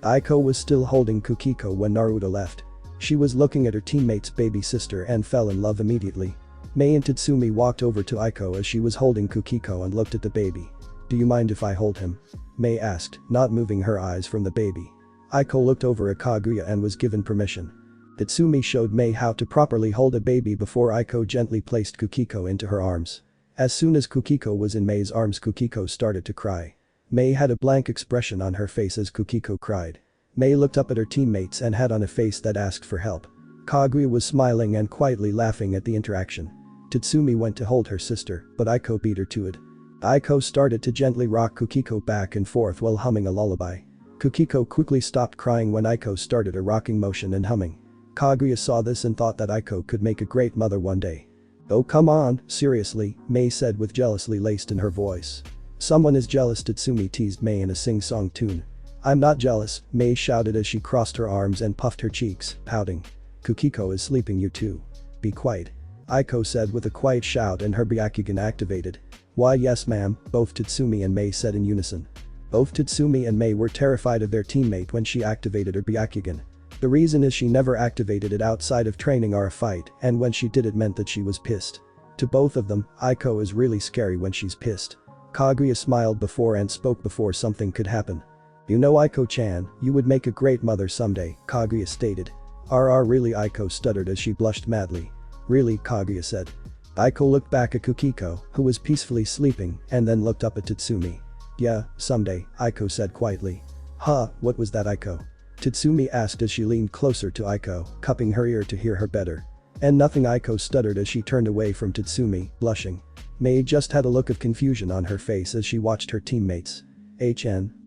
Aiko was still holding Kukiko when Naruto left. She was looking at her teammate's baby sister and fell in love immediately. Mei and Tatsumi walked over to Aiko as she was holding Kukiko and looked at the baby. Do you mind if I hold him? Mei asked, not moving her eyes from the baby. Aiko looked over at Kaguya and was given permission. Tatsumi showed Mei how to properly hold a baby before Aiko gently placed Kukiko into her arms. As soon as Kukiko was in Mei's arms, Kukiko started to cry. Mei had a blank expression on her face as Kukiko cried. Mei looked up at her teammates and had on a face that asked for help. Kaguya was smiling and quietly laughing at the interaction. Tatsumi went to hold her sister, but Aiko beat her to it. Aiko started to gently rock Kukiko back and forth while humming a lullaby. Kukiko quickly stopped crying when Aiko started a rocking motion and humming. Kaguya saw this and thought that Aiko could make a great mother one day. Oh come on, seriously, Mei said with jealously laced in her voice. Someone is jealous, Tatsumi teased Mei in a sing-song tune. I'm not jealous, Mei shouted as she crossed her arms and puffed her cheeks, pouting. Kukiko is sleeping, you too. Be quiet. Aiko said with a quiet shout and her Byakugan activated. Why yes ma'am, both Tatsumi and Mei said in unison. Both Tatsumi and Mei were terrified of their teammate when she activated her Byakugan. The reason is she never activated it outside of training or a fight, and when she did it meant that she was pissed. To both of them, Aiko is really scary when she's pissed. Kaguya smiled before and spoke before something could happen. You know Aiko-chan, you would make a great mother someday, Kaguya stated. Really, Aiko stuttered as she blushed madly. Really, Kaguya said. Aiko looked back at Kukiko, who was peacefully sleeping, and then looked up at Tatsumi. Yeah, someday, Aiko said quietly. Huh, what was that, Aiko? Tatsumi asked as she leaned closer to Aiko, cupping her ear to hear her better. And nothing, Aiko stuttered as she turned away from Tatsumi, blushing. Mei just had a look of confusion on her face as she watched her teammates.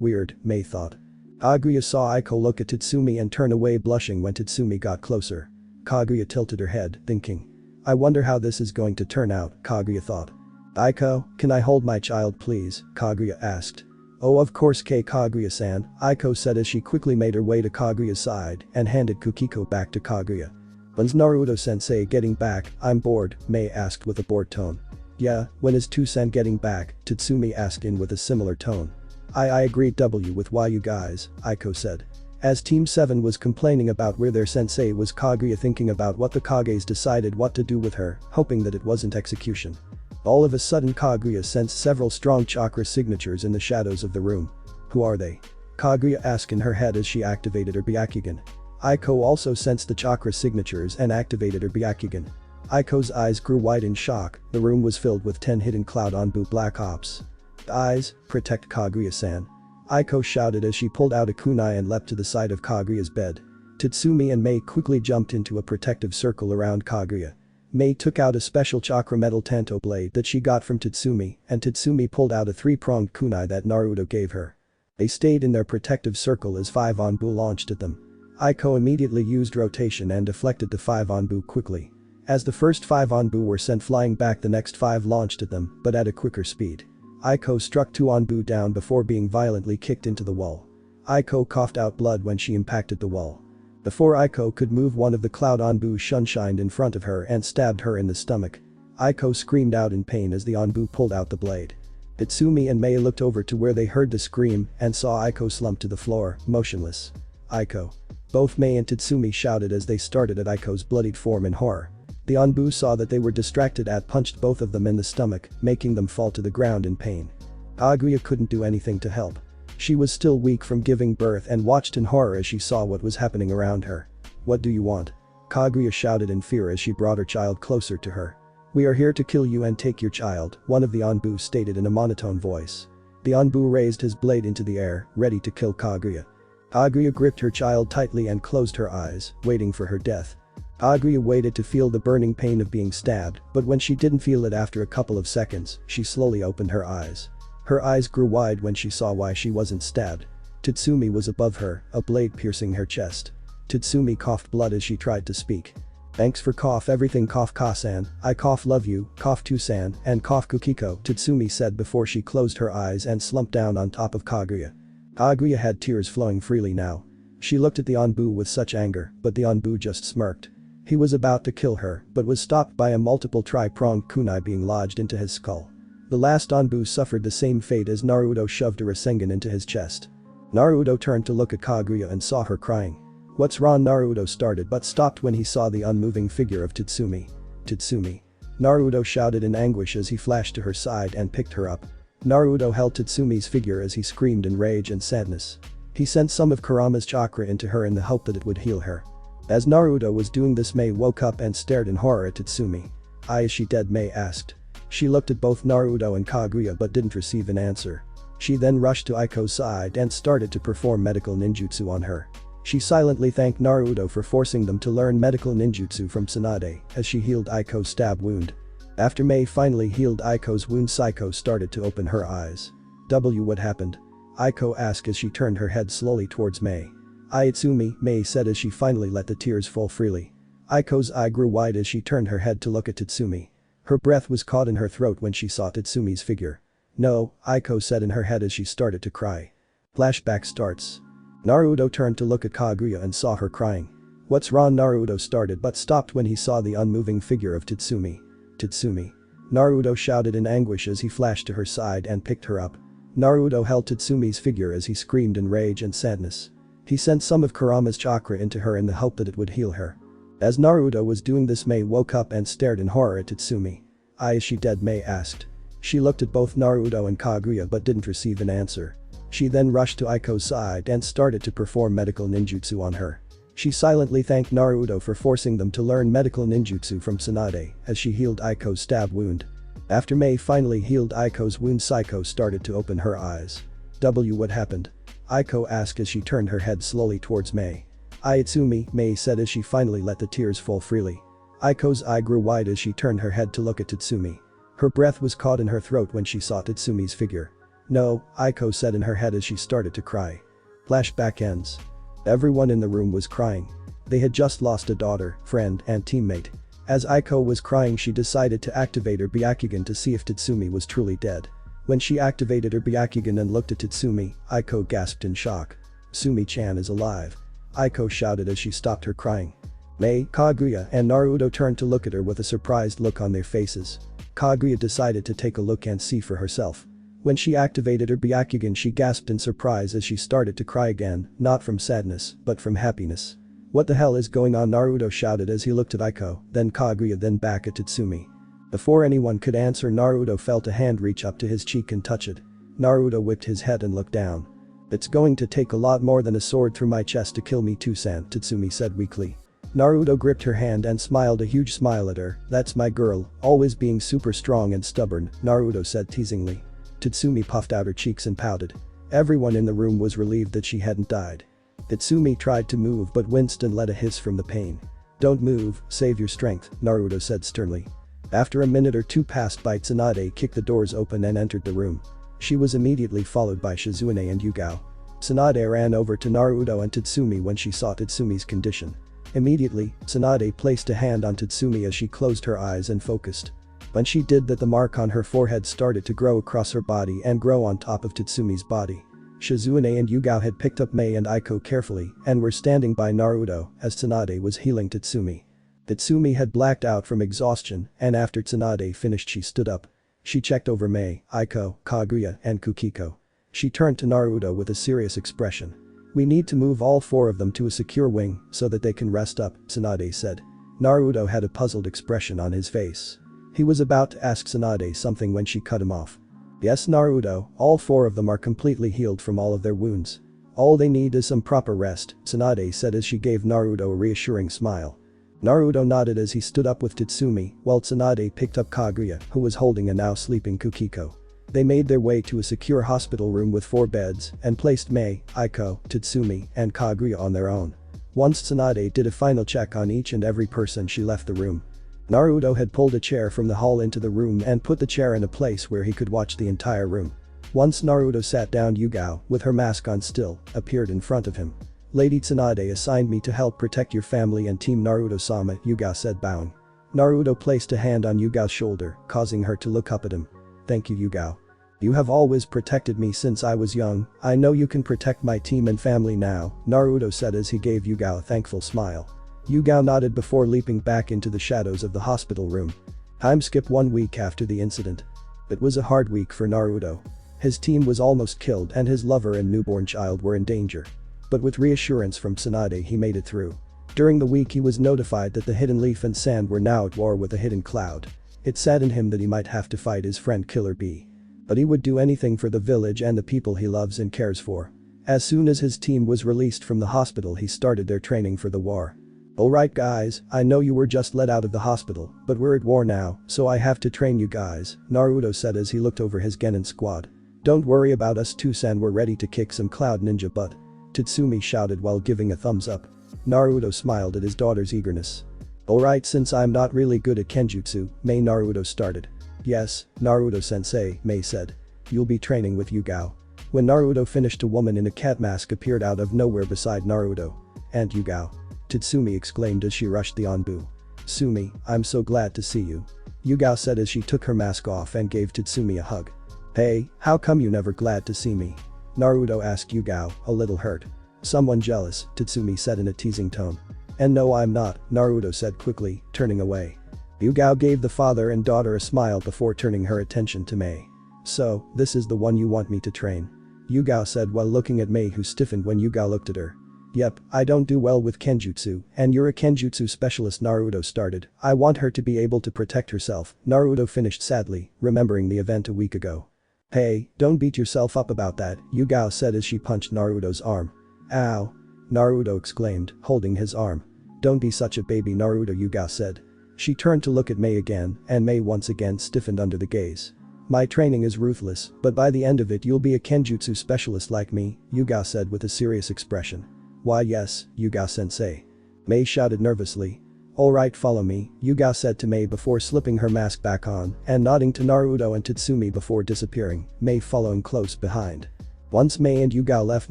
Weird, Mei thought. Kaguya saw Aiko look at Tatsumi and turn away blushing when Tatsumi got closer. Kaguya tilted her head, thinking. I wonder how this is going to turn out, Kaguya thought. Aiko, can I hold my child please, Kaguya asked. Oh of course Kaguya-san, Aiko said as she quickly made her way to Kaguya's side and handed Kukiko back to Kaguya. When's Naruto-sensei getting back? I'm bored, Mei asked with a bored tone. Yeah, when is Toussaint getting back? Tatsumi asked in with a similar tone. I agreed with why you guys, Aiko said. As Team 7 was complaining about where their sensei was, Kaguya thinking about what the Kages decided what to do with her, hoping that it wasn't execution. All of a sudden Kaguya sensed several strong chakra signatures in the shadows of the room. Who are they? Kaguya asked in her head as she activated her Byakugan. Aiko also sensed the chakra signatures and activated her Byakugan. Aiko's eyes grew wide in shock, the room was filled with 10 hidden Cloud Onbu Black Ops. Eyes, protect Kaguya-san. Aiko shouted as she pulled out a kunai and leapt to the side of Kaguya's bed. Tatsumi and Mei quickly jumped into a protective circle around Kaguya. Mei took out a special chakra metal tanto blade that she got from Tatsumi, and Tatsumi pulled out a 3-pronged kunai that Naruto gave her. They stayed in their protective circle as 5 Onbu launched at them. Aiko immediately used rotation and deflected the 5 Onbu quickly. As the first 5 Onbu were sent flying back, the next 5 launched at them, but at a quicker speed. Aiko struck 2 Onbu down before being violently kicked into the wall. Aiko coughed out blood when she impacted the wall. Before Aiko could move, one of the Cloud Onbu shunshined in front of her and stabbed her in the stomach. Aiko screamed out in pain as the Onbu pulled out the blade. Tatsumi and Mei looked over to where they heard the scream and saw Aiko slump to the floor, motionless. Aiko. Both Mei and Tatsumi shouted as they started at Aiko's bloodied form in horror. The Onbu saw that they were distracted and punched both of them in the stomach, making them fall to the ground in pain. Kaguya couldn't do anything to help. She was still weak from giving birth and watched in horror as she saw what was happening around her. What do you want? Kaguya shouted in fear as she brought her child closer to her. We are here to kill you and take your child, one of the Onbu stated in a monotone voice. The Onbu raised his blade into the air, ready to kill Kaguya. Kaguya gripped her child tightly and closed her eyes, waiting for her death. Kaguya waited to feel the burning pain of being stabbed, but when she didn't feel it after a couple of seconds, she slowly opened her eyes. Her eyes grew wide when she saw why she wasn't stabbed. Tatsumi was above her, a blade piercing her chest. Tatsumi coughed blood as she tried to speak. Thanks for everything 𝐫𝐞𝐪𝐮, I love you, 𝐫𝐞𝐪𝐮, and 𝐫𝐞𝐽𝐾𝐸, Tatsumi said before she closed her eyes and slumped down on top of Kaguya. Kaguya had tears flowing freely now. She looked at the Anbu with such anger, but the Anbu just smirked. He was about to kill her, but was stopped by a multiple tri-pronged kunai being lodged into his skull. The last Anbu suffered the same fate as Naruto shoved a Rasengan into his chest. Naruto turned to look at Kaguya and saw her crying. "What's wrong?" Naruto started but stopped when he saw the unmoving figure of Tatsumi. "Tatsumi!" Naruto shouted in anguish as he flashed to her side and picked her up. Naruto held Tatsumi's figure as he screamed in rage and sadness. He sent some of Kurama's chakra into her in the hope that it would heal her. As Naruto was doing this, Mei woke up and stared in horror at Tatsumi. "Is she dead?" Mei asked. She looked at both Naruto and Kaguya but didn't receive an answer. She then rushed to Aiko's side and started to perform medical ninjutsu on her. She silently thanked Naruto for forcing them to learn medical ninjutsu from Tsunade as she healed Aiko's stab wound. After Mei finally healed Aiko's wound, Saiko started to open her eyes. What happened?" Aiko asked as she turned her head slowly towards Mei. "Itsumi," Mei said as she finally let the tears fall freely. Aiko's eye grew wide as she turned her head to look at Tatsumi. Her breath was caught in her throat when she saw Tatsumi's figure. "No," Aiko said in her head as she started to cry. Flashback starts. Naruto turned to look at Kaguya and saw her crying. "What's wrong?" Naruto started but stopped when he saw the unmoving figure of Tatsumi. "Tatsumi!" Naruto shouted in anguish as he flashed to her side and picked her up. Naruto held Tatsumi's figure as he screamed in rage and sadness. He sent some of Kurama's chakra into her in the hope that it would heal her. As Naruto was doing this, Mei woke up and stared in horror at Tatsumi. "Is she dead?" Mei asked. She looked at both Naruto and Kaguya but didn't receive an answer. She then rushed to Aiko's side and started to perform medical ninjutsu on her. She silently thanked Naruto for forcing them to learn medical ninjutsu from Tsunade as she healed Aiko's stab wound. After Mei finally healed Aiko's wound, Saiko started to open her eyes. What happened?" Aiko asked as she turned her head slowly towards Mei. "Itsumi," Mei said as she finally let the tears fall freely. Aiko's eye grew wide as she turned her head to look at Tatsumi. Her breath was caught in her throat when she saw Tatsumi's figure. "No," Aiko said in her head as she started to cry. Flashback ends. Everyone in the room was crying. They had just lost a daughter, friend, and teammate. As Aiko was crying, she decided to activate her Byakugan to see if Tatsumi was truly dead. When she activated her Byakugan and looked at Tatsumi, Aiko gasped in shock. "Sumi-chan is alive," Aiko shouted as she stopped her crying. Mei, Kaguya, and Naruto turned to look at her with a surprised look on their faces. Kaguya decided to take a look and see for herself. When she activated her Byakugan, she gasped in surprise as she started to cry again, not from sadness, but from happiness. "What the hell is going on?" Naruto shouted as he looked at Aiko, then Kaguya, then back at Tatsumi. Before anyone could answer, Naruto felt a hand reach up to his cheek and touch it. Naruto whipped his head and looked down. "It's going to take a lot more than a sword through my chest to kill me too, San," Tatsumi said weakly. Naruto gripped her hand and smiled a huge smile at her. "That's my girl, always being super strong and stubborn," Naruto said teasingly. Tatsumi puffed out her cheeks and pouted. Everyone in the room was relieved that she hadn't died. Tatsumi tried to move but winced and let a hiss from the pain. "Don't move, save your strength," Naruto said sternly. After a minute or two passed by, Tsunade kicked the doors open and entered the room. She was immediately followed by Shizune and Yugao. Tsunade ran over to Naruto and Tatsumi when she saw Tatsumi's condition. Immediately, Tsunade placed a hand on Tatsumi as she closed her eyes and focused. When she did that, the mark on her forehead started to grow across her body and grow on top of Tatsumi's body. Shizune and Yugao had picked up Mei and Aiko carefully and were standing by Naruto as Tsunade was healing Tatsumi. Tatsumi had blacked out from exhaustion, and after Tsunade finished, she stood up. She checked over Mei, Aiko, Kaguya, and Kukiko. She turned to Naruto with a serious expression. "We need to move all 4 of them to a secure wing so that they can rest up," Tsunade said. Naruto had a puzzled expression on his face. He was about to ask Tsunade something when she cut him off. "Yes, Naruto, all 4 of them are completely healed from all of their wounds. All they need is some proper rest," Tsunade said as she gave Naruto a reassuring smile. Naruto nodded as he stood up with Tatsumi while Tsunade picked up Kaguya, who was holding a now sleeping Kukiko. They made their way to a secure hospital room with 4 beds and placed Mei, Aiko, Tatsumi, and Kaguya on their own. Once Tsunade did a final check on each and every person, she left the room. Naruto had pulled a chair from the hall into the room and put the chair in a place where he could watch the entire room. Once Naruto sat down, Yugao, with her mask on still, appeared in front of him. Lady Tsunade assigned me to help protect your family and Team Naruto-sama, 𝐤𝐽 said, bowing. Naruto placed a hand on 𝐤𝐽's shoulder, causing her to look up at him. Thank you, 𝐤𝐽. You have always protected me since I was young. I know you can protect my team and family now, Naruto said as he gave 𝐤𝐽 a thankful smile. 𝐤𝐽 nodded before leaping back into the shadows of the hospital room. Time skip 1 week after the incident. It was a hard week for Naruto. His team was almost killed and his lover and newborn child were in danger. But with reassurance from Tsunade he made it through. During the week he was notified that the Hidden Leaf and Sand were now at war with a hidden cloud. It saddened him that he might have to fight his friend Killer Bee. But he would do anything for the village and the people he loves and cares for. As soon as his team was released from the hospital he started their training for the war. Alright guys, I know you were just let out of the hospital, but we're at war now, so I have to train you guys, Naruto said as he looked over his Genin squad. Don't worry about us too, San, we're ready to kick some Cloud Ninja butt. Tatsumi shouted while giving a thumbs up. Naruto smiled at his daughter's eagerness. Alright, since I'm not really good at Kenjutsu, Mei, Naruto started. Yes, Naruto-sensei, Mei said. You'll be training with 𝐤𝐽. When Naruto finished, a woman in a cat mask appeared out of nowhere beside Naruto. And 𝐤𝐽. Tatsumi exclaimed as she rushed the Anbu. Sumi, I'm so glad to see you. 𝐤𝐽 said as she took her mask off and gave Tatsumi a hug. Hey, how come you never glad to see me? Naruto asked 𝐤𝐽, a little hurt. Someone jealous, Tatsumi said in a teasing tone. And no, I'm not, Naruto said quickly, turning away. 𝐤𝐽 gave the father and daughter a smile before turning her attention to Mei. So, this is the one you want me to train? 𝐤𝐽 said while looking at Mei, who stiffened when 𝐤𝐽 looked at her. Yep, I don't do well with Kenjutsu, and you're a Kenjutsu specialist, Naruto started. I want her to be able to protect herself, Naruto finished sadly, remembering the event a week ago. Hey, don't beat yourself up about that, 𝐤𝐽 said as she punched Naruto's arm. Ow! Naruto exclaimed, holding his arm. Don't be such a baby, Naruto, 𝐤𝐽 said. She turned to look at Mei again, and Mei once again stiffened under the gaze. My training is ruthless, but by the end of it you'll be a Kenjutsu specialist like me, 𝐤𝐽 said with a serious expression. Why yes, 𝐤𝐽-sensei. Mei shouted nervously. Alright, follow me, 𝐤𝐽 said to Mei before slipping her mask back on and nodding to Naruto and Tatsumi before disappearing, Mei following close behind. Once Mei and 𝐤𝐽 left,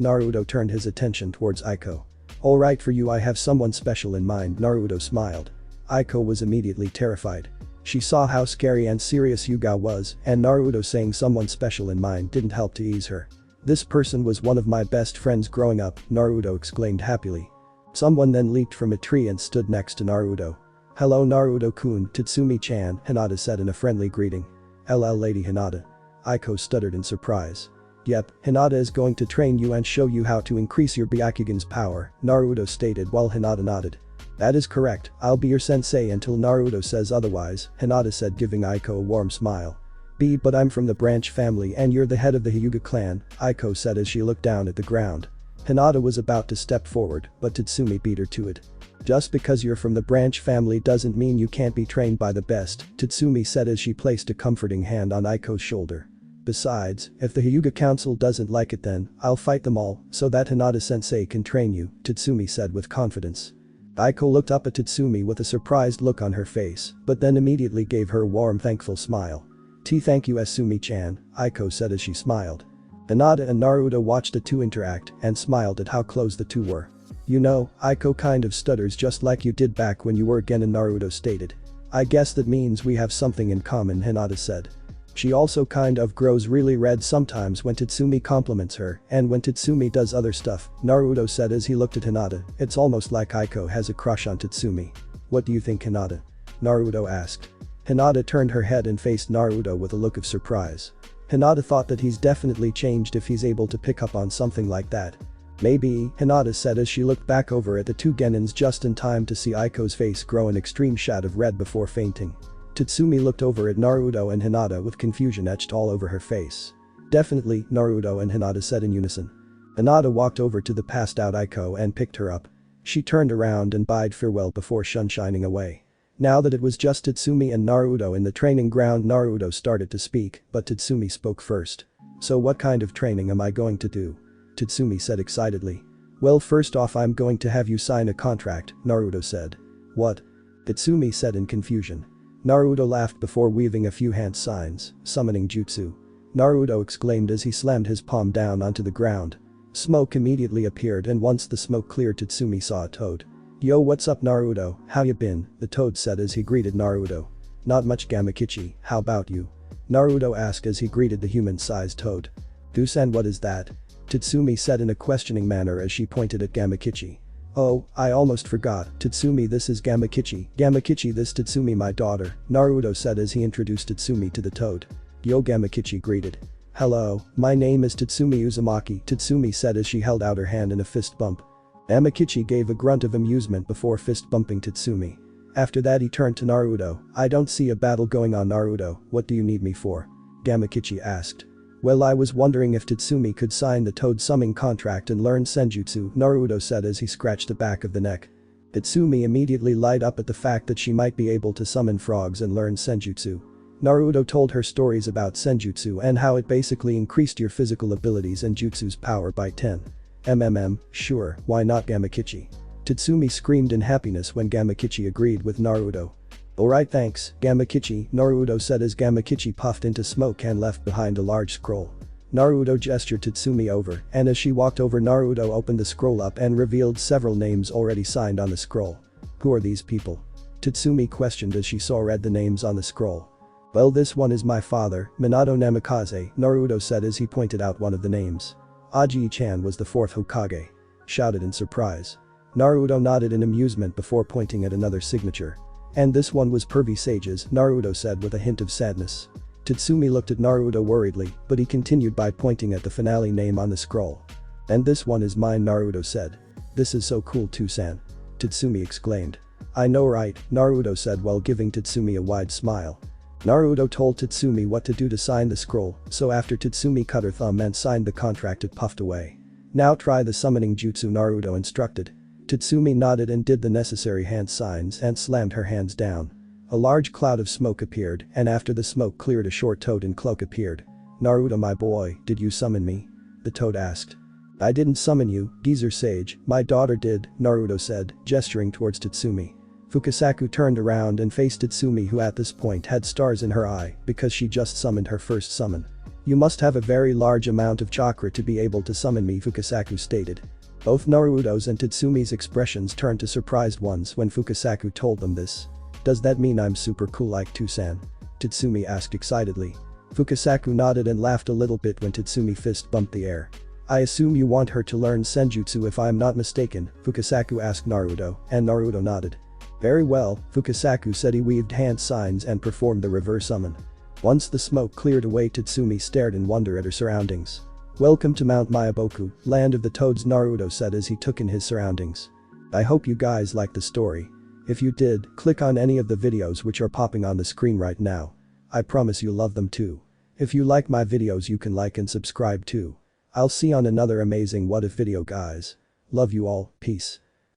Naruto turned his attention towards Aiko. Alright, for you I have someone special in mind, Naruto smiled. Aiko was immediately terrified. She saw how scary and serious 𝐤𝐽 was, and Naruto saying someone special in mind didn't help to ease her. This person was one of my best friends growing up, Naruto exclaimed happily. Someone then leaped from a tree and stood next to Naruto. Hello Naruto-kun, Tatsumi-chan, Hinata said in a friendly greeting. LL Lady Hinata. Aiko stuttered in surprise. Yep, Hinata is going to train you and show you how to increase your Byakugan's power, Naruto stated while Hinata nodded. That is correct, I'll be your sensei until Naruto says otherwise, Hinata said, giving Aiko a warm smile. But I'm from the branch family and you're the head of the Hyuga clan, Aiko said as she looked down at the ground. Hinata was about to step forward, but Tatsumi beat her to it. Just because you're from the branch family doesn't mean you can't be trained by the best, Tatsumi said as she placed a comforting hand on Aiko's shoulder. Besides, if the Hyuga Council doesn't like it, then I'll fight them all so that Hinata-sensei can train you, Tatsumi said with confidence. Aiko looked up at Tatsumi with a surprised look on her face, but then immediately gave her a warm thankful smile. Thank you Asumi-chan, Aiko said as she smiled. Hinata and Naruto watched the two interact and smiled at how close the two were. You know, Aiko kind of stutters just like you did back when you were Genin, Naruto stated. I guess that means we have something in common, Hinata said. She also kind of grows really red sometimes when Tatsumi compliments her and when Tatsumi does other stuff, Naruto said as he looked at Hinata. It's almost like Aiko has a crush on Tatsumi. What do you think, Hinata? Naruto asked. Hinata turned her head and faced Naruto with a look of surprise. Hinata thought that he's definitely changed if he's able to pick up on something like that. Maybe, Hinata said as she looked back over at the two Genins just in time to see Aiko's face grow an extreme shade of red before fainting. Tatsumi looked over at Naruto and Hinata with confusion etched all over her face. Definitely, Naruto and Hinata said in unison. Hinata walked over to the passed out Aiko and picked her up. She turned around and bade farewell before shining away. Now that it was just Tatsumi and Naruto in the training ground, Naruto started to speak, but Tatsumi spoke first. So what kind of training am I going to do? Tatsumi said excitedly. Well, first off I'm going to have you sign a contract, Naruto said. What? Tatsumi said in confusion. Naruto laughed before weaving a few hand signs, summoning jutsu. Naruto exclaimed as he slammed his palm down onto the ground. Smoke immediately appeared, and once the smoke cleared, Tatsumi saw a toad. "Yo, what's up Naruto, how you been?" the toad said as he greeted Naruto. "Not much 𝐫𝐞𝐸, how about you?" Naruto asked as he greeted the human-sized toad. "Dusan, what is that?" Tatsumi said in a questioning manner as she pointed at 𝐫𝐞𝐸. "Oh, I almost forgot, Tatsumi, this is 𝐫𝐞𝐸. 𝐫𝐞𝐸, this Tatsumi, my daughter," Naruto said as he introduced Tatsumi to the toad. "Yo," 𝐫𝐞𝐸 greeted. "Hello, my name is Tatsumi Uzumaki," Tatsumi said as she held out her hand in a fist bump. 𝐫𝐞𝐸 gave a grunt of amusement before fist bumping Tatsumi. After that he turned to Naruto. "I don't see a battle going on Naruto, what do you need me for?" 𝐫𝐞𝐸 asked. "Well, I was wondering if Tatsumi could sign the toad summoning contract and learn Senjutsu," Naruto said as he scratched the back of the neck. Tatsumi immediately lighted up at the fact that she might be able to summon frogs and learn Senjutsu. Naruto told her stories about Senjutsu and how it basically increased your physical abilities and jutsu's power by 10. Sure, why not 𝐫𝐞𝐸? Tatsumi screamed in happiness when 𝐫𝐞𝐸 agreed with Naruto. "Alright, thanks, 𝐫𝐞𝐸," Naruto said as 𝐫𝐞𝐸 puffed into smoke and left behind a large scroll. Naruto gestured Tatsumi over, and as she walked over, Naruto opened the scroll up and revealed several names already signed on the scroll. "Who are these people?" Tatsumi questioned as she read the names on the scroll. "Well, this one is my father, Minato Namikaze," Naruto said as he pointed out one of the names. "Aji-chan was the 4th Hokage," shouted in surprise. Naruto nodded in amusement before pointing at another signature. "And this one was Pervy Sage's," Naruto said with a hint of sadness. Tatsumi looked at Naruto worriedly, but he continued by pointing at the finale name on the scroll. "And this one is mine," Naruto said. "This is so cool too-san," Tatsumi exclaimed. "I know, right?" Naruto said while giving Tatsumi a wide smile. Naruto told Tatsumi what to do to sign the scroll, so after Tatsumi cut her thumb and signed the contract, it puffed away. "Now try the summoning jutsu," Naruto instructed. Tatsumi nodded and did the necessary hand signs and slammed her hands down. A large cloud of smoke appeared, and after the smoke cleared, a short toad in cloak appeared. "Naruto, my boy, did you summon me?" the toad asked. "I didn't summon you, 𝐫𝐸𝐵, my daughter did," Naruto said, gesturing towards Tatsumi. Fukasaku turned around and faced Tatsumi, who at this point had stars in her eye because she just summoned her first summon. "You must have a very large amount of chakra to be able to summon me," Fukasaku stated. Both Naruto's and Tatsumi's expressions turned to surprised ones when Fukasaku told them this. "Does that mean I'm super cool like Tusan?" Tatsumi asked excitedly. Fukasaku nodded and laughed a little bit when Tatsumi fist bumped the air. "I assume you want her to learn Senjutsu if I'm not mistaken," Fukasaku asked Naruto, and Naruto nodded. "Very well," Fukasaku said. He weaved hand signs and performed the reverse summon. Once the smoke cleared away, Tatsumi stared in wonder at her surroundings. "Welcome to Mount Mayaboku, land of the toads," Naruto said as he took in his surroundings. I hope you guys liked the story. If you did, click on any of the videos which are popping on the screen right now. I promise you'll love them too. If you like my videos, you can like and subscribe too. I'll see you on another amazing What If video, guys. Love you all, peace.